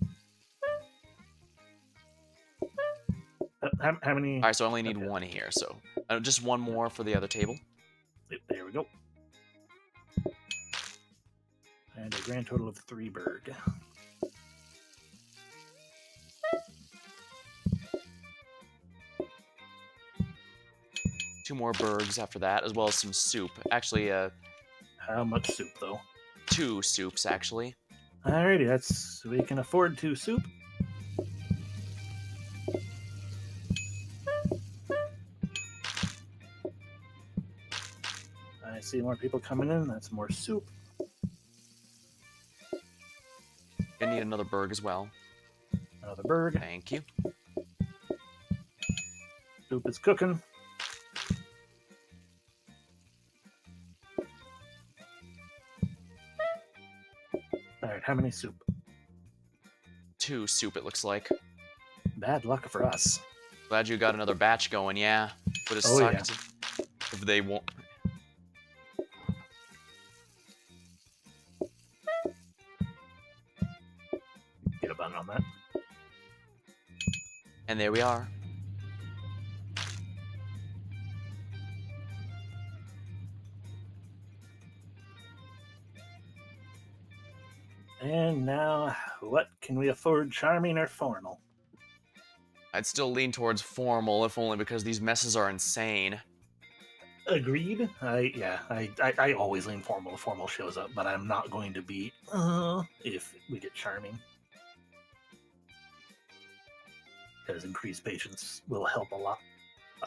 How many? Alright, so I only need Okay, one here, so just one more for the other table. there we go. And a grand total of 3 Berg. Two more Bergs after that, as well as some soup. Actually, How much soup though? 2 soups, actually. Alrighty, we can afford 2 soup. I see more people coming in. That's more soup. Gonna need another Berg as well. Another Berg. Thank you. Soup is cooking. Alright, how many soup? 2 soup, it looks like. Bad luck for us. Glad you got another batch going, yeah. Would have Oh, yeah. sucked if they won't. Get a button on that. And there we are. And now, what can we afford, charming or formal? I'd still lean towards formal, if only because these messes are insane. Agreed. I always lean formal if formal shows up, but I'm not going to be if we get charming. Because increased patience will help a lot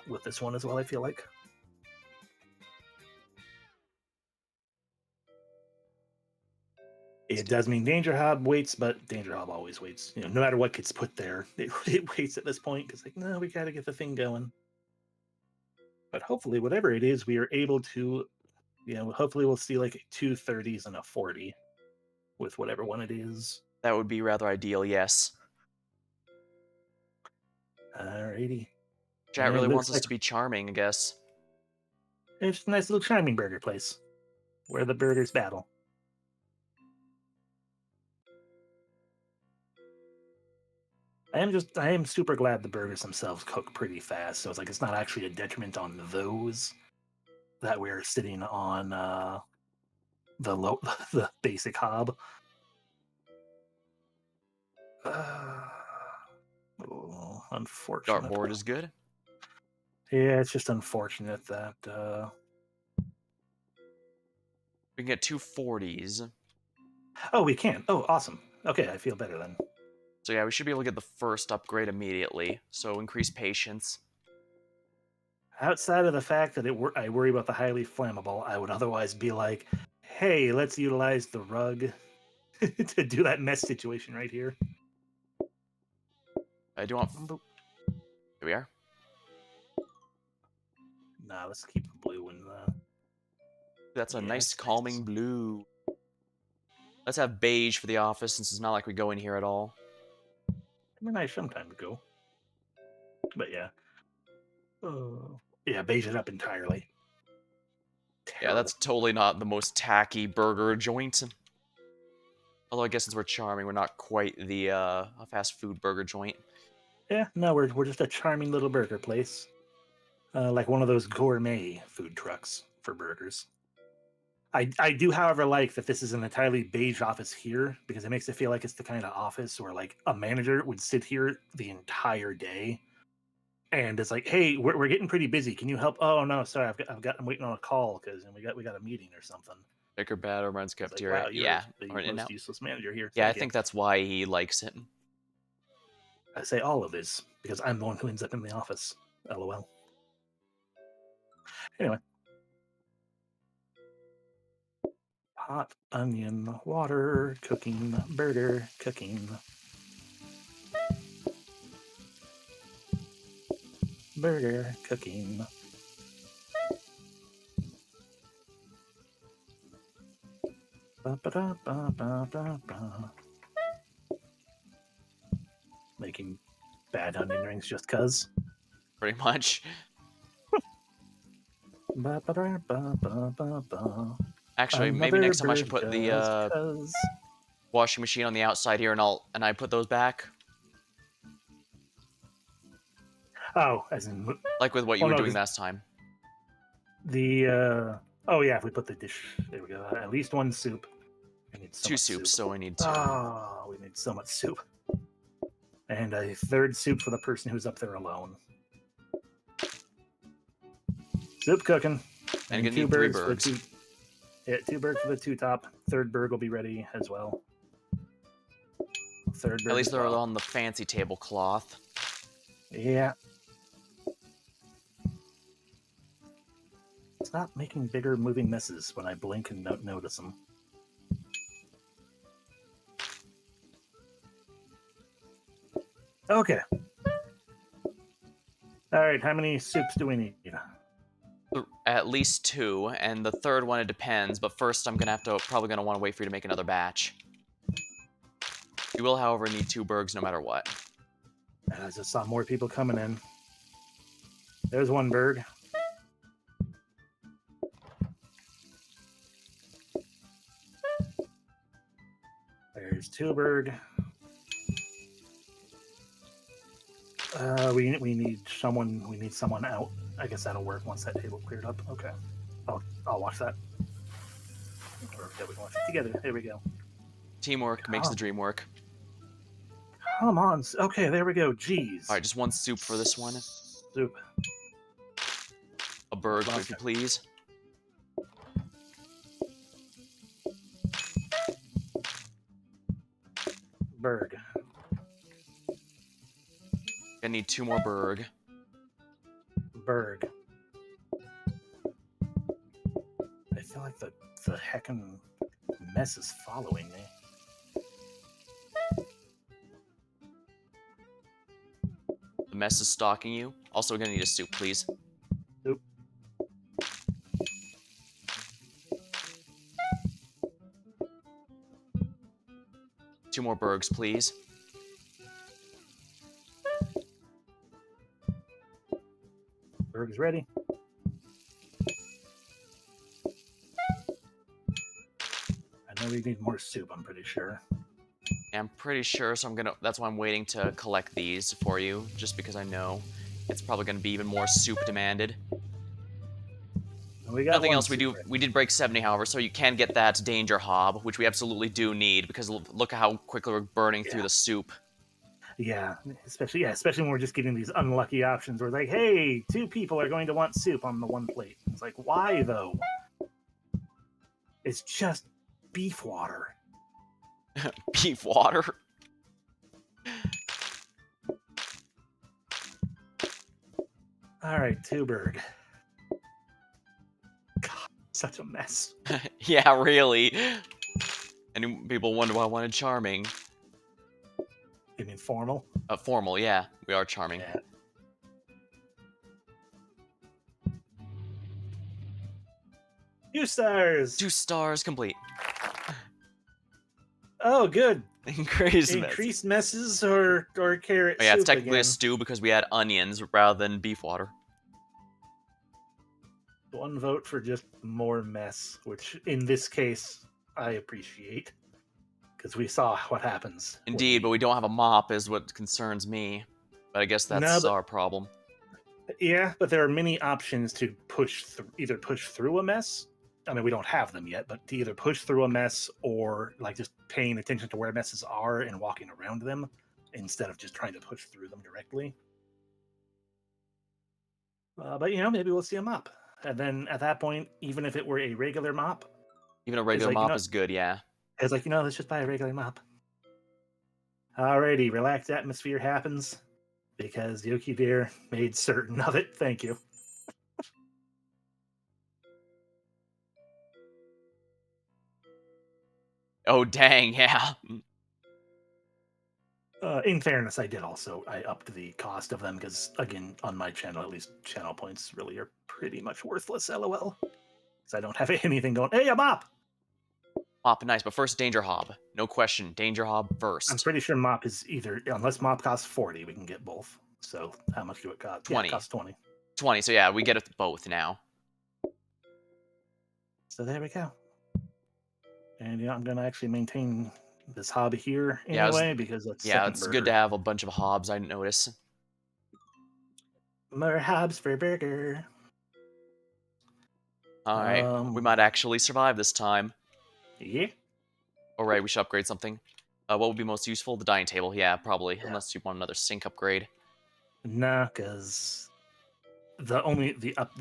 with this one as well, I feel like. It does mean Danger Hob waits, but Danger Hob always waits. You know, no matter what gets put there, it waits at this point because, like, no, we got to get the thing going. But hopefully, whatever it is, we are able to, hopefully we'll see like 230s and a 40 with whatever one it is. That would be rather ideal, yes. Alrighty. Chat And really it wants looks us like to be charming, I guess. it's a nice little charming burger place where the burgers battle. I am super glad the burgers themselves cook pretty fast. So it's not actually a detriment on those that we're sitting on the basic hob. Unfortunate. Dartboard is good. Yeah, it's just unfortunate that. We can get 240s. Oh, we can. Oh, awesome. Okay, I feel better then. So yeah, we should be able to get the first upgrade immediately. So increase patience. Outside of the fact that I worry about the highly flammable, I would otherwise be like, hey, let's utilize the rug to do that mess situation right here. I do want... Here we are. Nah, let's keep the blue and That's a yeah, nice that's calming nice. blue. Let's have beige for the office since it's not like we go in here at all. I mean, I sometimes go, but yeah, yeah, beige it up entirely. Yeah, Terrible. that's totally not the most tacky burger joint. Although I guess since we're charming, we're not quite the a fast food burger joint. Yeah, no, we're just a charming little burger place, like one of those gourmet food trucks for burgers. I do, however, like that this is an entirely beige office here because it makes it feel like it's the kind of office where like a manager would sit here the entire day and it's like, hey, we're getting pretty busy. Can you help? Oh no, sorry, I'm waiting on a call because we got a meeting or something. Bigger, better, runs It's like, cafeteria. wow, you're Yeah, the or in most now. useless manager here. Yeah, I Thank you. think that's why he likes it. I say all of this because I'm the one who ends up in the office. LOL. Anyway. Hot onion, water, cooking, burger, cooking. Burger, cooking. Ba-ba-da-ba-ba-ba-ba. Making bad onion rings just cuz. Pretty much. Ba-ba-da-ba-ba-ba-ba. Actually, maybe Another next time I should bird put the just cuz. washing machine on the outside here, and I put those back, Oh, as in. like with what you Well, were no, doing because last time. the. Oh, yeah, if we put the dish. There we go. At least one soup. We need so Two much soups, soup. so I need two. Oh, we need so much soup. And a third soup for the person who's up there alone. Soup cooking. And And gonna two need three birds for the bergs. two. Yeah, two birds for the two top. Third bird will be ready as well. Third At bird least as they're well. on the fancy tablecloth. Yeah. Stop making bigger moving messes when I blink and don't notice them. Okay. All right. How many soups do we need? At least two, and the third one it depends. But first, I'm gonna have to probably gonna want to wait for you to make another batch. You will, however, need two bergs no matter what. I just saw more people coming in. There's one bird. There's two bird. We need someone. We need someone out. I guess that'll work once that table cleared up. Okay. I'll watch that. Or yeah, we can watch it together. There we go. Teamwork makes the Come, dream work. come on. Okay, there we go. Jeez. All right, just one soup for this one. Soup. A berg, Lost if you it. please. Berg. I need two more berg. Berg. I feel like the heckin' mess is following me. The mess is stalking you. Also, gonna need a soup, please. Soup. Two more bergs, please. Berg is ready. I know we need more soup, I'm pretty sure. Yeah, I'm pretty sure, so that's why I'm waiting to collect these for you, just because I know it's probably gonna be even more soup demanded. And we got Nothing one else soup. we did break 70, however, so you can get that danger hob, which we absolutely do need, because look at how quickly we're burning through Yeah. the soup. Yeah, especially when we're just getting these unlucky options where it's like, hey, two people are going to want soup on the one plate. It's like, why though? It's just beef water. Beef water. All right, Tuberg. God, such a mess. Yeah, really. And people wonder why I wanted charming. You mean formal? Formal, yeah. We are charming. Yeah. 2 stars. 2 stars complete. Oh, good. Increased mess. Increased messes or carrot Oh, yeah, it's soup technically again. a stew because we had onions rather than beef water. One vote for just more mess, which in this case I appreciate because we saw what happens. Indeed, but we don't have a mop is what concerns me. But I guess No, that's our problem. yeah, but there are many options to either push through a mess. I mean, we don't have them yet, but to either push through a mess or like just paying attention to where messes are and walking around them instead of just trying to push through them directly. But maybe we'll see a mop, and then at that point, even if it were a regular mop, Even a it's regular like mop is good, yeah. let's just buy a regular mop. Alrighty, relaxed atmosphere happens because Yoki Bear made certain of it. Thank you. Oh, dang, yeah. In fairness, I upped the cost of them because, again, on my channel, at least channel points really are pretty much worthless. LOL, because I don't have anything going. Hey, a mop. Mop, nice, but first Danger Hob. No question, Danger Hob I'm first. pretty sure mop is either, unless mop costs 40, we can get both. So how much do it cost? Yeah, it 20. costs 20. 20, so yeah, we get it both now. So there we go. And I'm gonna actually maintain this hobby here Yeah, anyway because that's yeah, second it's good to burger. have a bunch of hobs, I notice. More hobs for burger. Alright, we Um, might actually survive this time. yeah, Alright, we should upgrade something. What would be most useful? The dining table, yeah, probably, yeah. unless you want another sink upgrade. Nah, because the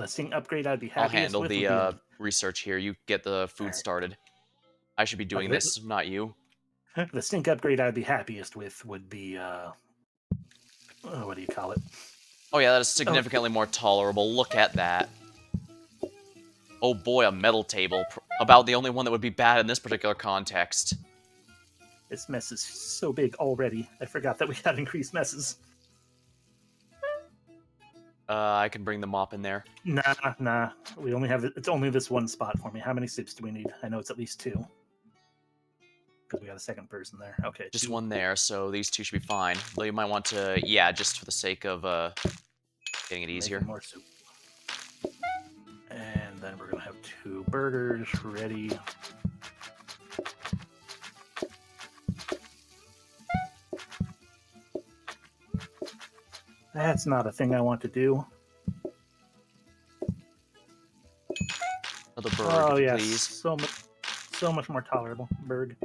sing upgrade I'd be I'll happiest handle with the would be research here. You get the food alright. started. I should be Okay, doing this, not you. the stink upgrade I'd be happiest with would be what do you call it? Oh yeah, that is Oh, significantly more tolerable. Look at that. Oh boy, a metal table. About the only one that would be bad in this particular context. this mess is so big already. I forgot that we had increased messes. I can bring the mop in there. Nah. We only have it's only this one spot for me. How many soups do we need? I know it's at least two because we got a second person there. Okay, Just two. one there, so these two should be fine. Though you might want to, yeah, just for the sake of getting it Making easier. more soup. And then we're gonna have two burgers ready. That's not a thing I want to do. Another bird, Oh if you yes, please. so much more tolerable. Bird.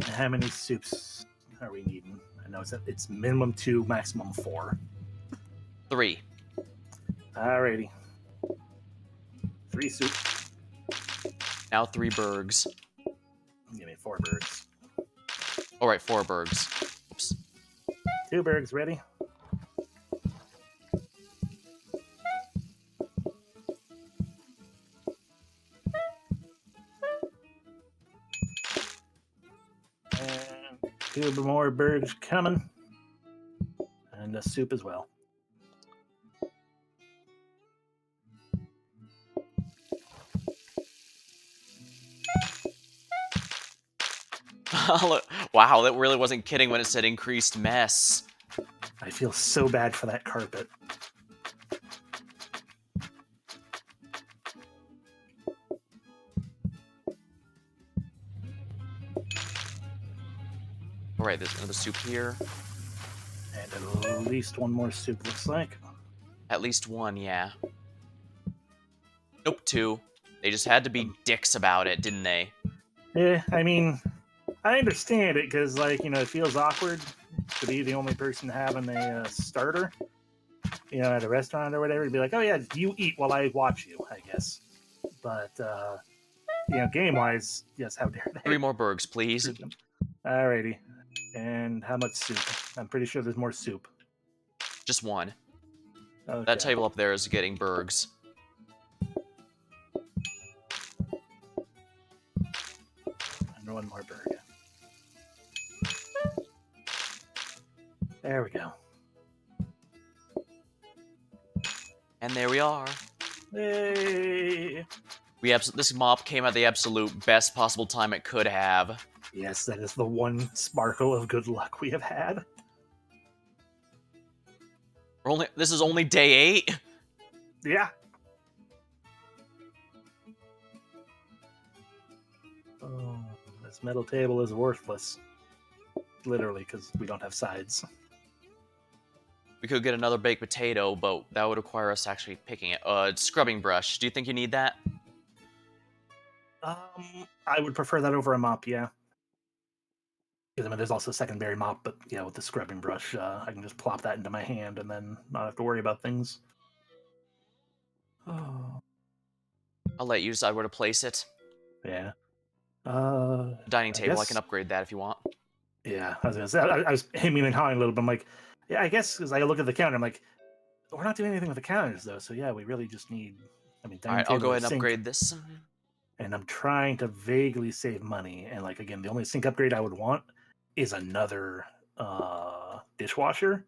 How many soups are we needing? I know it's minimum two, maximum four. 3. Alrighty. Three soups. Now 3 bergs. Give me four birds. Alright, 4 bergs. Oops. Two bergs ready. And two more birds coming. And a soup as well. Wow, that really wasn't kidding when it said increased mess. I feel so bad for that carpet. Alright, there's another soup here. And at least one more soup, looks like. At least one, yeah. Nope, 2. They just had to be dicks about it, didn't they? Yeah, I mean, I understand it because, like, it feels awkward to be the only person having a starter, at a restaurant or whatever. To be like, oh yeah, you eat while I watch you, I guess. But game wise, yes, how dare 3 they? more bergs, please. Treat them. Alrighty. And how much soup? I'm pretty sure there's more soup. Just one. That Okay. table up there is getting bergs. And one more burger. There we go. And there we are. Hey. This mop came at the absolute best possible time it could have. Yes, that is the one sparkle of good luck we have had. This is only day 8? Yeah. Oh, this metal table is worthless. Literally, because we don't have sides. We could get another baked potato, but that would require us actually picking it. Scrubbing brush. Do you think you need that? I would prefer that over a mop, yeah. Because there's also a secondary mop, but with the scrubbing brush, I can just plop that into my hand and then not have to worry about things. Oh. I'll let you decide where to place it. Yeah. Dining I table, I can guess. upgrade that if you want. Yeah, I was gonna say. I was hemming and hawing a little bit. I'm like, yeah, I guess because I look at the counter, I'm like, we're not doing anything with the counters though. So yeah, we really just need. I mean, dining Alright, I'll table go or ahead and sink, upgrade this. and I'm trying to vaguely save money. And like again, the only sink upgrade I would want is another dishwasher,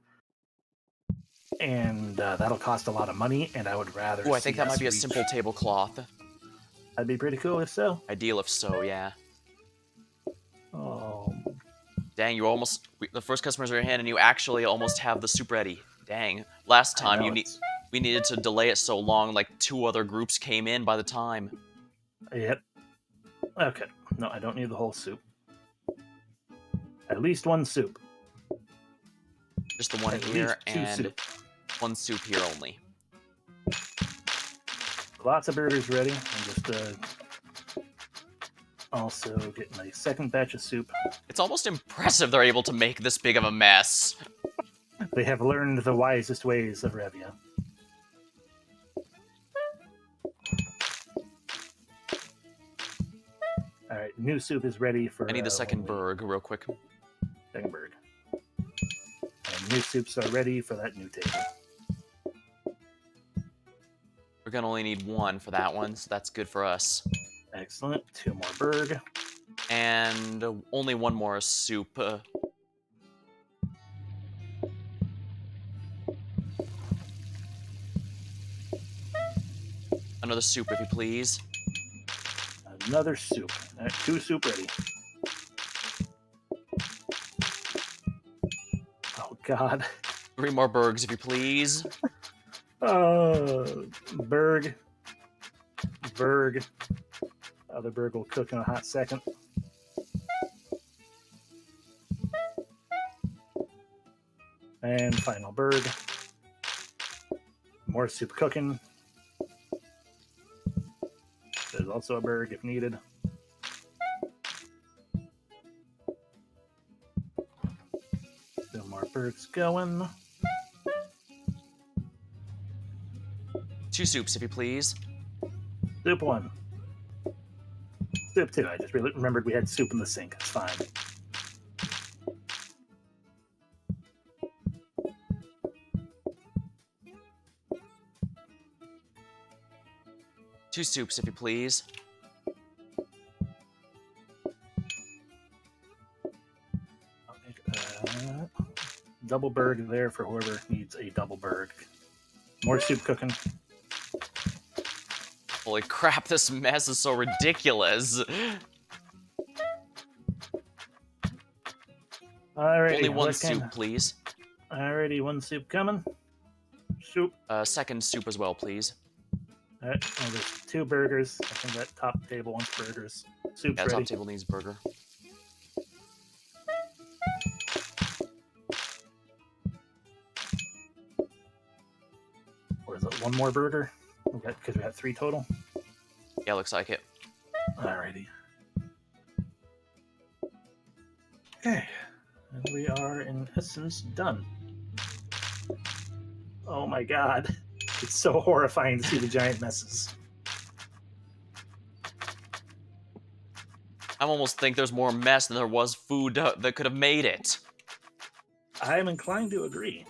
and that'll cost a lot of money. And I would rather Oh, I think see that might us be a reach. simple tablecloth. That'd be pretty cool if so. Ideal if so, yeah. Oh, Dang, you almost the first customers are in hand, and you actually almost have the soup ready. Dang, last I time know it's. we needed to delay it so long, like 2 other groups came in by the time. Yep. Okay. No, I don't need the whole soup. At least one soup. Just the one At least here two and soup. one soup here only. Lots of burgers ready. I'm just also getting a second batch of soup. It's almost impressive they're able to make this big of a mess. They have learned the wisest ways of Revia. All right, new soup is ready for. I need the second only burg real quick. second bird. And new soups are ready for that new table. We're gonna only need one for that one, so that's good for us. Excellent. Two more berg. And only one more soup. Another soup, if you please. Another soup. All right, two soup ready. Oh God. 3 more burgs, if you please. Berg. Berg. Other berg will cook in a hot second. And final berg. More soup cooking. There's also a berg if needed. Two more bergs going. 2 soups, if you please. Soup one. Soup two. I just really remembered we had soup in the sink. It's fine. Two soups, if you please. Double berg there for whoever needs a double berg. More soup cooking. Holy crap, this mess is so ridiculous. Alrighty, Only one what soup, kind? please. Alrighty, one soup coming. Soup. Second soup as well, please. Alright, well, there's two burgers. I think that top table wants burgers. Soup's Yeah, ready. top table needs burger. Or is it one more burger? Because we have three total. Yeah, looks like it. Alrighty. Okay. And we are, in essence, done. Oh my god. It's so horrifying to see the giant messes. I almost think there's more mess than there was food that could have made it. I am inclined to agree.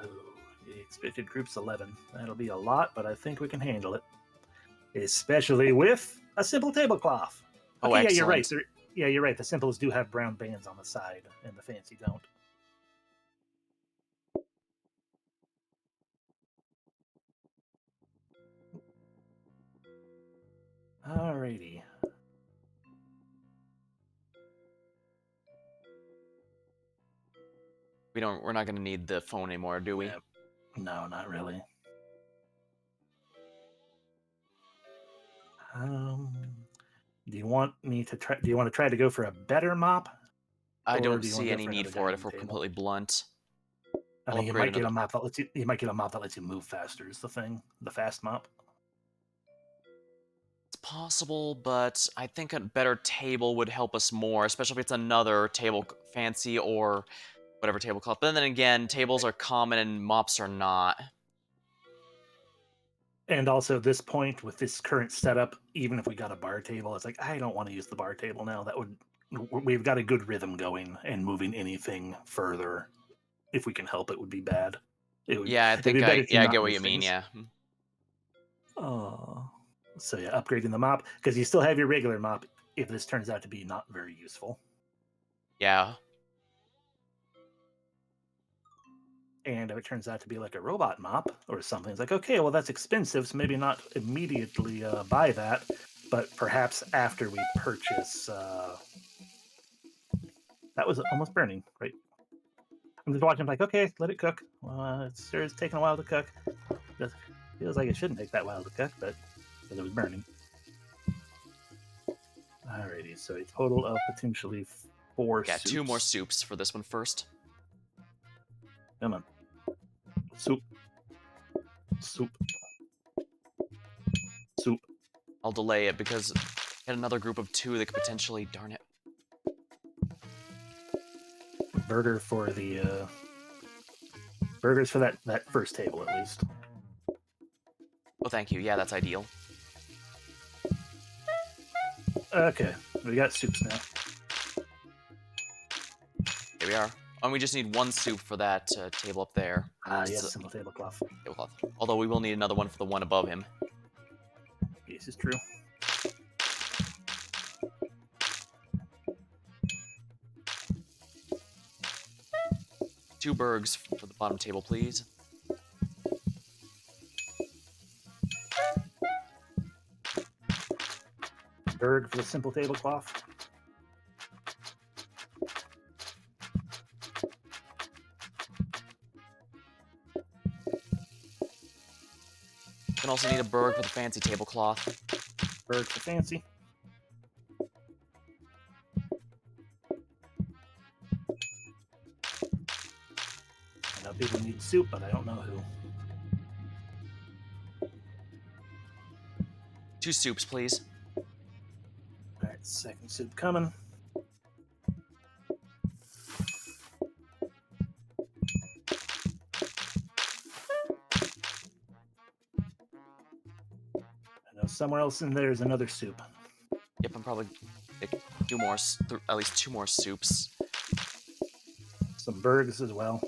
Oh, the expected group's 11. That'll be a lot, but I think we can handle it. Especially with a simple tablecloth. Oh, Okay, yeah, excellent. you're right. Yeah, you're right. The simples do have brown bands on the side, and the fancy don't. Alrighty. We're not gonna need the phone anymore, do we? Yeah. No, not really. Do you want me to try? Do you want to try to go for a better mop, I or don't do you want see to go any for need another for it dining if we're table? completely blunt. I I'll mean, you upgrade might get a another. mop that lets you. You might get a mop that lets you move faster. Is the thing the fast mop? It's possible, but I think a better table would help us more, especially if it's another table fancy or whatever tablecloth. But then again, tables are common and mops are not. And also, this point with this current setup, even if we got a bar table, it's like I don't want to use the bar table now. That would we've got a good rhythm going, and moving anything further, if we can help it, would be bad. Yeah, It'd be better to I not get what move you mean, things. yeah. Oh, so yeah, upgrading the mop because you still have your regular mop. If this turns out to be not very useful, Yeah. And if it turns out to be like a robot mop or something, it's like, okay, well, that's expensive, so maybe not immediately buy that, but perhaps after we purchase. That was almost burning, right? I'm just watching, like, okay, let it cook. It sure is taking a while to cook. It feels like it shouldn't take that while to cook, but because it was burning. Alrighty, so a total of potentially 4 Yeah, soups. 2 more soups for this one first. Come on. Soup. Soup. Soup. I'll delay it because get another group of 2 that could potentially, darn it. Burger for the burgers for that first table at least. Oh, thank you. Yeah, that's ideal. Okay, we got soups now. Here we are. And we just need 1 soup for that table up there. Yes, simple tablecloth. Tablecloth. Although we will need another one for the one above him. This is true. Two bergs for the bottom table, please. Berg for the simple tablecloth. Can also need a berg for the fancy tablecloth. Berg for fancy. I know people need soup, but I don't know who. 2 soups, please. Alright, second soup coming. I know somewhere else in there is another soup. Yep, I'm probably at least 2 more soups. Some bergs as well.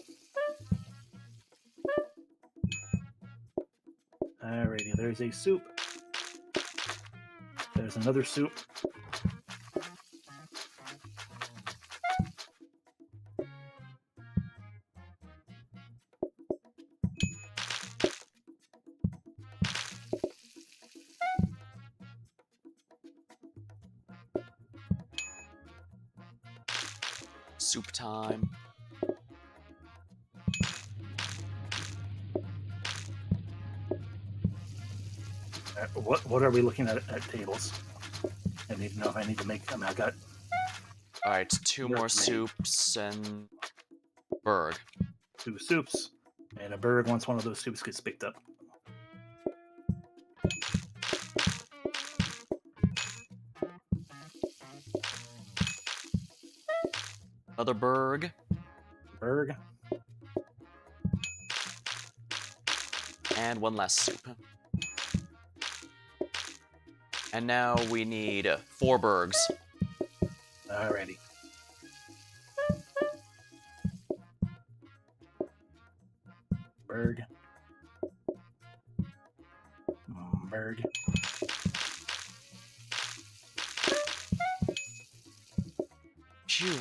Alrighty, there's a soup. There's another soup. Soup time. What are we looking at tables? I need to know if I need to make. I got Alright, 2 more soups and berg. 2 soups and a berg once one of those soups gets picked up. Another berg. Berg. And 1 less soup. And now we need 4 bergs. Alrighty. Berg. Berg. Phew.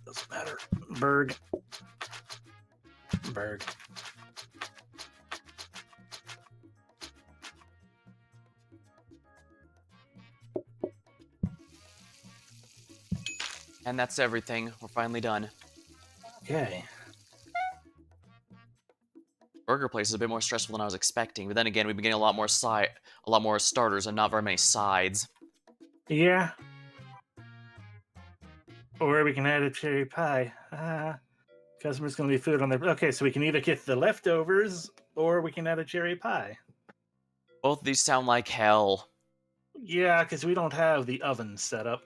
Doesn't matter. Berg. Berg. And that's everything. We're finally done. Okay. Burger place is a bit more stressful than I was expecting, but then again, we've been getting a lot more starters and not very many sides. Yeah. Or we can add a cherry pie. Customers gonna leave food on their. Okay, so we can either get the leftovers or we can add a cherry pie. Both of these sound like hell. Yeah, because we don't have the oven set up.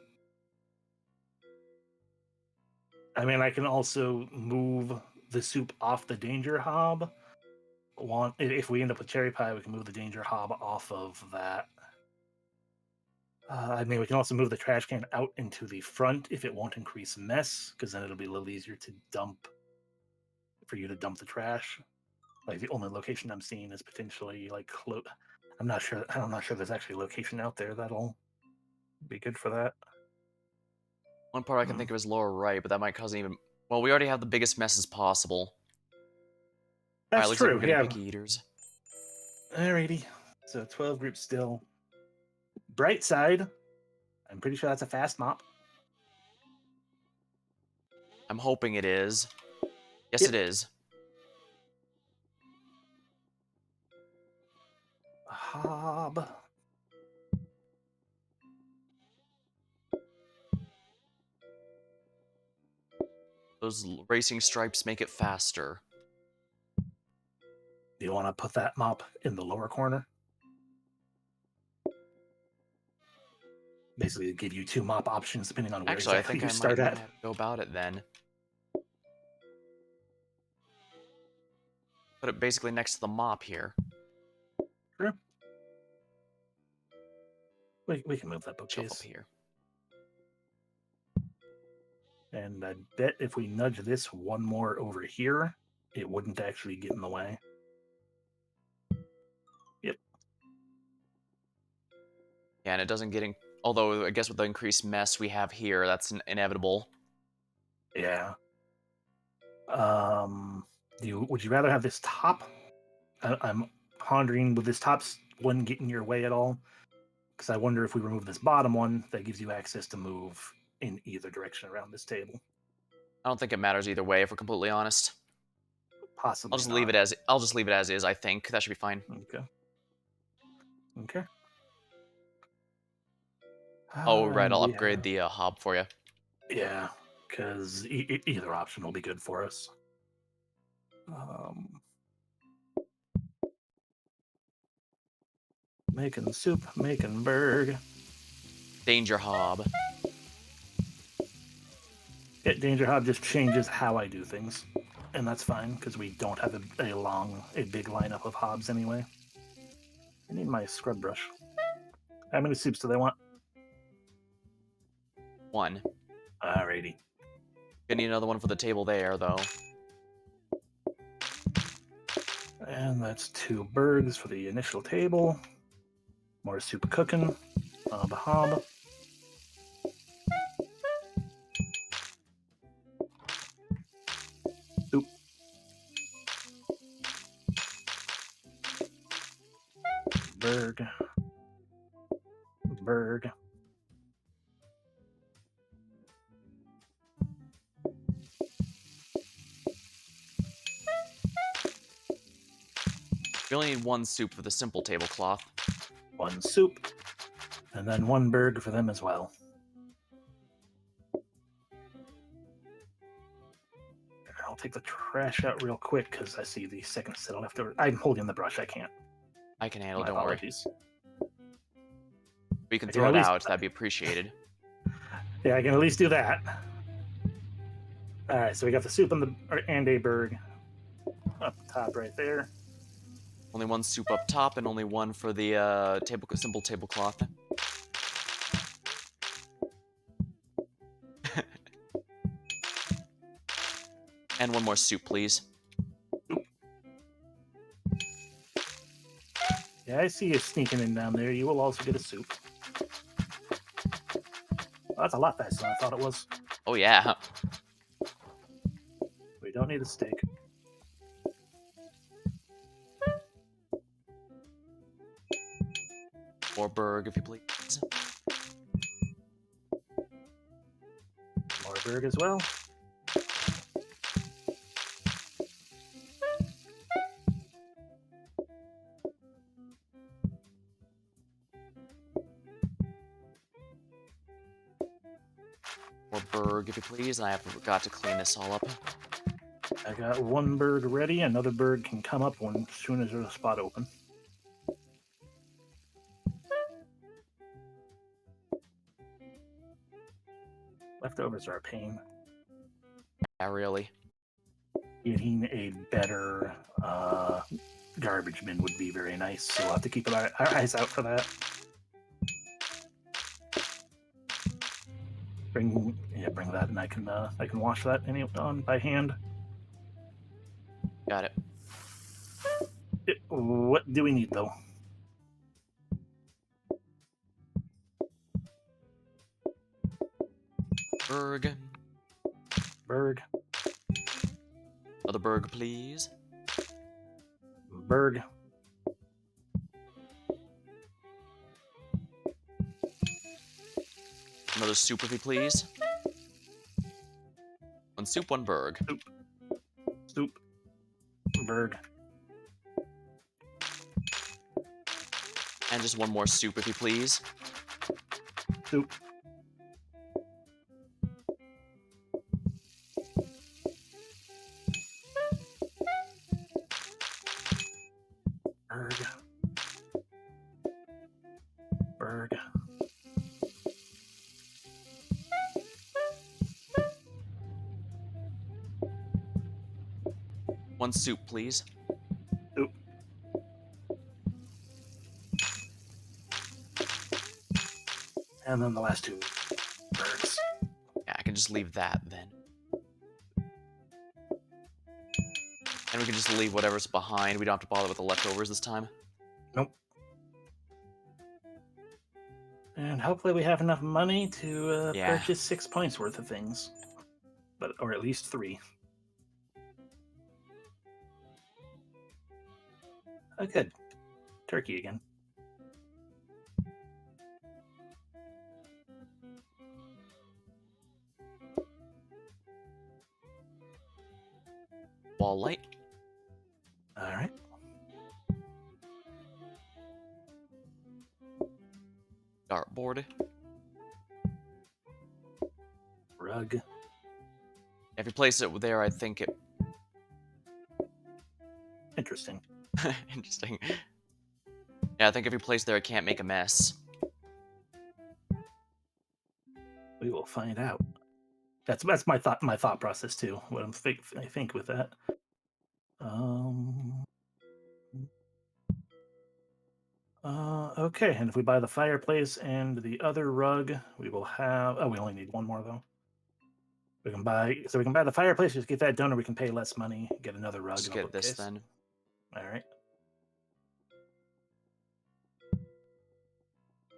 I mean, I can also move the soup off the danger hob. If we end up with cherry pie, we can move the danger hob off of that. I mean, we can also move the trash can out into the front if it won't increase mess, because then it'll be a little easier to dump for you to dump the trash. Like the only location I'm seeing is potentially like I'm not sure. I'm not sure there's actually a location out there that'll be good for that. One part I can think of is lower right, but that might cause even Well, we already have the biggest messes possible. Alright, That's looks like we're true. getting Yeah. picky eaters. Alrighty. So 12 groups still. Bright side. I'm pretty sure that's a fast mop. I'm hoping it is. Yes, Yep. it is. Hob. Those racing stripes make it faster. Do you want to put that mop in the lower corner? Basically, give you 2 mop options depending on where Actually, I exactly think you I might start know at. how to go about it then. Put it basically next to the mop here. True. We can move that Shelf up bookcase. here. And I bet if we nudge this one more over here, it wouldn't actually get in the way. Yep. Yeah, and it doesn't get in... Although, I guess with the increased mess we have here, that's inevitable. Yeah. Would you rather have this top? I'm pondering, would this top one get in your way at all? Because I wonder if we remove this bottom one, that gives you access to move in either direction around this table. I don't think it matters either way, if we're completely honest. Possibly I'll just leave it as is, I think. That should be fine. Okay. Okay. Oh, right, And I'll we upgrade have, the hob for you. yeah, because either option will be good for us. Um, making soup, making burg. Danger hob. Danger Hob just changes how I do things, and that's fine because we don't have a big lineup of hobs anyway. I need my scrub brush. How many soups do they want? 1. Alrighty. Gonna need another one for the table there, though. And that's 2 burgs for the initial table. More soup cooking. Hob. Soup. Burg. Burg. We only need 1 soup for the simple tablecloth. 1 soup. And then 1 burg for them as well. I'll take the trash out real quick because I see the second set left over. I'm holding the brush. I can't. I can handle it, My don't worry. apologies. We can I can throw at it least- out, that'd be appreciated. Yeah, I can at least do that. All right, so we got the soup and a burg up top right there. Only 1 soup up top and only 1 for the simple tablecloth. And 1 more soup, please. Yeah, I see you sneaking in down there. You will also get a soup. Well, that's a lot faster than I thought it was. Oh yeah. We don't need a steak. More burg, if you please. More burg as well. More burg, if you please. And I forgot to clean this all up. I got 1 burg ready. Another burg can come up as soon as there's a spot open. Leftovers are a pain. Yeah, really. Getting a better garbage bin would be very nice. So we'll have to keep our eyes out for that. Bring that, and I can wash that on by hand. Got it. What do we need though? Burg. Burg. Another burger, please. Berg. Another soup, if you please. One soup, one burg. Soup. Soup. Berg. And just one more soup, if you please. Soup. Berg. Berg. One soup, please. Soup. And then the last two bergs. Yeah, I can just leave that then. And we can just leave whatever's behind. We don't have to bother with the leftovers this time. Nope. And hopefully we have enough money to Yeah. purchase 6 points worth of things. Or at least 3. Oh, good. Turkey again. Wall light. All right. Dartboard. Rug. If you place it there, I think it... Interesting. Interesting. Yeah, I think if you place there, it can't make a mess. We will find out. That's my thought process too. What I think with that. Okay, and if we buy the fireplace and the other rug, we will have. Oh, we only need one more though. We can buy the fireplace. Just get that done, or we can pay less money, get another rug. Just and a get this bookcase. then. All right.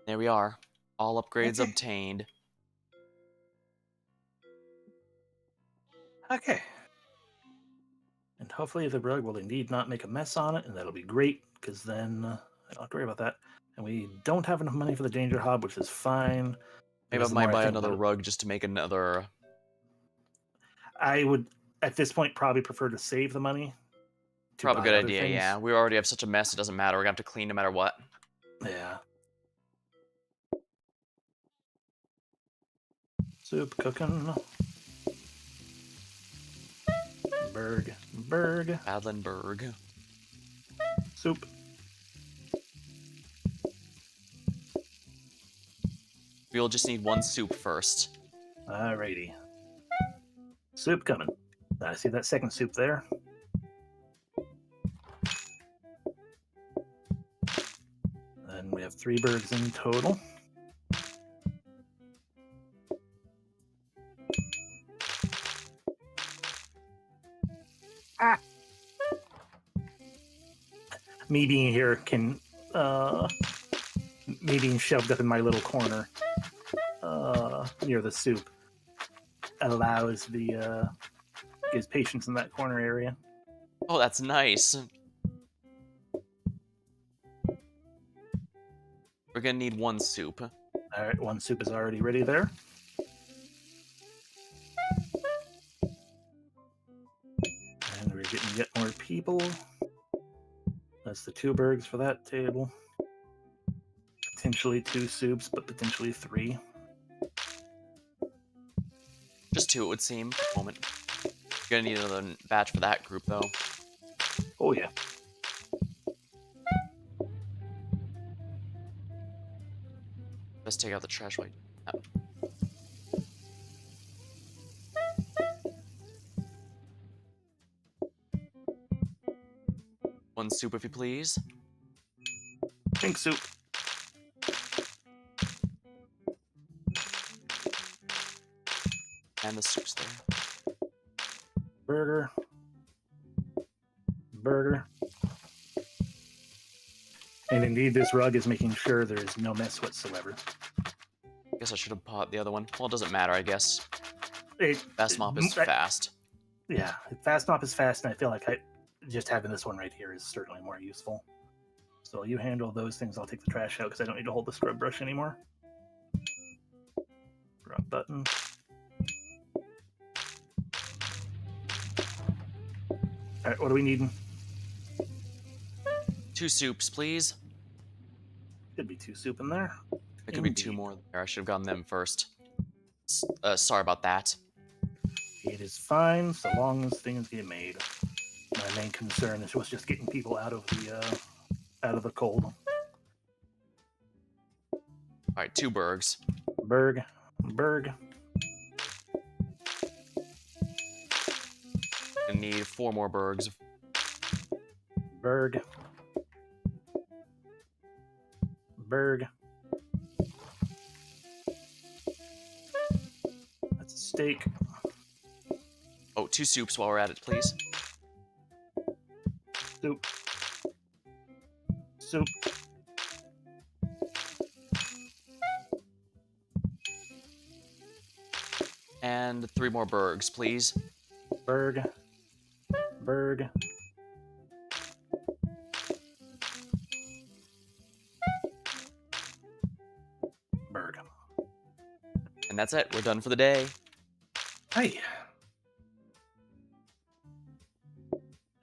There we are. All upgrades Okay. obtained. Okay. And hopefully the rug will indeed not make a mess on it, and that'll be great, because then I don't have to worry about that. And we don't have enough money for the danger hob, which is fine. Maybe I because the might more buy think another about it, rug just to make another... I would, at this point, probably prefer to save the money to Probably a buy good other idea, things. yeah. We already have such a mess, it doesn't matter. We're gonna have to clean no matter what. Yeah. Soup cooking. Berg. Adlenberg. Soup. We'll just need one soup first. Alrighty. Soup coming. I see that second soup there. And we have 3 birds in total. Ah! Me being here can, me being shoved up in my little corner near the soup allows the, gives patience in that corner area. Oh, that's nice. We're gonna need one soup. Alright, 1 soup is already ready there. And we're getting yet more people. That's the 2 bergs for that table. Potentially 2 soups, but potentially 3. Just 2, it would seem. Moment. Gonna need another batch for that group, though. Oh, yeah. Let's take out the trash white. One soup, if you please. Pink soup. And the soup's there. Burger. And indeed, this rug is making sure there is no mess whatsoever. Guess I should have bought the other one. Well, it doesn't matter, I guess. It, Fast mop is fast. Yeah, fast mop is fast, and I feel like just having this one right here is certainly more useful. So you handle those things. I'll take the trash out because I don't need to hold the scrub brush anymore. Wrong button. All right, what do we need? 2 soups, please. Could be 2 soup in there. There could be 2 Indeed. more there. I should have gotten them first. Sorry about that. It is fine so long as things get made. My main concern was just getting people out of the cold. Alright, 2 burgs. Berg. I need 4 more burgs. Berg. That's a steak. Oh, 2 soups while we're at it, please. Soup. And 3 more burgs, please. Berg. And that's it. We're done for the day. Hey.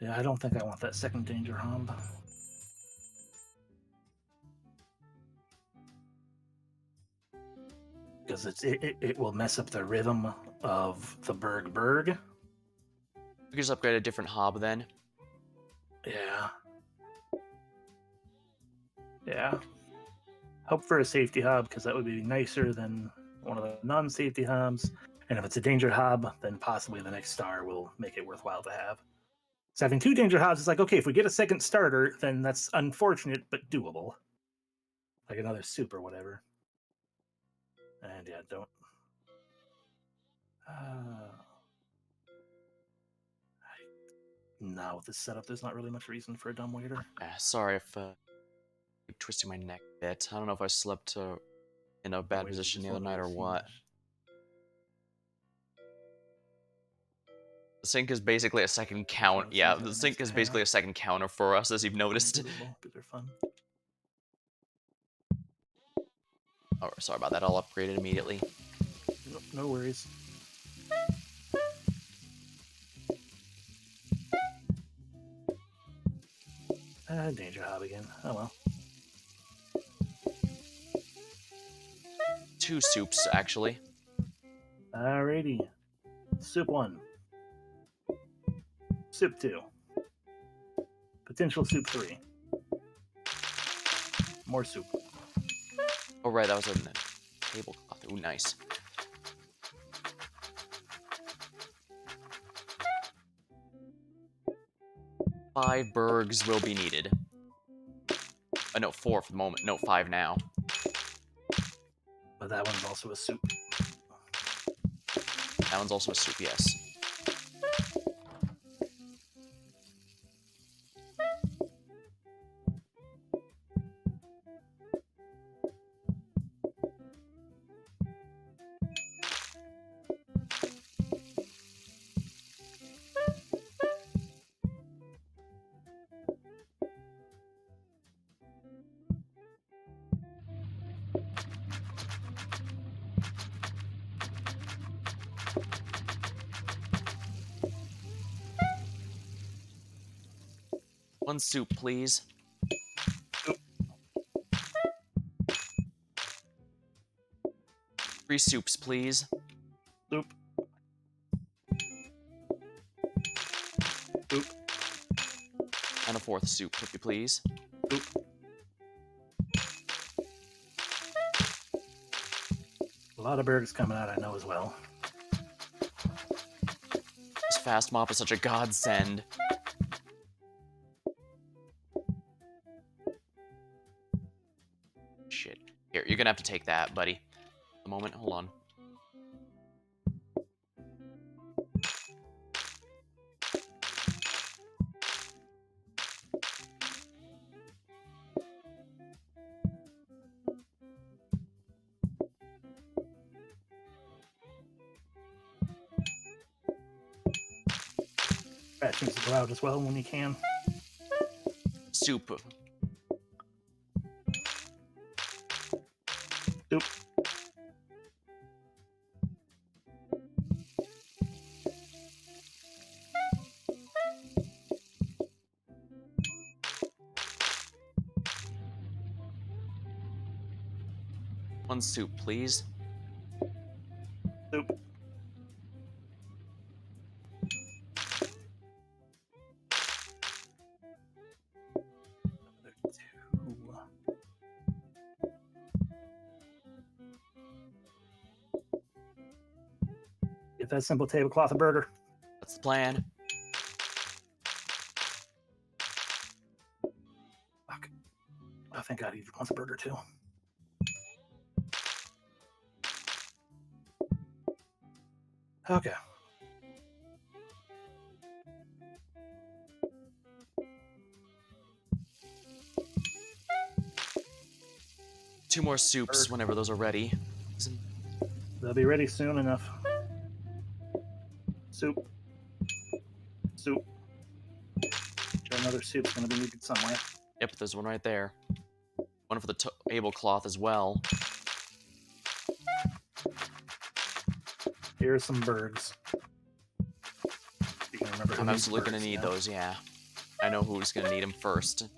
Yeah, I don't think I want that second danger hob. Because it will mess up the rhythm of the Berg. We can just upgrade a different hob then. Yeah. Hope for a safety hob, because that would be nicer than one of the non-safety hobs. And if it's a danger hob, then possibly the next star will make it worthwhile to have. So having 2 danger hobs is like, okay, if we get a second starter, then that's unfortunate but doable. Like another soup or whatever. And yeah, don't. Now with this setup, there's not really much reason for a dumb waiter. Sorry if keep twisting my neck a bit. I don't know if I slept in a bad position the other night or what. The sink is basically a second count. Yeah, the sink is basically a second counter for us, as you've noticed. They're fun. Oh, sorry about that. I'll upgrade it immediately. No worries. Danger hob again. Oh well. 2 soups, actually. Alrighty. Soup 1. Soup 2. Potential soup 3. More soup. Oh, right, that was in the tablecloth. Ooh, nice. Five burgs will be needed. No, 4 for the moment. No, 5 now. But that one's also a soup. That one's also a soup, yes. One soup, please. Soup. 3 soups, please. Soup. Soup. And a 4th soup, if you please. Soup. A lot of burgers coming out, I know as well. This fast mop is such a godsend. Shit. Here, you're gonna have to take that, buddy. A moment, hold on. Rations go out as well when you can. Soup. Soup. One soup, please. Soup. Two. Get that simple tablecloth a burger. That's the plan. Fuck. I think God even wants a burger too. Okay. Two more soups whenever those are ready. They'll be ready soon enough. Soup. Soup. Sure, another soup's gonna be needed somewhere. Yep, there's one right there. One for the tablecloth as well. Here's some burgers. You can remember who I'm needs absolutely gonna burgers, need you know? those, yeah. I know who's gonna need them first.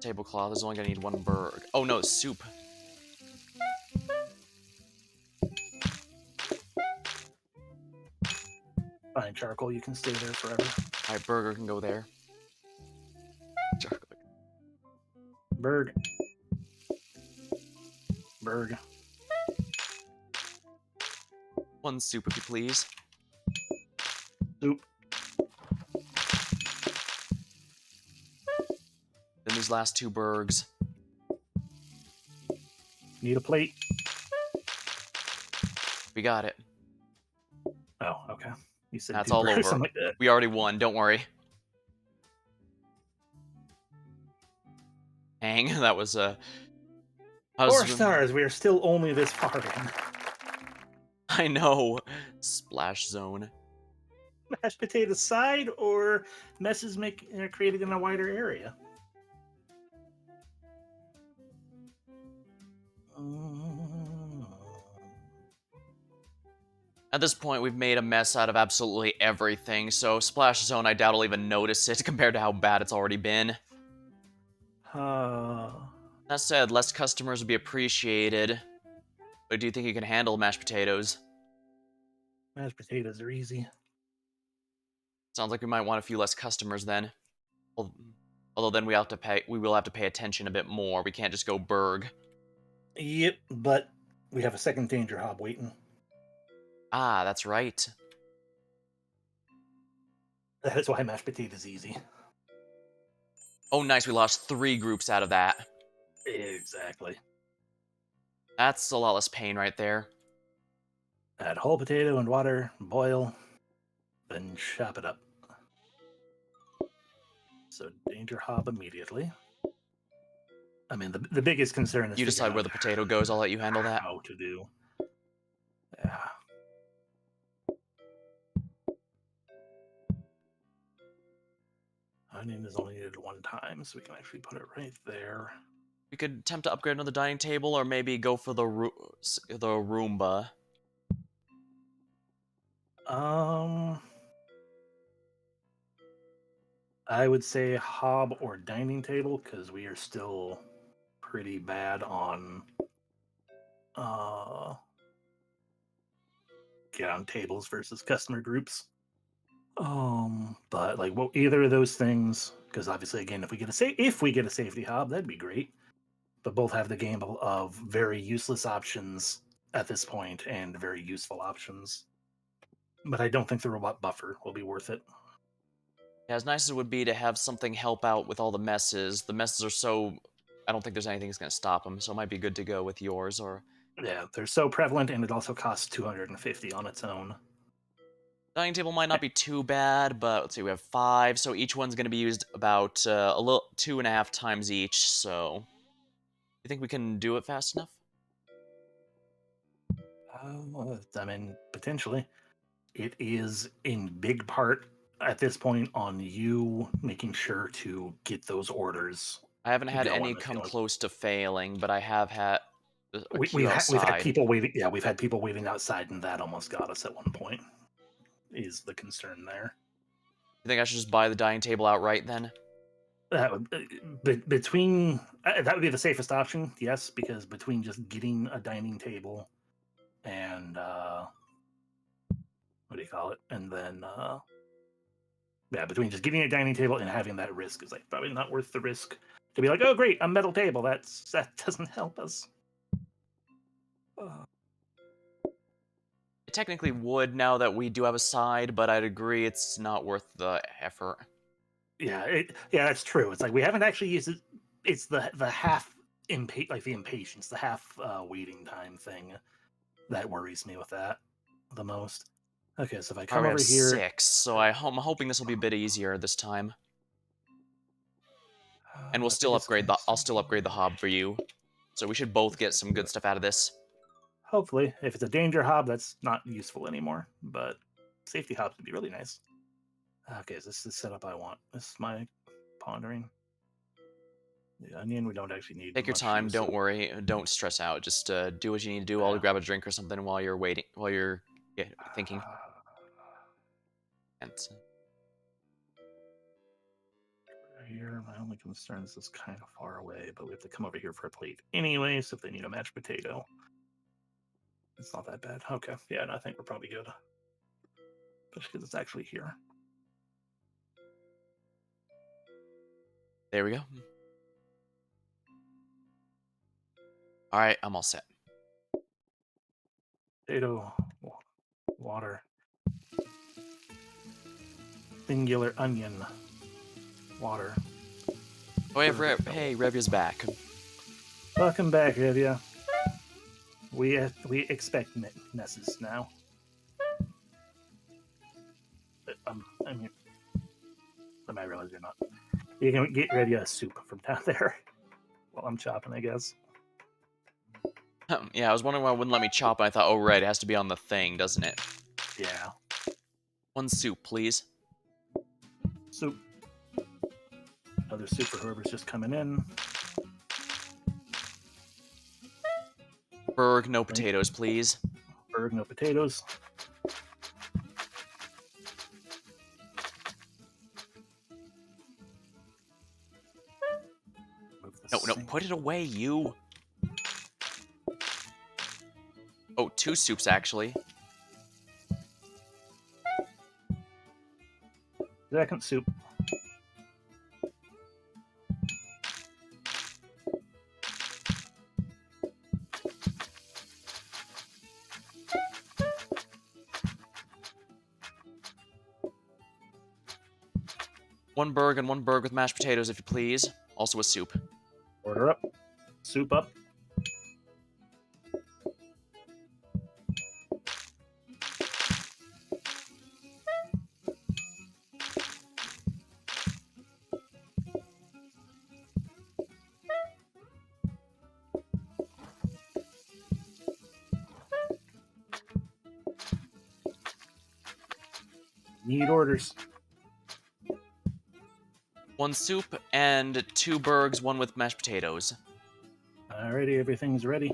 Tablecloth is only gonna need one burg. Oh no, soup. Fine, charcoal, you can stay there forever. Alright, burger can go there. Burg. Burg. One soup, if you please. Soup. Then these last two burgs. Need a plate. We got it. Oh, okay. You said That's two all burgers, over. something like that. We already won, don't worry. Hang, that was a... 4 stars. We are still only this far in. I know. Splash zone. Mashed potato side or messes created in a wider area. At this point, we've made a mess out of absolutely everything, so Splash Zone, I doubt I'll even notice it compared to how bad it's already been. That said, less customers would be appreciated. But do you think you can handle mashed potatoes? Mashed potatoes are easy. Sounds like we might want a few less customers then. Although then we will have to pay attention a bit more. We can't just go Berg. Yep, but we have a second danger hob waiting. Ah, that's right. That is why mashed potatoes easy. Oh, nice. We lost 3 groups out of that. Exactly. That's a lot less pain right there. Add whole potato and water, boil, then chop it up. So danger hob immediately. I mean, the biggest concern is You decide where the potato goes. I'll let you handle that. how to do. Yeah. Onion is only needed one time, so we can actually put it right there. We could attempt to upgrade another dining table, or maybe go for the Roomba. I would say hob or dining table because we are still pretty bad on get on tables versus customer groups. But like, well, either of those things, because obviously, again, if we get a safety hob, that'd be great. But both have the game of very useless options at this point and very useful options. But I don't think the robot buffer will be worth it. Yeah, as nice as it would be to have something help out with all the messes are so... I don't think there's anything that's going to stop them, so it might be good to go with yours, or... Yeah, they're so prevalent, and it also costs 250 on its own. Dining table might not be too bad, but let's see, we have 5, so each one's going to be used about a little 2.5 times each, so... You think we can do it fast enough? Well, I mean, potentially. It is in big part at this point on you making sure to get those orders I haven't had going. any come close to failing, but I have had a queue We've had outside. people waiting. Yeah, we've had people waiting outside, and that almost got us at one point. Is the concern there? You think I should just buy the dining table outright then? That would between that would be the safest option, yes, because between just getting a dining table and what do you call it, and then yeah, between just getting a dining table and having that risk is like probably not worth the risk to be like, oh great, a metal table. That doesn't help us. Uh, It technically would now that we do have a side, but I'd agree it's not worth the effort. yeah, that's true. It's like we haven't actually used it. It's the half like the impatience, the half waiting time thing that worries me with that the most. Okay, so if I Alright, come we over have here, 6, so I'm hoping this will be a bit easier this time. And we'll my still biggest upgrade the I'll concern. still upgrade the hob for you. So we should both get some good stuff out of this. Hopefully, if it's a danger hob, that's not useful anymore. But safety hobs would be really nice. Okay, is this the setup I want? This is my pondering. The onion we don't actually need Take your much time, use don't of. worry, don't stress out. Just do what you need to do. I'll Yeah. grab a drink or something while you're waiting, while you're thinking. And Here, my only concern is this kind of far away, but we have to come over here for a plate anyway. So if they need a mashed potato, it's not that bad. Okay, yeah, and I think we're probably good, especially because it's actually here. there we go. Alright, I'm all set. Potato, water, singular onion, water. Oh, hey, Perfect. hey, Revya's back. Welcome back, Rivia. We expect messes now. But, I mean, I realize you're not. You can get Rivia a soup from down there while I'm chopping, I guess. Yeah, I was wondering why it wouldn't let me chop, and I thought, oh, right, it has to be on the thing, doesn't it? Yeah, One soup, please. soup. Another soup for whoever's just coming in. Berg, no Drink. potatoes, please. Berg, no potatoes. No, no, put it away, you. Oh, 2 soups, actually. Second soup. One Berg and one Berg with mashed potatoes, if you please. Also a soup. Order up. Soup up. Need orders. One soup and 2 Bergs, one with mashed potatoes. Alrighty, everything's ready.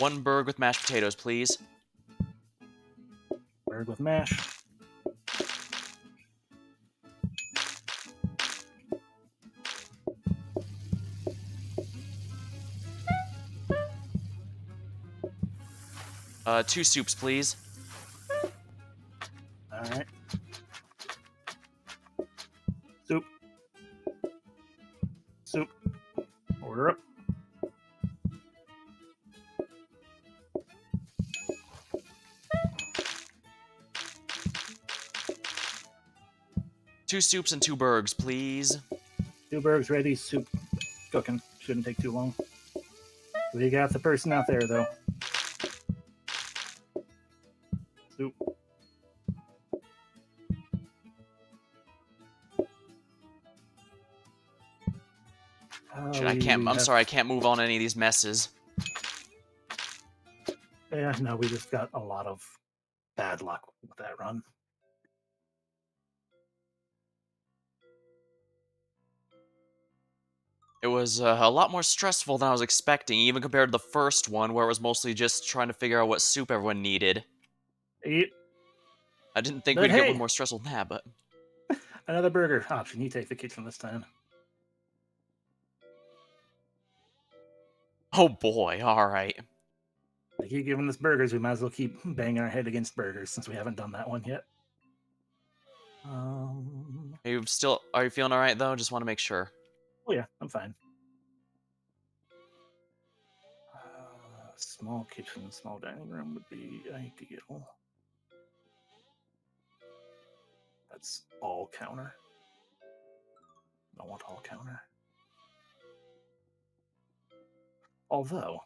One Berg with mashed potatoes, please. Berg with mash. Two soups, please. Alright. Soup. Soup. Order up. Two soups and 2 Bergs, please. Dewberg's ready. Soup cooking. Shouldn't take too long. We got the person out there, though. Soup. Shit, I can't. I'm sorry, I can't move on any of these messes. Yeah, no, we just got a lot of bad luck with that run. It was a lot more stressful than I was expecting, even compared to the first one, where it was mostly just trying to figure out what soup everyone needed. Yep. I didn't think But we'd get one hey, more stressful than that, but... another burger option. You take the kitchen this time. Oh boy, alright. They keep giving us burgers. We might as well keep banging our head against burgers since we haven't done that one yet. Are you feeling alright though? Just want to make sure. Oh yeah, I'm fine. Small kitchen, small dining room would be ideal. That's all counter. I want all counter. Although,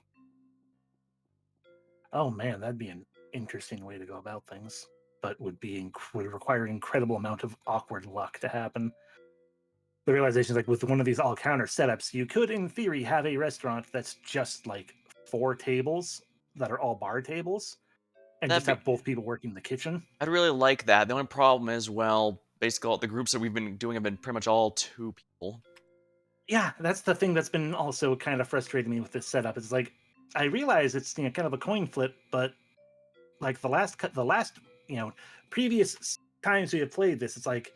oh man, that'd be an interesting way to go about things, but would require an incredible amount of awkward luck to happen. The realization is like with one of these all counter setups, you could, in theory, have a restaurant that's just like 4 tables that are all bar tables, and That'd just be... have both people working the kitchen. I'd really like that. The only problem is, well, basically all the groups that we've been doing have been pretty much all 2 people. Yeah, that's the thing that's been also kind of frustrating me with this setup. It's like I realize it's kind of a coin flip, but like the last previous times we have played this, it's like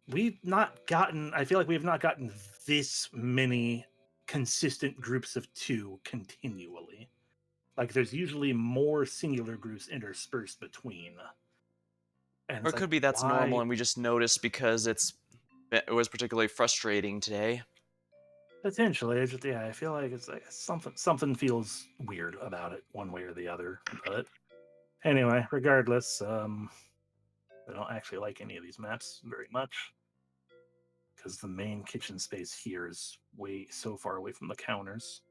we've not gotten. I feel like we have not gotten this many consistent groups of 2 continually. Like there's usually more singular groups interspersed between, and Or it's it like could be that's normal why. and we just noticed because it was particularly frustrating today. Potentially, it's just, yeah, I feel like it's like something feels weird about it, one way or the other. But anyway, regardless, I don't actually like any of these maps very much because the main kitchen space here is way so far away from the counters.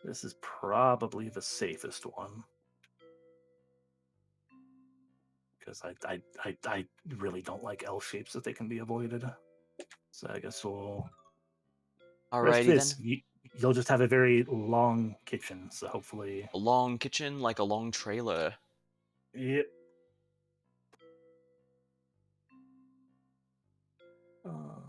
This is probably the safest one because I really don't like L shapes if they can be avoided. So I guess we'll rest of Alrighty then. this. You'll just have a very long kitchen, so hopefully. A long kitchen, like a long trailer. Yep. Mm.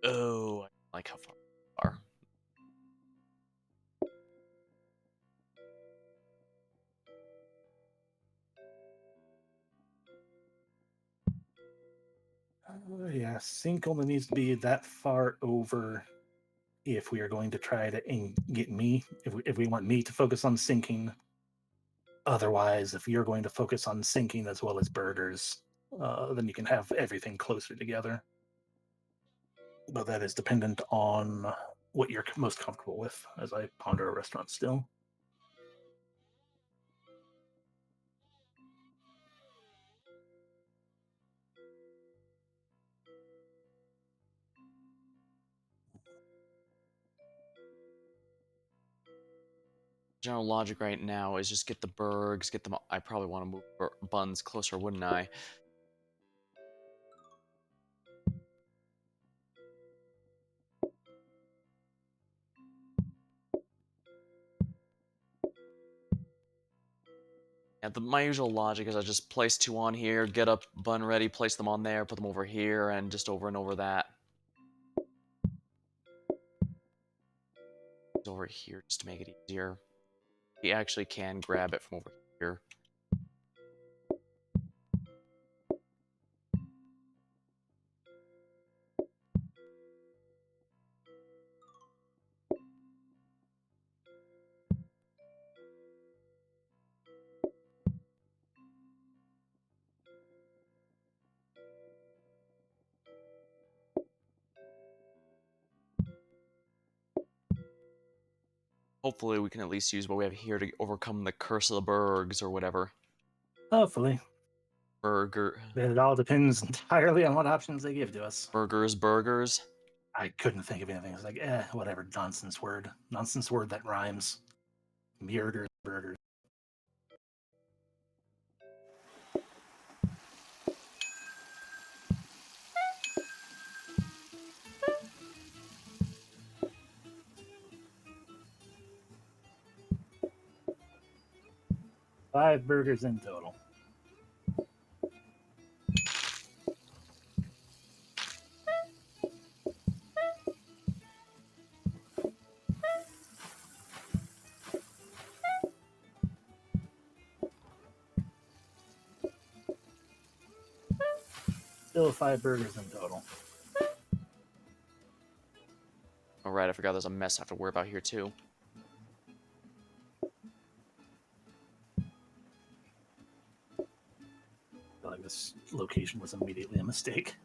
Oh, I like how far we are. Yeah, sync only needs to be that far over if we are going to try to get me, if we want me to focus on syncing. Otherwise, if you're going to focus on syncing as well as burgers, then you can have everything closer together. But that is dependent on what you're most comfortable with as I ponder a restaurant still. General logic right now is just get the burgs, get them. I probably want to move buns closer, wouldn't I? Yeah, my usual logic is I just place 2 on here, get a bun ready, place them on there, put them over here, and just over and over that. Over here just to make it easier. You actually can grab it from over here. Hopefully we can at least use what we have here to overcome the curse of the Bergs or whatever. Hopefully. Burger. But it all depends entirely on what options they give to us. Burgers. I couldn't think of anything. It's like, whatever, nonsense word. Nonsense word that rhymes. Burgers, burgers. Five burgers in total. Still 5 burgers in total. Alright, I forgot there's a mess I have to worry about here too. I feel like this location was immediately a mistake.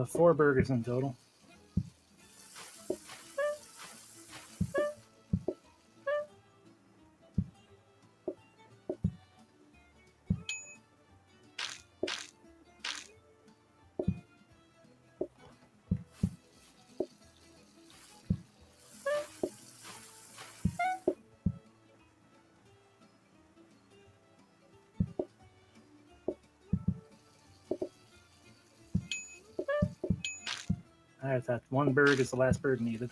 Four burgers in total. I thought one bird is the last bird needed.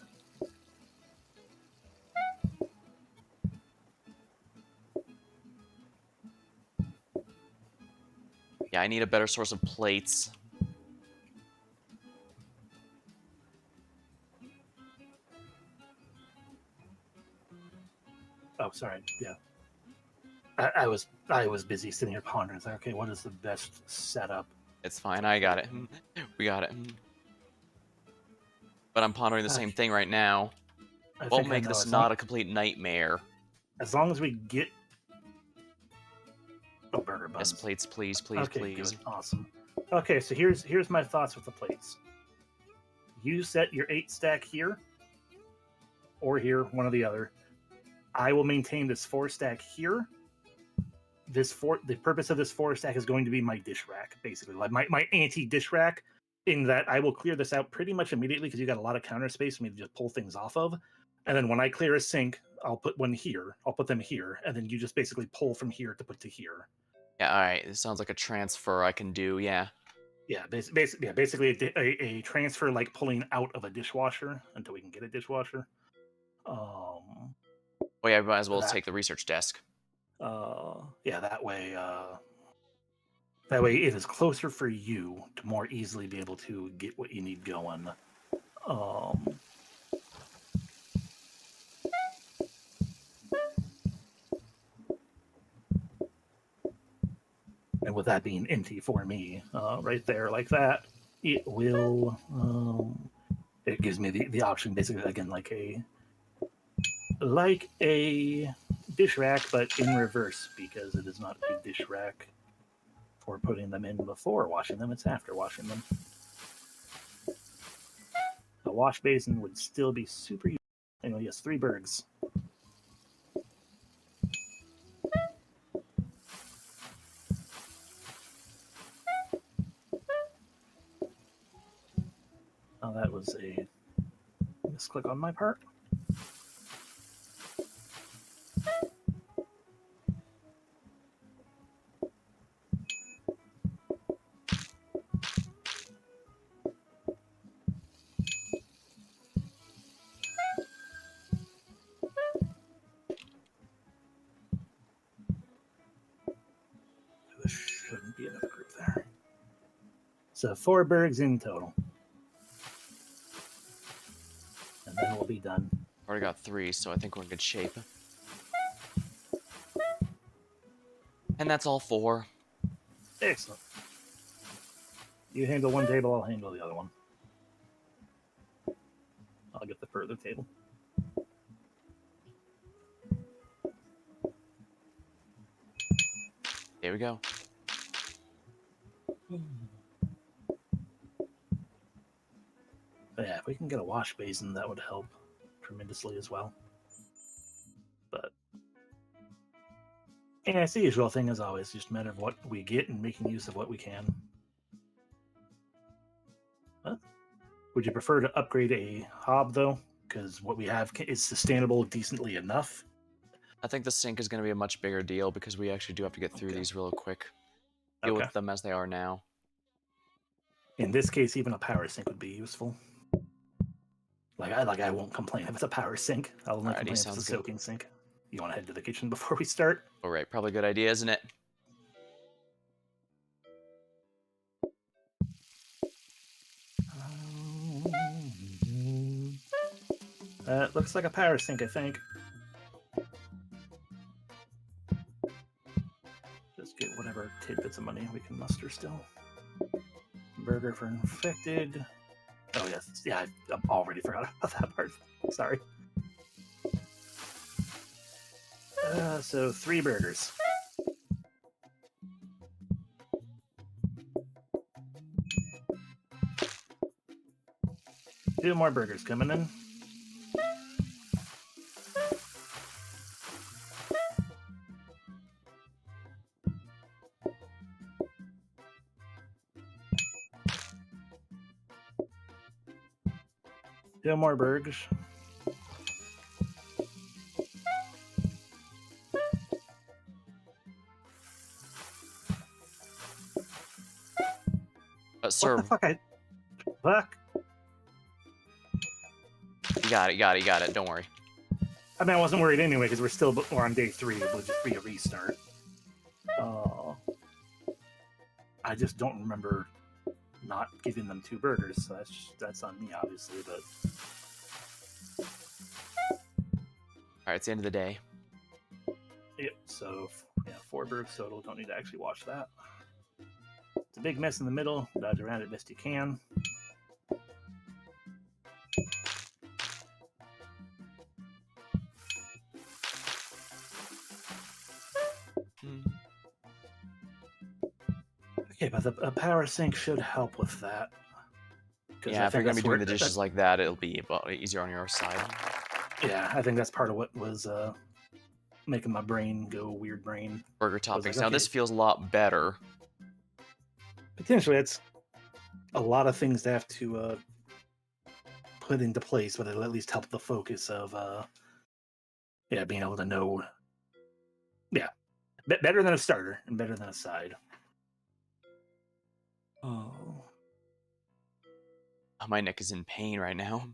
Yeah, I need a better source of plates. Oh, sorry. Yeah. I was busy sitting here pondering. It's like, okay, what is the best setup? It's fine, I got it. We got it. But I'm pondering the same thing right now. I Won't think I make know. this not a complete nightmare. As long as we get burger buns. Yes, plates, please, please, Okay, please. good. Awesome. Okay, so here's my thoughts with the plates. You set your 8 stack here, or here, one or the other. I will maintain this 4 stack here. The purpose of this 4 stack is going to be my dish rack, basically, like my anti dish rack. In that I will clear this out pretty much immediately because you got a lot of counter space for me to just pull things off of. And then when I clear a sink, I'll put one here. I'll put them here, and then you just basically pull from here to put to here. Yeah, alright. This sounds like a transfer I can do, yeah. Yeah, basically a transfer like pulling out of a dishwasher until we can get a dishwasher. Oh yeah, we might as well That take the research desk. yeah, that way it is closer for you to more easily be able to get what you need going. Um, and with that being empty for me, right there like that, it will. It gives me the option basically again like a dish rack, but in reverse because it is not a dish rack for putting them in before washing them. It's after washing them. The wash basin would still be super useful. Anyway, yes, 3 bergs. Oh, that was a misclick on my part. There shouldn't be another group there. So 4 bergs in total. And then we'll be done. Already got 3, so I think we're in good shape. And that's all 4. Excellent. You handle one table, I'll handle the other one. further table. There we go. But yeah, if we can get a wash basin, that would help tremendously as well. But yeah, it's the usual thing as always, just a matter of what we get and making use of what we can. Huh? Would you prefer to upgrade a hob though? Because what we have is sustainable decently enough. I think the sink is going to be a much bigger deal because we actually do have to get through Okay. these real quick. Deal Okay. with them as they are now. In this case, even a power sink would be useful. I won't complain if it's a power sink. I'll only Alrighty, complain if it's a sounds good. soaking sink. You want to head to the kitchen before we start? Alright, probably a good idea, isn't it? Looks like a power sink, I think. Just get whatever tidbits of money we can muster still. Burger for infected. Oh yes, yeah, I already forgot about that part. Sorry. So 3 burgers. 2 more burgers coming in. Two more burgers. What Sir, the fuck? Fuck. you got it, you got it, you got it. Don't worry. I mean, I wasn't worried anyway because we're on day 3. It would just be a restart. I just don't remember not giving them 2 burgers. So that's on me, obviously. But Alright, it's the end of the day. yeah, so yeah, 4 burgers total. Don't need to actually watch that. It's a big mess in the middle. Dodge around it best you can. Okay, but a power sink should help with that. Yeah, if you're going to be doing the dishes like that, it'll be easier on your side. Yeah, I think that's part of what was making my brain go weird brain. Burger toppings. Like, now, okay, this feels a lot better. Potentially, it's a lot of things to have to put into place, but it'll at least help the focus of being able to know. Yeah, better than a starter and better than a side. Oh. My neck is in pain right now.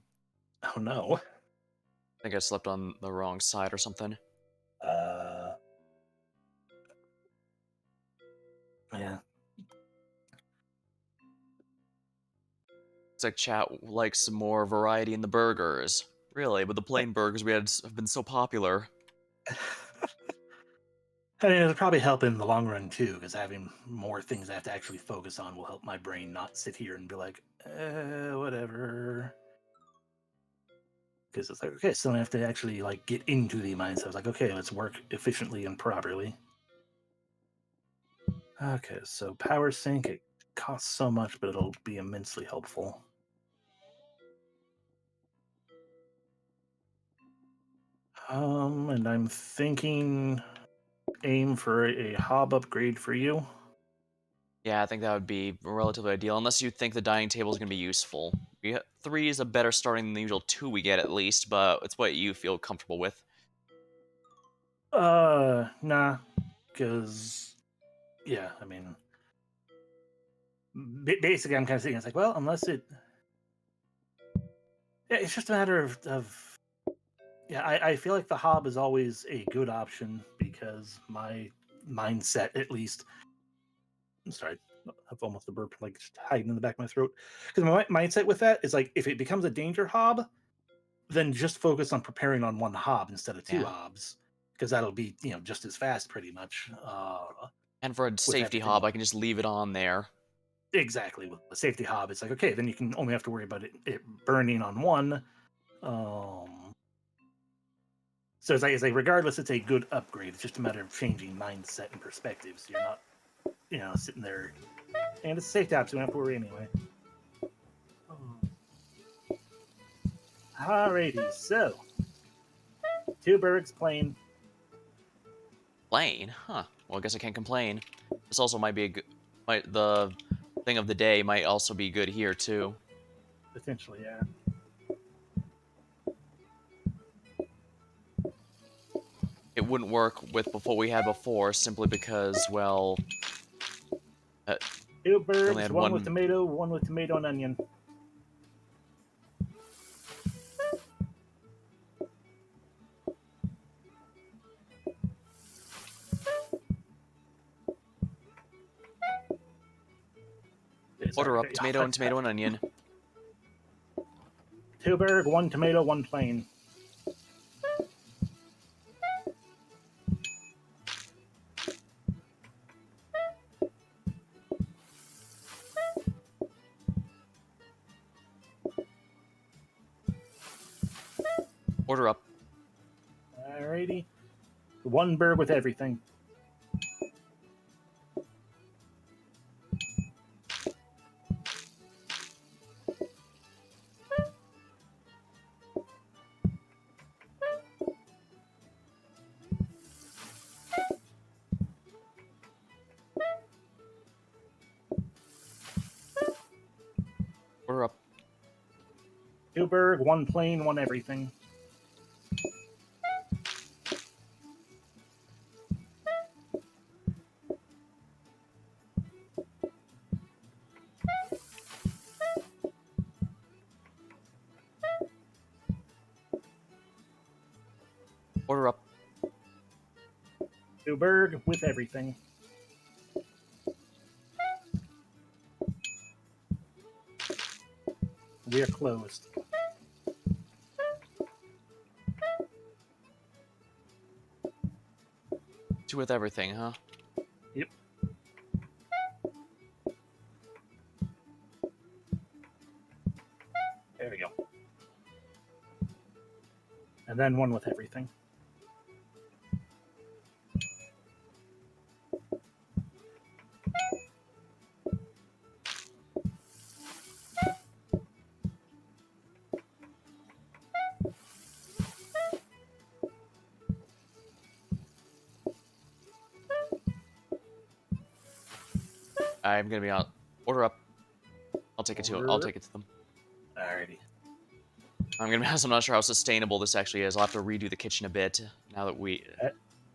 Oh no. I think I slept on the wrong side or something. Yeah. It's like chat likes some more variety in the burgers. Really, but the plain burgers we had have been so popular. I mean, it'll probably help in the long run too, because having more things I have to actually focus on will help my brain not sit here and be like, whatever. Because it's like, okay, so I have to actually like get into the mindset. I was like, okay, let's work efficiently and properly. Okay, so power sync, it costs so much, but it'll be immensely helpful. And I'm thinking aim for a hob upgrade for you. Yeah, I think that would be relatively ideal, unless you think the dining table is going to be useful. 3 is a better starting than the usual 2 we get at least, but it's what you feel comfortable with. Nah, because yeah, I mean, basically, I'm kind of thinking it's like, well, unless it's just a matter of yeah, I feel like the hob is always a good option because my mindset, at least. I'm sorry, I've almost a burp like just hiding in the back of my throat. Because my mindset with that is like, if it becomes a danger hob, then just focus on preparing on 1 hob instead of 2 Yeah. hobs, because that'll be just as fast, pretty much. And for a With safety everything hob, I can just leave it on there. exactly with the safety hob, it's like, okay, then you can only have to worry about it burning on 1, Um, so it's like regardless, it's a good upgrade. It's just a matter of changing mindset and perspectives. You're not, sitting there, and it's a safe tab, so we don't have to worry anyway. Alrighty, so two bergs playing. Plain? Huh. Well, I guess I can't complain. This also might be a good... the thing of the day might also be good here, too. Potentially, yeah. It wouldn't work with what we had before, simply because, well... Uh, Two we only bergs, had one with one... tomato, one with tomato and onion. Order Sorry, up, tomato and onion. Two berg, one tomato, one plain. Order up. Alrighty. One berg with everything. Order up. Two berg, one plain, one everything. Order up. Two berg with everything. We are closed. Two with everything, huh? Yep. There we go. And then one with everything. I'm gonna be on. Order up. I'll take it to. I'll take it to them. Alrighty. I'm gonna be honest. I'm not sure how sustainable this actually is. I'll have to redo the kitchen a bit now that we.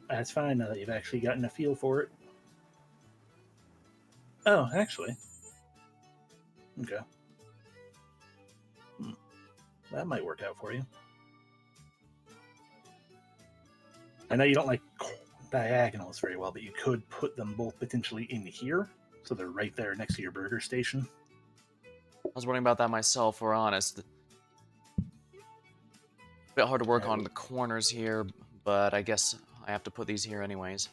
That's fine now that you've actually gotten a feel for it. Oh, actually. Okay. That might work out for you. I know you don't like diagonals very well, but you could put them both potentially in here, so they're right there next to your burger station. I was wondering about that myself. We're honest. A bit hard to work on the corners here, but I guess I have to put these here anyways.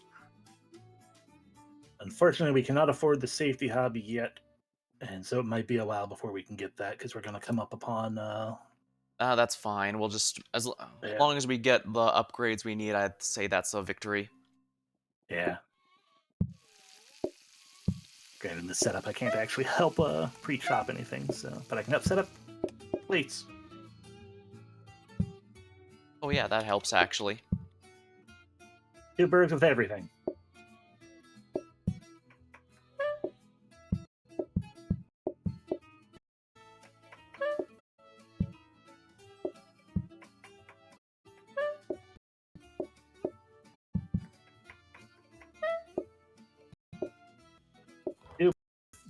Unfortunately, we cannot afford the safety hobby yet, and so it might be a while before we can get that because we're going to come up upon. That's fine. We'll just as Yeah. long as we get the upgrades we need, I'd say that's a victory. Yeah. Granted, in the setup, I can't actually help pre-chop anything, so but I can help set up plates. Oh yeah, that helps actually. Two birds with everything.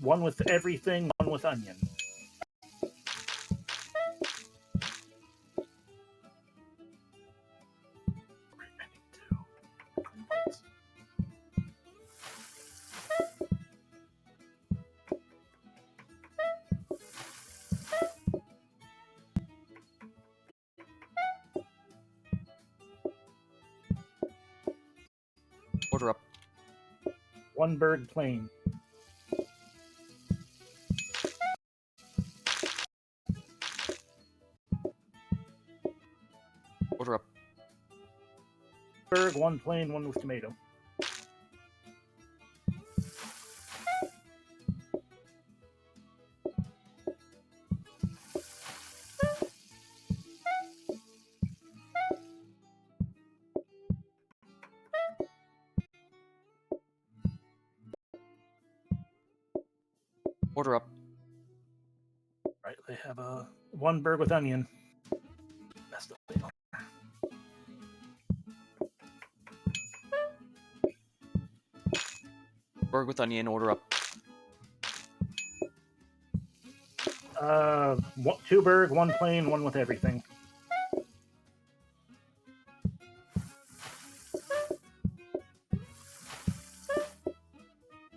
One with everything, one with onion. Order up. One bird plain. Order up. Burg, one plain, one with tomato. Order up. Right, they have a one burg with onion. That's the thing. Burg with onion. Order up. Two burg, one plain, one with everything.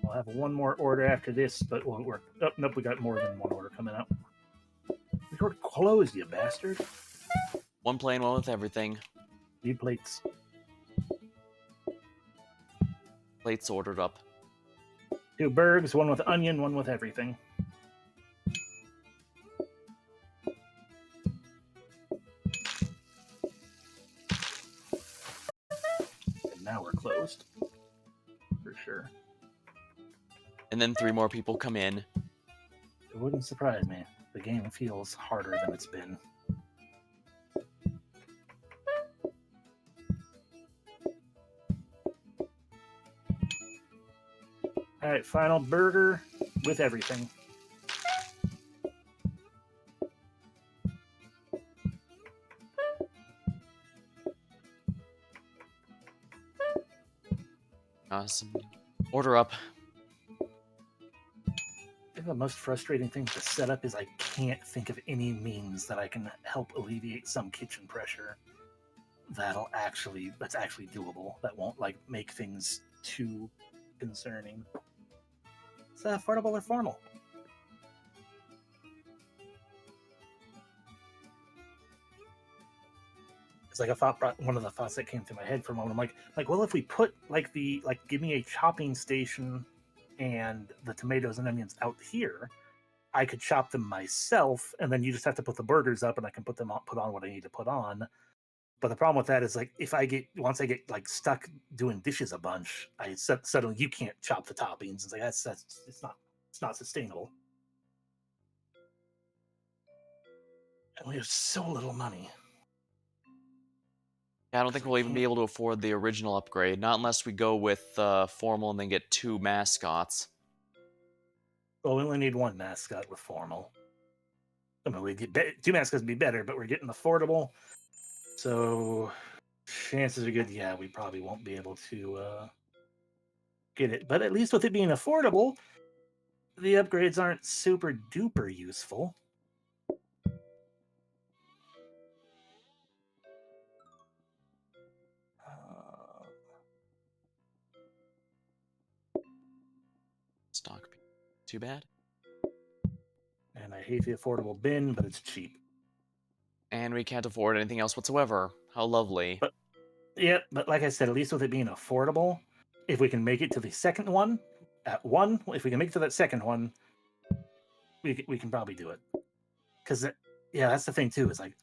We'll have one more order after this, but it won't work. Oh, nope, we got more than one order coming out. You're closed, you bastard. One plain, one with everything. Need plates. Plates ordered up. Two burgs, one with onion, one with everything. And now we're closed. For sure. And then 3 more people come in. It wouldn't surprise me. The game feels harder than it's been. Alright, final burger with everything. Awesome. Order up. I think the most frustrating thing to set up is I can't think of any means that I can help alleviate some kitchen pressure that's actually doable. That won't like make things too concerning. It's affordable or formal. It's like a thought. One of the thoughts that came through my head for a moment. I'm like, well, if we put give me a chopping station and the tomatoes and onions out here, I could chop them myself, and then you just have to put the burgers up, and I can put on what I need to put on. But the problem with that is like once I get like stuck doing dishes a bunch, suddenly you can't chop the toppings. It's like it's not sustainable. And we have so little money. Yeah, I don't think we'll even be able to afford the original upgrade. Not unless we go with formal and then get 2 mascots. Well, we only need one mascot with formal. I mean, we get 2 mascots would be better, but we're getting affordable. So chances are good, yeah, we probably won't be able to get it. But at least with it being affordable, the upgrades aren't super duper useful. Stock. Too bad. And I hate the affordable bin, but it's cheap. And we can't afford anything else whatsoever. How lovely. But like I said, at least with it being affordable, if we can make it to the second one at 1, if we can make it to that second one, we can probably do it. Because that's the thing too. Is like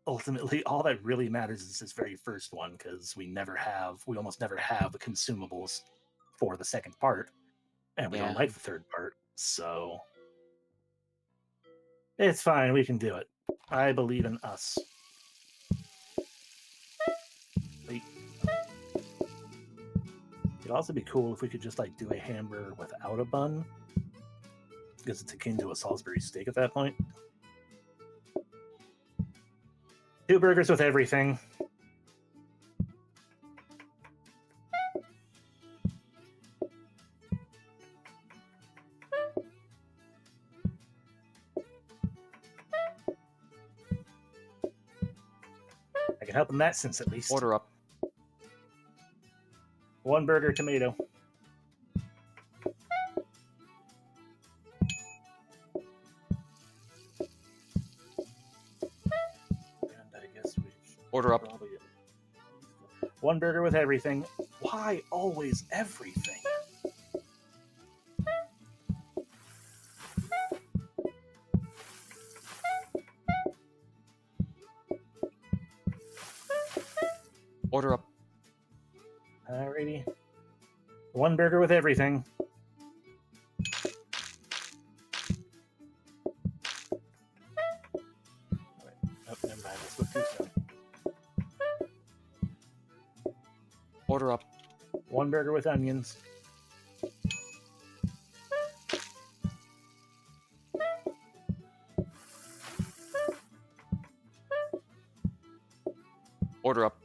ultimately all that really matters is this very first one, because we almost never have the consumables for the second part, and we don't like the third part. So it's fine. We can do it. I believe in us. Wait. It'd also be cool if we could just like do a hamburger without a bun, because it's akin to a Salisbury steak at that point. 2 burgers with everything. I can help in that sense at least. Order up. 1 burger, tomato. And I guess we Order up. probably 1 burger with everything. Why always everything? Order up. Alrighty. One burger with everything. Oh, never mind. I spoke too soon. Order up. One burger with onions. Order up.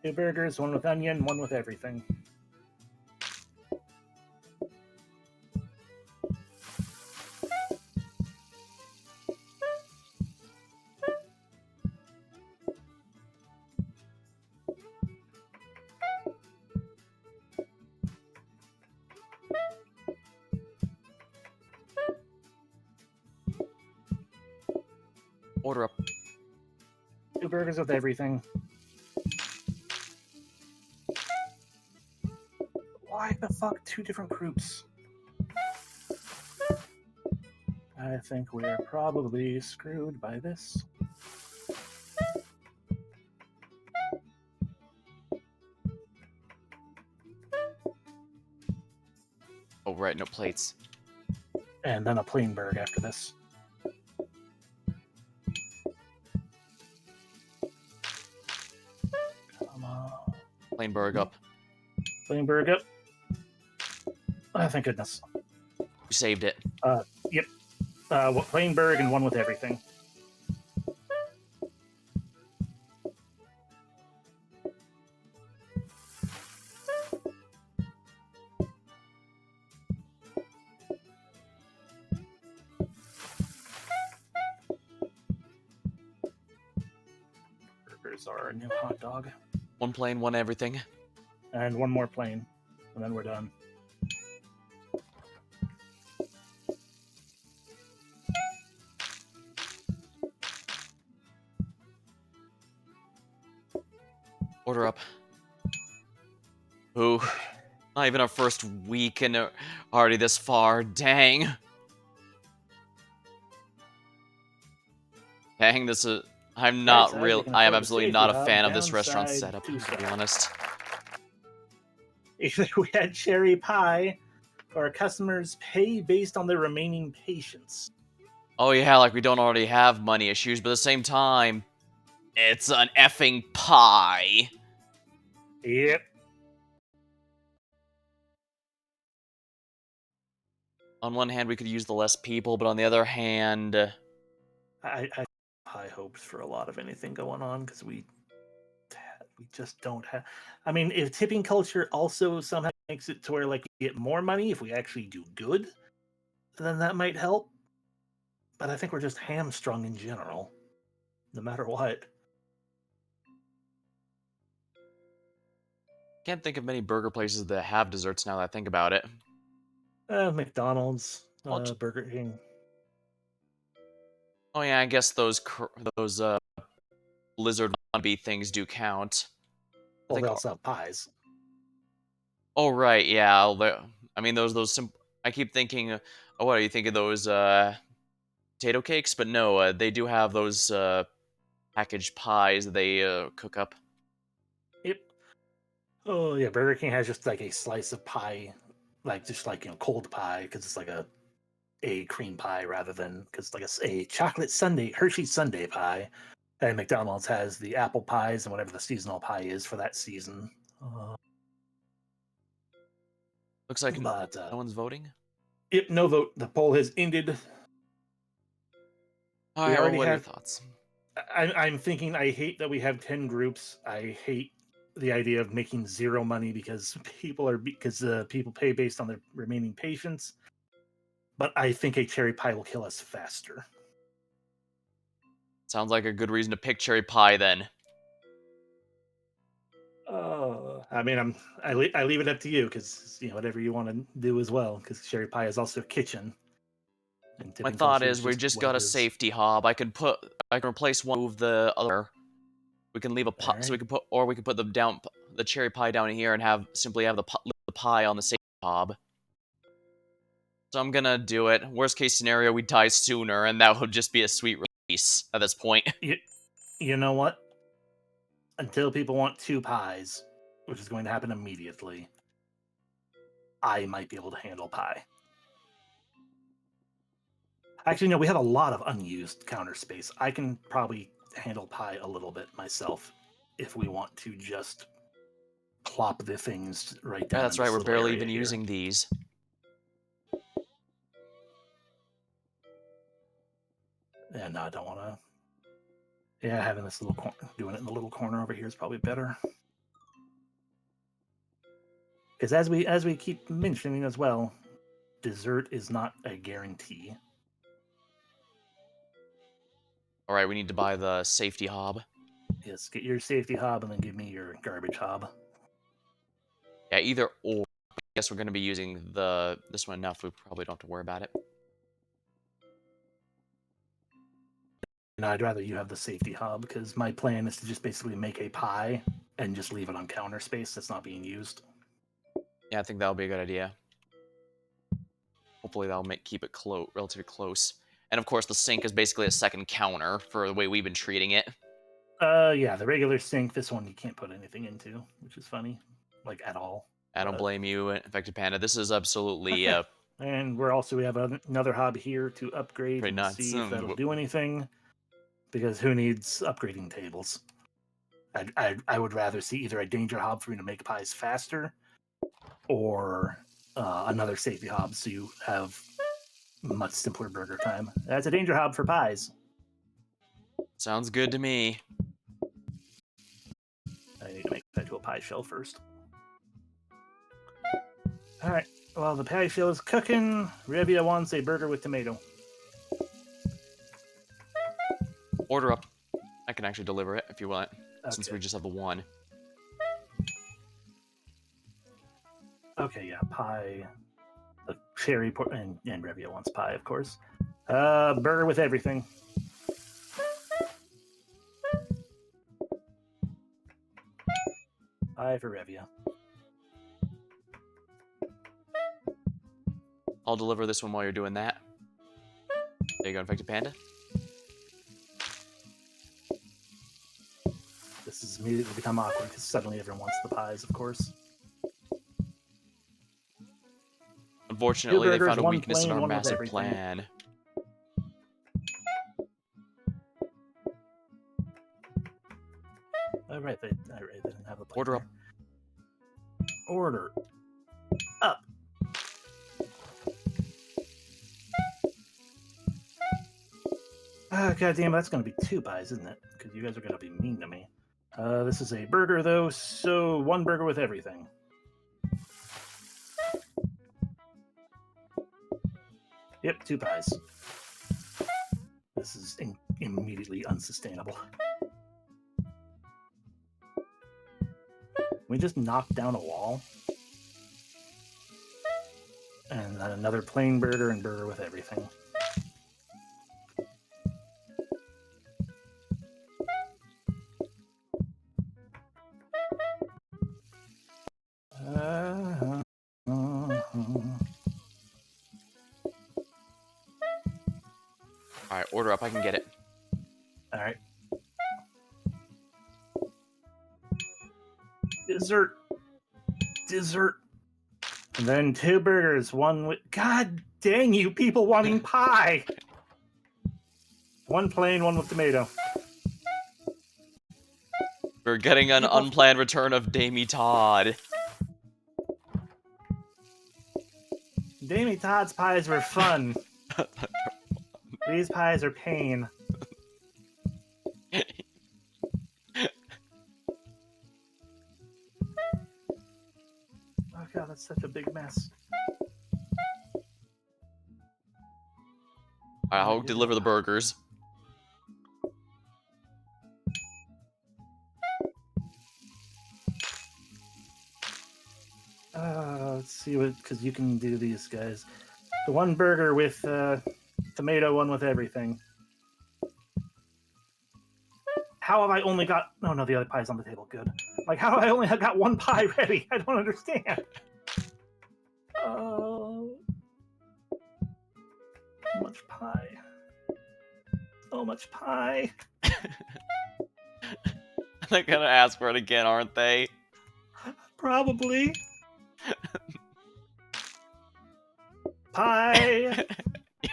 2 burgers, one with onion, one with everything. Order up. 2 burgers with everything. Why the fuck 2 different groups? I think we're probably screwed by this. Oh, right, no plates. And then a plain burger after this. Come on. Plain burger up. Plain burger. Oh, thank goodness. You saved it. Yep. Plain burger and one with everything. Burgers are our new hot dog. One plain, one everything. And one more plain. And then we're done. Order up. Ooh. Not even our first week and already this far. Dang. Dang, this is... I'm not Right side, real... we can I am afford a absolutely safety not a hub. fan of this restaurant Downside, setup, two to be sides. honest. Either we had cherry pie, or customers pay based on their remaining patience. Oh yeah, like we don't already have money issues, but at the same time, it's an effing pie. Yep. On one hand, we could use the less people, but on the other hand... I high hopes for a lot of anything going on because we just don't have. I mean, if tipping culture also somehow makes it to where like we get more money if we actually do good, then that might help. But I think we're just hamstrung in general, no matter what. Can't think of many burger places that have desserts now that I think about it. McDonald's, Well, Burger King. oh yeah, I guess those Blizzard wannabe things do count. I Well, think. they also have pies. Oh right, yeah. I mean, those. I keep thinking. Oh, what are you thinking? Those potato cakes? But no, they do have those packaged pies that they cook up. Yep. Oh yeah, Burger King has just like a slice of pie, like just like cold pie because it's like a cream pie rather than because like a chocolate sundae Hershey sundae pie. And McDonald's has the apple pies and whatever the seasonal pie is for that season. Looks like But no one's voting. yep, no vote. The poll has ended. All We right. Well, already what are your have. thoughts? I'm thinking. I hate that we have 10 groups. I hate the idea of making zero money because people pay based on their remaining patience. But I think a cherry pie will kill us faster. Sounds like a good reason to pick cherry pie then. I mean, I leave it up to you because whatever you want to do as well. Because cherry pie is also kitchen, and My tipping thought culture is is we just just what it got a is. safety hob. I can replace one, move the other. We can leave a pie, so we Alright. can put the cherry pie down here and simply have the pie on the safety hob. So I'm gonna do it. Worst case scenario, we die sooner, and that would just be a sweet release at this point. You know what? until people want 2 pies, which is going to happen immediately, I might be able to handle pie. Actually, no, we have a lot of unused counter space. I can probably handle pie a little bit myself if we want to just plop the things right Yeah, down that's in right. this We're little barely area even here. using these. Yeah, no, I don't want to. Yeah, having this little corner, doing it in the little corner over here is probably better. Because as we keep mentioning as well, dessert is not a guarantee. All right, we need to buy the safety hob. Yes, get your safety hob and then give me your garbage hob. Yeah, either or. I guess we're going to be using this one enough. We probably don't have to worry about it. And I'd rather you have the safety hob because my plan is to just basically make a pie and just leave it on counter space that's not being used. Yeah, I think that'll be a good idea. Hopefully that'll keep it relatively close. And of course, the sink is basically a second counter for the way we've been treating it. Yeah, the regular sink, this one you can't put anything into, which is funny. Like, at all. I don't But blame you, Infected Panda. This is absolutely okay. And we have another hob here to upgrade pretty and nuts. see if that'll do anything. Because who needs upgrading tables? I would rather see either a danger hob for you to make pies faster, or another safety hob so you have much simpler burger time. That's a danger hob for pies. Sounds good to me. I need to make that to a pie shell first. All right. Well, the pie shell is cooking. Revia wants a burger with tomato. Order up. I can actually deliver it if you want, since Okay. we just have the one. Okay, yeah, pie. The cherry and Revia wants pie, of course. Burger with everything. Pie for Revia. I'll deliver this one while you're doing that. There you go, Infected Panda. This has immediately become awkward because suddenly everyone wants the pies, of course. Unfortunately, they burgers, found a one weakness in plain, our one with massive everything. plan. Oh, right, they didn't have the plate Order there. up. Order up. God damn, that's going to be 2 pies, isn't it? Because you guys are going to be mean to me. This is a burger, though, so 1 burger with everything. Yep, 2 pies. This is immediately unsustainable. We just knocked down a wall. And then another plain burger and burger with everything. Alright, order up. I can get it. Alright. Dessert. Dessert. And then 2 burgers, 1 with... God dang you, people wanting pie! 1 plain, 1 with tomato. We're getting an People... unplanned return of Damie Todd. Damie Todd's pies were fun. These pies are pain. Oh god, that's such a big mess. I'll deliver the burgers. Let's see what, because you can do these guys. The 1 burger with tomato, 1 with everything. How have I only got... Oh no, the other pie's on the table. Good. Like, how have I only got 1 pie ready? I don't understand. So much pie. So much pie. They're gonna ask for it again, aren't they? Probably. Pie.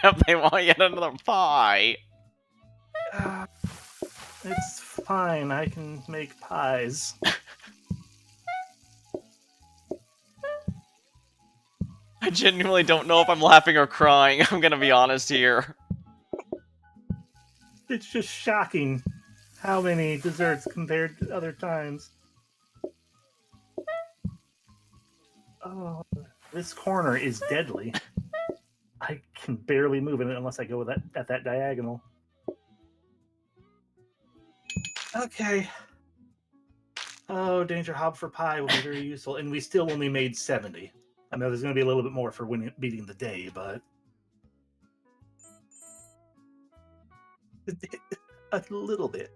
Yep, they want yet another pie. It's fine. I can make pies. I genuinely don't know if I'm laughing or crying. I'm gonna be honest here. It's just shocking how many desserts compared to other times. Oh, this corner is deadly. I can barely move in it unless I go with at that diagonal. Okay. Oh, Danger Hob for pie will be very useful, and we still only made 70. I know there's going to be a little bit more for beating the day, but a little bit.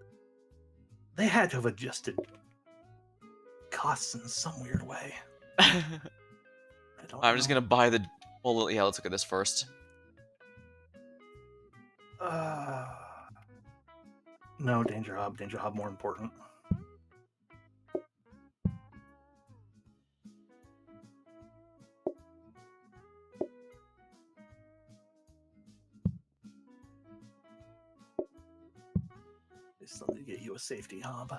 They had to have adjusted costs in some weird way. I don't I'm know. just gonna buy the. Well, yeah, let's look at this first. No, Danger Hob. Danger Hob more important. They still need to get you a safety hob.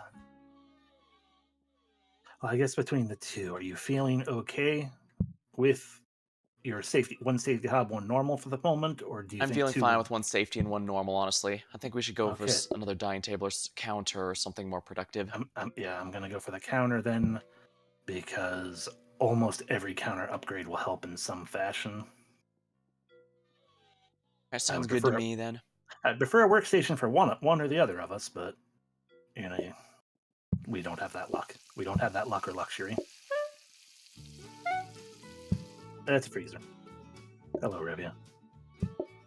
Well, I guess between the two, are you feeling okay with your one safety hob, one normal for the moment, or do you I'm think feeling two fine would... with one safety and one normal, honestly. I think we should go for Okay. another dining table or counter or something more productive. I'm gonna go for the counter then, because almost every counter upgrade will help in some fashion. That I sounds would good to prefer me then. I'd prefer a workstation for one or the other of us, but you know, we don't have that luck. We don't have that luck or luxury. That's a freezer. Hello, Revia.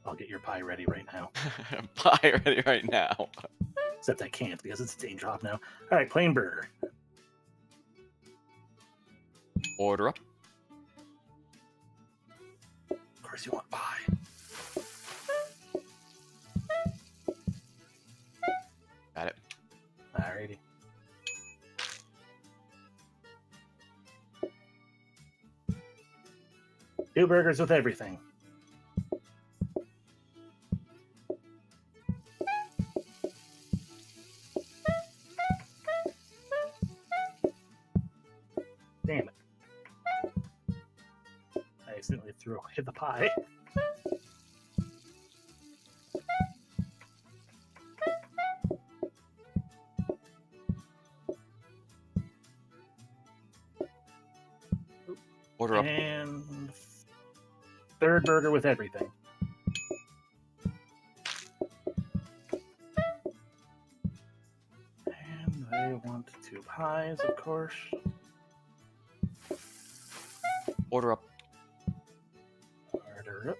I'll get your pie ready right now. Pie ready right now. Except I can't because it's a Danger Hob now. All right, plain burger. Order up. Of course, you want pie. Got it. Alrighty. Two burgers with everything. Damn it. I accidentally threw away the pie. Order up. And third burger with everything. And they want two pies, of course. Order up. Order up.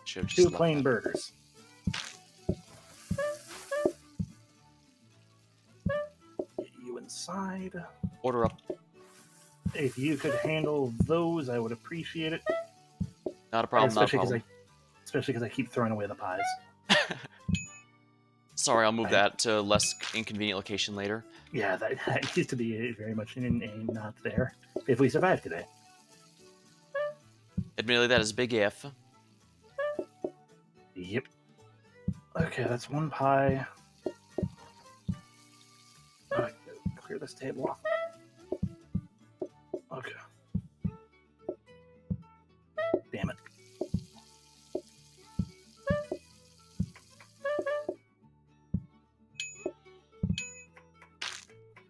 Should have just Two left plain that. burgers. Get you inside. Order up. If you could handle those, I would appreciate it. Not a problem, not a problem. Especially because I keep throwing away the pies. Sorry, I'll move that to a less inconvenient location later. Yeah, that used to be very much not there. If we survive today. Admittedly, that is a big if. Yep. Okay, that's one pie. Alright, clear this table off. Okay. Damn it.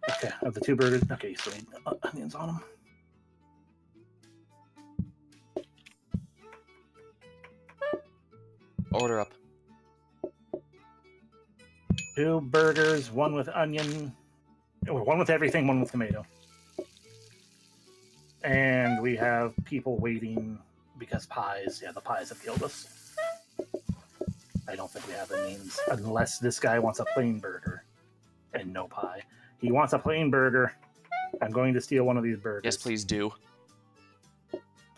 Okay, of the two burgers. Okay, you still need onions on them. Order up. Two burgers, one with onion, or one with everything, one with tomato. And we have people waiting because pies. Yeah, the pies have killed us. I don't think we have the means, unless this guy wants a plain burger and no pie. He wants a plain burger. I'm going to steal one of these burgers. Yes, please do.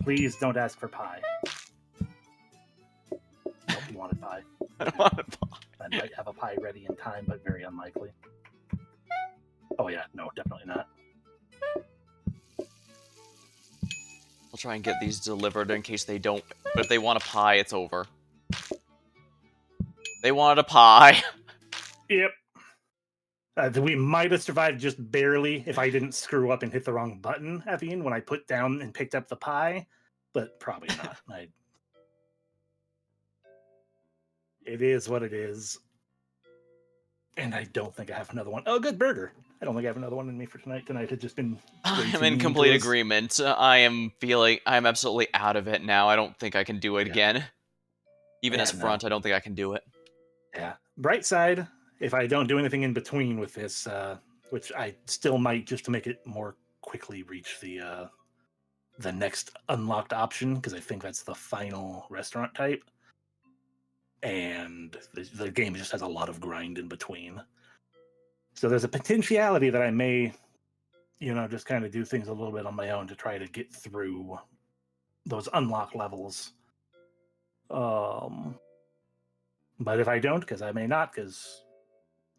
Please don't ask for pie. Nope, he wanted pie. I don't want pie. I might have a pie ready in time, but very unlikely. Oh yeah, no, definitely not. I'll try and get these delivered in case they don't. But if they want a pie, it's over. They wanted a pie. Yep. We might have survived just barely if I didn't screw up and hit the wrong button at the end when I put down and picked up the pie, but probably not. It is what it is. And I don't think I have another one. Oh, good burger. I don't think I have another one in me for tonight. Tonight had just been way I'm too in mean to complete us. agreement. I'm absolutely out of it now. I don't think I can do it Yeah. again. Even Yeah, as no. front, I don't think I can do it. Yeah. Bright side, if I don't do anything in between with this, which I still might just to make it more quickly reach the next unlocked option, because I think that's the final restaurant type. And the game just has a lot of grind in between. So there's a potentiality that I may, just kind of do things a little bit on my own to try to get through those unlock levels. Um, but if I don't, because I may not, because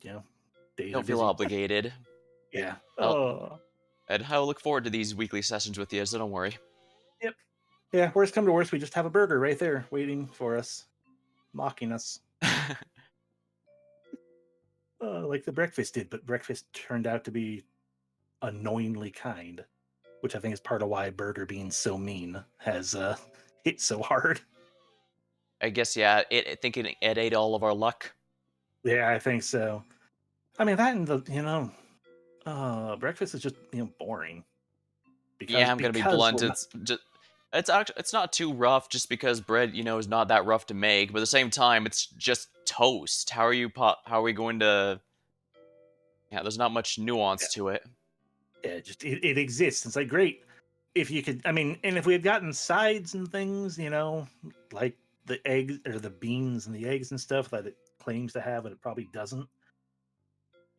you know, days are Don't feel busy. obligated. Yeah. And I'll look forward to these weekly sessions with you, so don't worry. Yep. Yeah. Worst come to worst, we just have a burger right there waiting for us, mocking us, like the breakfast did. But breakfast turned out to be annoyingly kind, which I think is part of why Burger being so mean has hit so hard. I guess, yeah, I think it ate all of our luck. Yeah, I think so. I mean, that and breakfast is just boring Yeah, because I'm gonna be because blunt. we're not. It's not too rough just because bread, is not that rough to make. But at the same time, it's just toast. How are we going to? Yeah, there's not much nuance to it. Yeah, just it exists. It's like great if you could. I mean, and if we had gotten sides and things, like the eggs or the beans and the eggs and stuff that it claims to have, but it probably doesn't.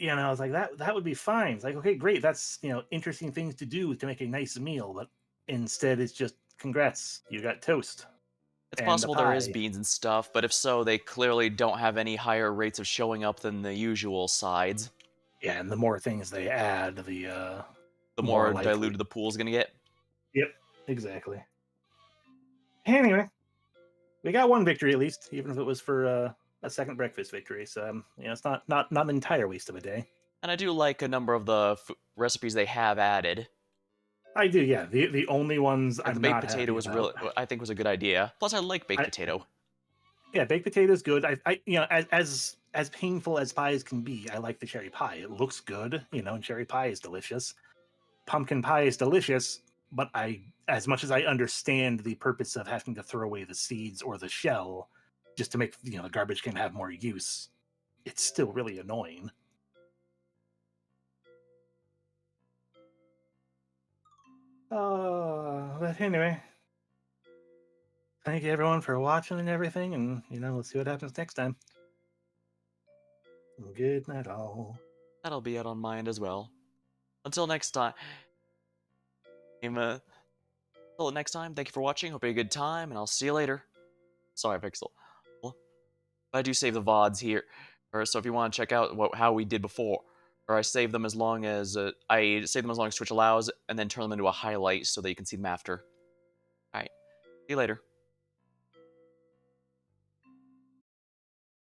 I was like that would be fine. It's like okay, great. That's interesting things to do to make a nice meal, but instead it's just congrats, you got toast It's and a possible there is pie. beans and stuff, but if so, they clearly don't have any higher rates of showing up than the usual sides. Yeah, and the more things they add, the The more more likely. diluted the pool's gonna get. Yep, exactly. Anyway, we got one victory at least, even if it was for a second breakfast victory. So it's not an entire waste of a day. And I do like a number of the recipes they have added. I do, yeah. The only ones Like the I'm baked not potato happy was about. really, I think, was a good idea. Plus, I like baked I potato. Yeah, baked potato is good. As painful as pies can be, I like the cherry pie. It looks good, and cherry pie is delicious. Pumpkin pie is delicious, but as much as I understand the purpose of having to throw away the seeds or the shell just to make the garbage can have more use, it's still really annoying. But anyway, thank you everyone for watching and everything, and let's see what happens next time. Good night, all. That'll be out on my end as well. Until next time, uh, until next time, thank you for watching. Hope you had a good time, and I'll see you later. Sorry, Pixel. Well, I do save the VODs here, so if you want to check out how we did before, or I save them as long as Twitch allows, and then turn them into a highlight so that you can see them after. All right, see you later.